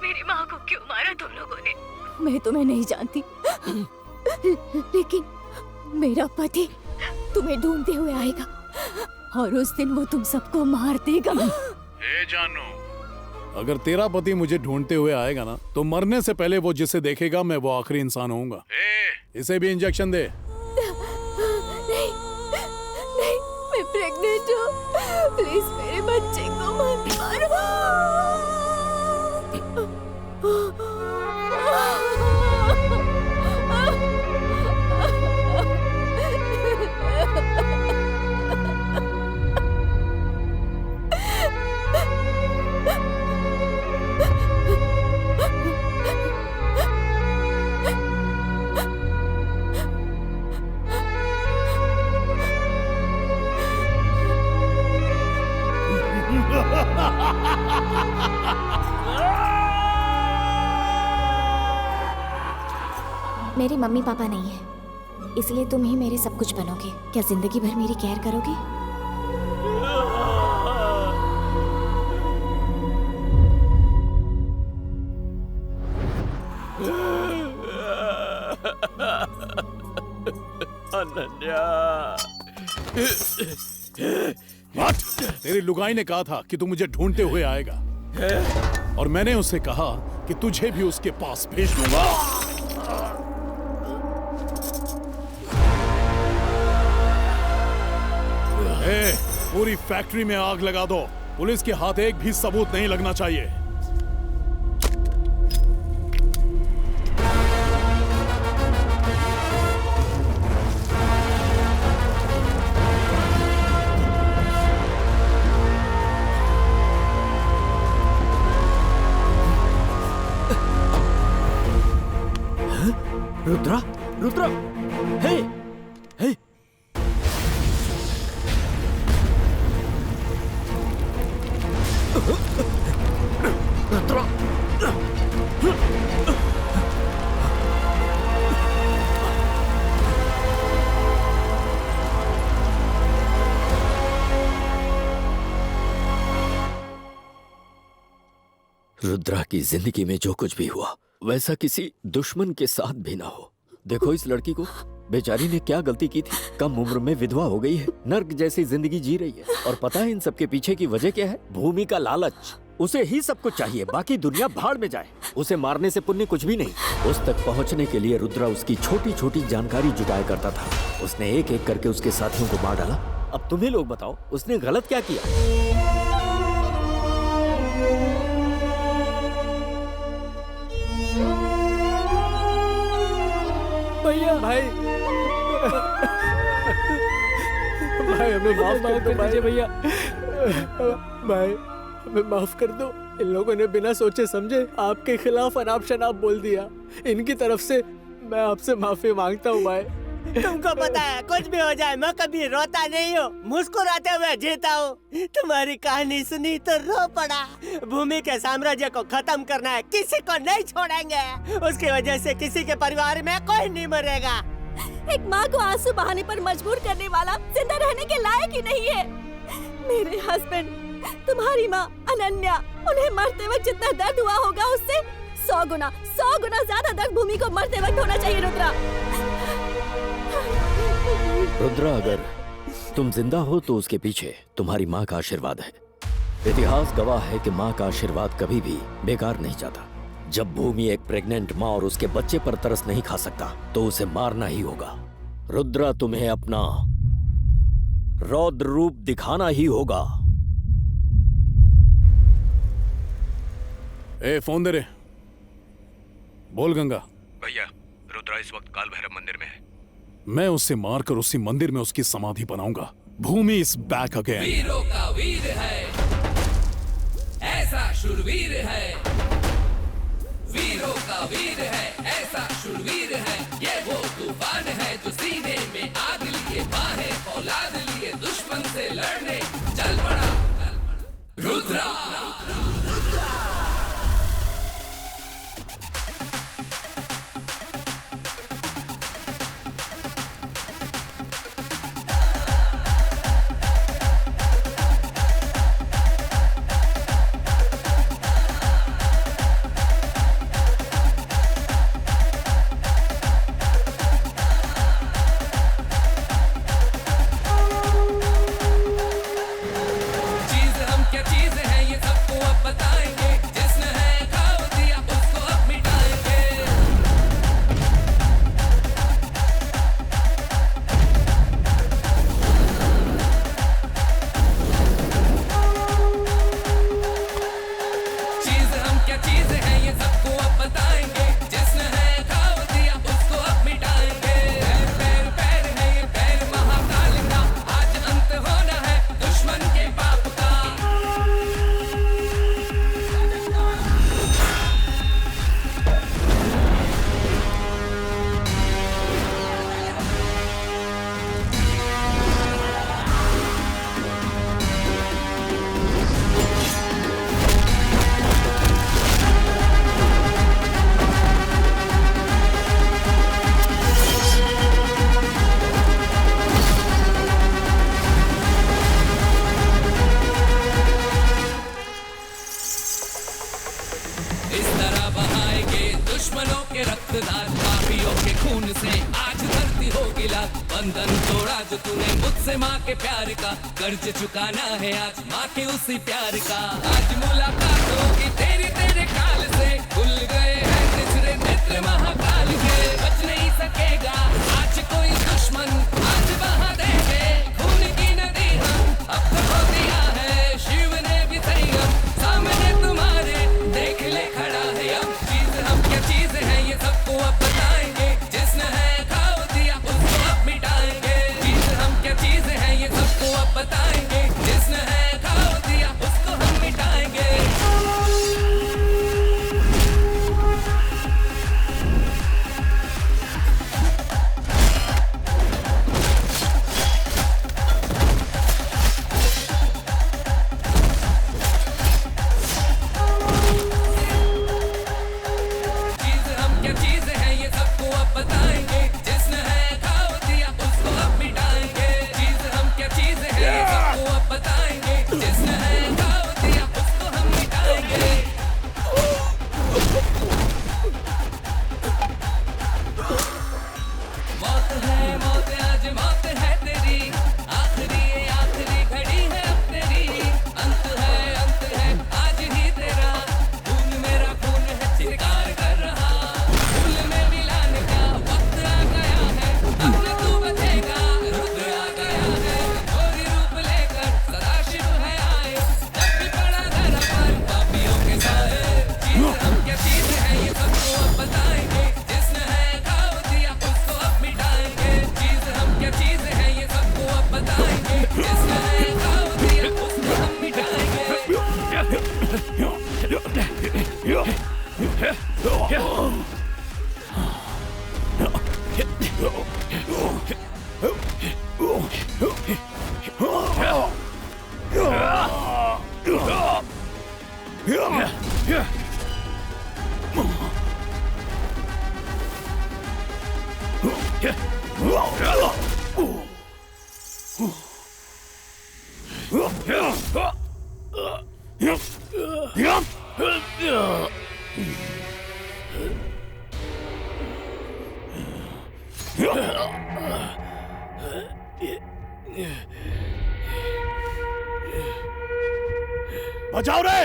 मेरी माँ को क्यों मारा तुम लोगों ने? मैं तुम्हें नहीं जानती, लेकिन मेरा पति तुम्हें ढूंढते हुए आएगा और उस दिन वो तुम सबको मार देगा। जानू, अगर तेरा पति मुझे ढूंढते हुए आएगा ना, तो मरने से पहले वो जिसे देखेगा मैं वो आखिरी इंसान होऊंगा। इसे भी इंजेक्शन दे। नहीं, नहीं, मैं प्रेग्नेंट हूँ। प्लीज मेरे बच्चे को मत मारो। मेरे मम्मी पापा नहीं है, इसलिए तुम ही मेरे सब कुछ बनोगे। क्या जिंदगी भर मेरी केयर करोगे? अनन्या। तेरी लुगाई ने कहा था कि तू मुझे ढूंढते हुए आएगा, और मैंने उससे कहा कि तुझे भी उसके पास भेज दूंगा। पूरी फैक्ट्री में आग लगा दो। पुलिस के हाथ एक भी सबूत नहीं लगना चाहिए। रुद्रा, रुद्रा, हे, हे। रुद्रा। रुद्रा की जिंदगी में जो कुछ भी हुआ वैसा किसी दुश्मन के साथ भी ना हो। देखो इस लड़की को, बेचारी ने क्या गलती की थी। कम उम्र में विधवा हो गई है, नर्क जैसी जिंदगी जी रही है। और पता है इन सब के पीछे की वजह क्या है? भूमि का लालच। उसे ही सब कुछ चाहिए, बाकी दुनिया भाड़ में जाए। उसे मारने से पुण्य कुछ भी नहीं। उस तक पहुंचने के लिए रुद्रा उसकी छोटी छोटी जानकारी जुटाया करता था। उसने एक एक करके उसके साथियों को मार डाला। अब तुम्हें लोग बताओ, उसने गलत क्या किया? भैया, भाई, भाई हमें माफ कर दीजिए भैया। भाई हमें माफ कर दो। इन लोगों ने बिना सोचे समझे आपके खिलाफ अनाप शनाप बोल दिया। इनकी तरफ से मैं आपसे माफी मांगता हूँ भाई। तुमको पता है कुछ भी हो जाए मैं कभी रोता नहीं हूँ, मुस्कुराते हुए जीता हूँ। तुम्हारी कहानी सुनी तो रो पड़ा। भूमि के साम्राज्य को खत्म करना है, किसी को नहीं छोड़ेंगे। उसकी वजह से किसी के परिवार में कोई नहीं मरेगा। एक माँ को आंसू बहाने पर मजबूर करने वाला जिंदा रहने के लायक ही नहीं है। मेरे हस्बैंड, तुम्हारी माँ अनन्या, उन्हें मरते वक्त जितना दर्द हुआ होगा उससे 100 गुना ज्यादा दर्द भूमि को मरते वक्त होना चाहिए। रुद्रा, रुद्रा, अगर तुम जिंदा हो तो उसके पीछे तुम्हारी माँ का आशीर्वाद है। इतिहास गवाह है कि माँ का आशीर्वाद कभी भी बेकार नहीं जाता। जब भूमि एक प्रेग्नेंट माँ और उसके बच्चे पर तरस नहीं खा सकता तो उसे मारना ही होगा। रुद्रा, तुम्हें अपना रौद्र रूप दिखाना ही होगा। ए, फोन दे रे। बोल गंगा। भैया, रुद्रा इस वक्त काल भैरव मंदिर में है। मैं उसे मारकर उसी मंदिर में उसकी समाधि बनाऊंगा। भूमि इज बैक अगेन। वीरों का वीर है, ऐसा शूरवीर है। वीरों का वीर है, ऐसा शूरवीर है। ये वो तूफान है जो सीने में आग लिए, बाहें औलाद लिए दुश्मन से लड़ने चल पड़ा। रुद्रा। कर्ज चुकाना है आज माँ के उसी प्यार का। आज मुलाकात होगी तेरी तेरे काल से, खुल गए हैं निचरे नेत्र महाकाल के। बच नहीं सकेगा आज कोई दुश्मन, आज बहा देंगे खून की नदी हम। अब तो हो दिया है शिव ने भी संयम, सामने तुम्हारे देख ले खड़ा है अब। चीज हम क्या चीज है ये सबको अब बताएंगे, जिसने है खाओ दिया उसको अब मिटाएंगे। चीज हम क्या चीज है ये सबको अब बताएंगे, जिसने है खाओ दिया उसको हम मिटाएंगे। चीज हम क्या चीज है ये सबको अब बताएंगे, जिसने है खाओ दिया उसको अब मिटाएंगे। चीज हम क्या चीज है ये सबको अब बताएंगे, जिसने है खाओ दिया उसको हम मिटाएंगे। मौत है मौत, आज मौत है तेरी, आखिरी घड़ी है अब तेरी। अंत है आज ही तेरा, खून मेरा खून है चित्कार कर रहा। फूल में मिलाने का वक्त आ गया है, अब न तू बचेगा। रुद्र आ गया है घोरी रूप लेकर, सदाशिव है आए। जब भी पड़ा धरा पर पापियों के साए। चीज हम क्या चीज है ये सबको अब बताएंगे, जिसने है खाओ दिया उसको अब मिटाएंगे। चीज हम क्या चीज है ये सबको अब बताएंगे, जिसने है खाओ दिया उसको हम मिटाएंगे। बचाओ रे!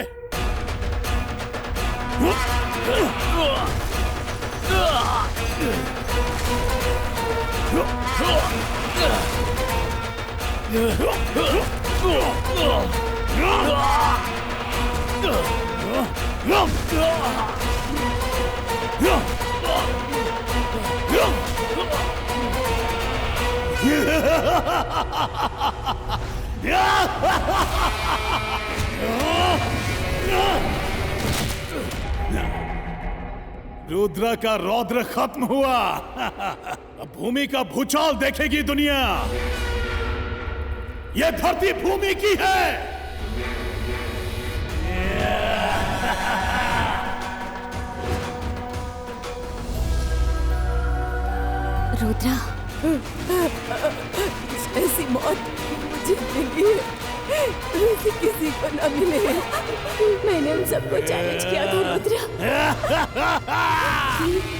रुद्र का रौद्र खत्म हुआ। अब भूमि का भूचाल देखेगी दुनिया। यह धरती भूमि की है। रुद्रा, ऐसी मौत मुझे मिली है, ऐसी किसी को न मिले। मैंने उन सबको चैलेंज किया था रुद्रा।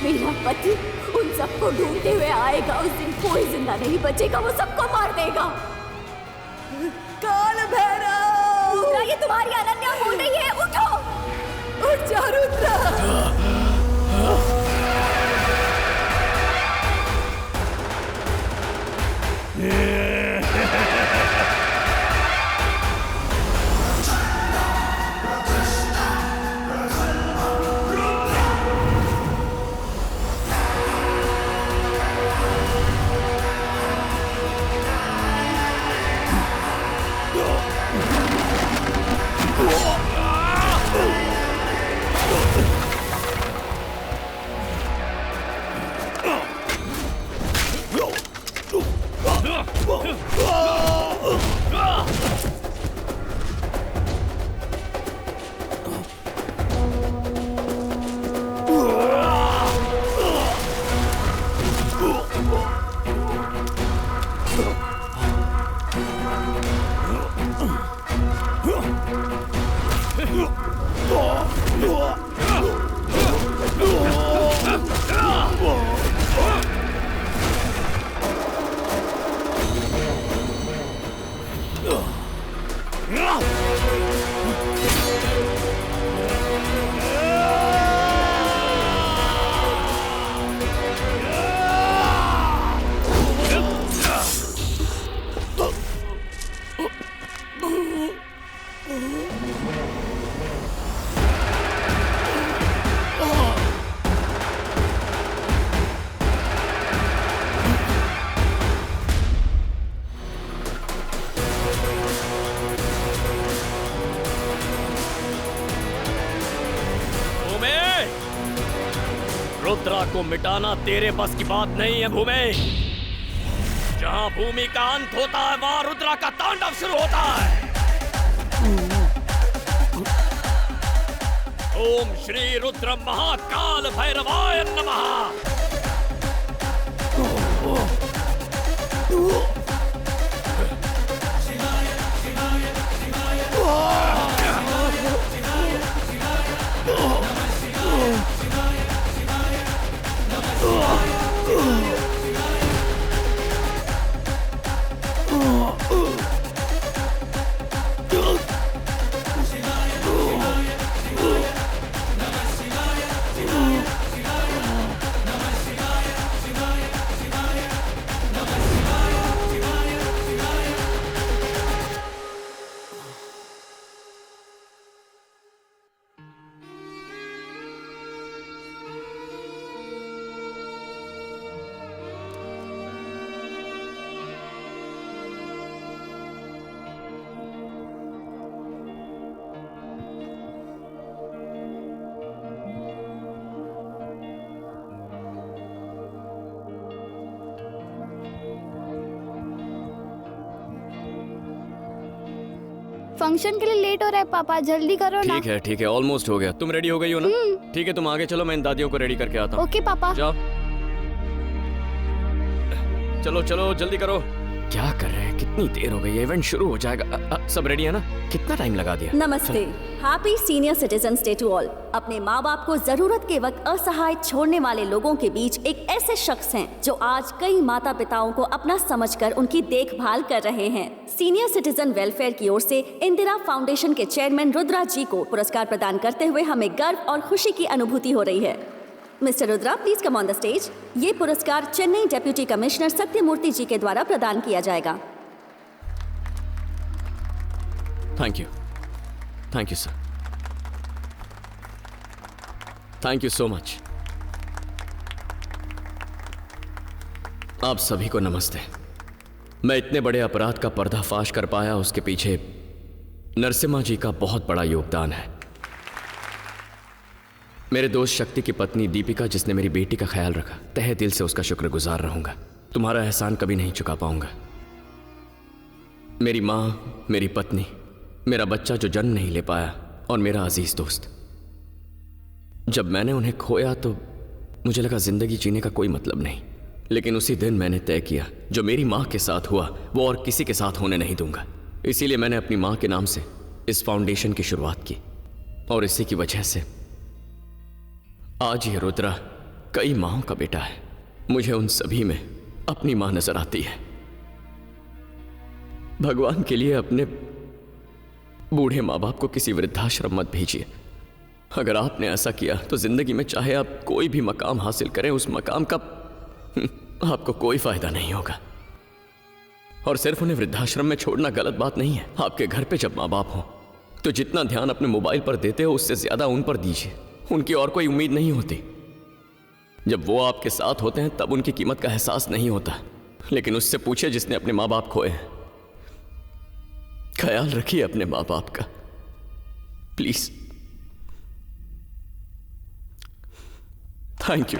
मेरा पति उन सबको ढूंढते हुए आएगा। उस दिन कोई जिंदा नहीं बचेगा, वो सबको मार देगा। काल भैरव! रुद्रा, ये तुम्हारी अनन्या बोल रही है, उठो! उठ जा रुद्रा! रुद्रा को मिटाना तेरे बस की बात नहीं है भूमि। जहां भूमि का अंत होता है वहां रुद्रा का तांडव शुरू होता है। ओम श्री रुद्र महाकाल भैरवाय नमः। फंक्शन के लिए लेट हो रहा है पापा, जल्दी करो ना। ठीक है, ऑलमोस्ट हो गया। तुम रेडी हो गई हो ना? ठीक है, तुम आगे चलो, मैं इन दादियों को रेडी करके आता हूँ। ओके पापा। जाओ। चलो चलो जल्दी करो। क्या कर रहे हैं? कितनी देर हो गई है? इवेंट शुरू हो जाएगा। सब रेडी है ना? कितना टाइम लगा दिया? नमस्ते। Happy senior citizens day to all. अपने माँ बाप को जरूरत के वक्त असहाय छोड़ने वाले लोगों के बीच एक ऐसे शख्स हैं जो आज कई माता पिताओं को अपना समझकर उनकी देखभाल कर रहे हैं। सीनियर सिटीजन वेलफेयर की ओर से इंदिरा फाउंडेशन के चेयरमैन रुद्रा जी को पुरस्कार प्रदान करते हुए हमें गर्व और खुशी की अनुभूति हो रही है। Mister Rudra, please come on the stage. ये पुरस्कार चेन्नई डेप्यूटी कमिश्नर सत्यमूर्ति जी के द्वारा प्रदान किया जाएगा। Thank you sir. Thank you so much. आप सभी को नमस्ते। मैं इतने बड़े अपराध का पर्दाफाश कर पाया, उसके पीछे नरसिम्हा जी का बहुत बड़ा योगदान है। मेरे दोस्त शक्ति की पत्नी दीपिका, जिसने मेरी बेटी का ख्याल रखा, तहे दिल से उसका शुक्रगुजार रहूंगा। तुम्हारा एहसान कभी नहीं चुका पाऊंगा। मेरी माँ, मेरी पत्नी, मेरा बच्चा जो जन्म नहीं ले पाया, और मेरा अजीज दोस्त। जब मैंने उन्हें खोया तो मुझे लगा जिंदगी जीने का कोई मतलब नहीं, लेकिन उसी दिन मैंने तय किया जो मेरी माँ के साथ हुआ वो और किसी के साथ होने नहीं दूंगा। इसीलिए मैंने अपनी माँ के नाम से इस फाउंडेशन की शुरुआत की, और इसी की वजह से आज ये रुद्रा कई माँओं का बेटा है। मुझे उन सभी में अपनी माँ नजर आती है। भगवान के लिए अपने बूढ़े माँ बाप को किसी वृद्धाश्रम मत भेजिए। अगर आपने ऐसा किया तो जिंदगी में चाहे आप कोई भी मकाम हासिल करें, उस मकाम का आपको कोई फायदा नहीं होगा। और सिर्फ उन्हें वृद्धाश्रम में छोड़ना गलत बात नहीं है। आपके घर पे जब माँ बाप हो तो जितना ध्यान अपने मोबाइल पर देते हो उससे ज्यादा उन पर दीजिए। उनकी और कोई उम्मीद नहीं होती। जब वो आपके साथ होते हैं तब उनकी कीमत का एहसास नहीं होता, लेकिन उससे पूछे जिसने अपने माँ बाप खोए हैं। ख्याल रखिए अपने माँ बाप का, प्लीज। Thank you.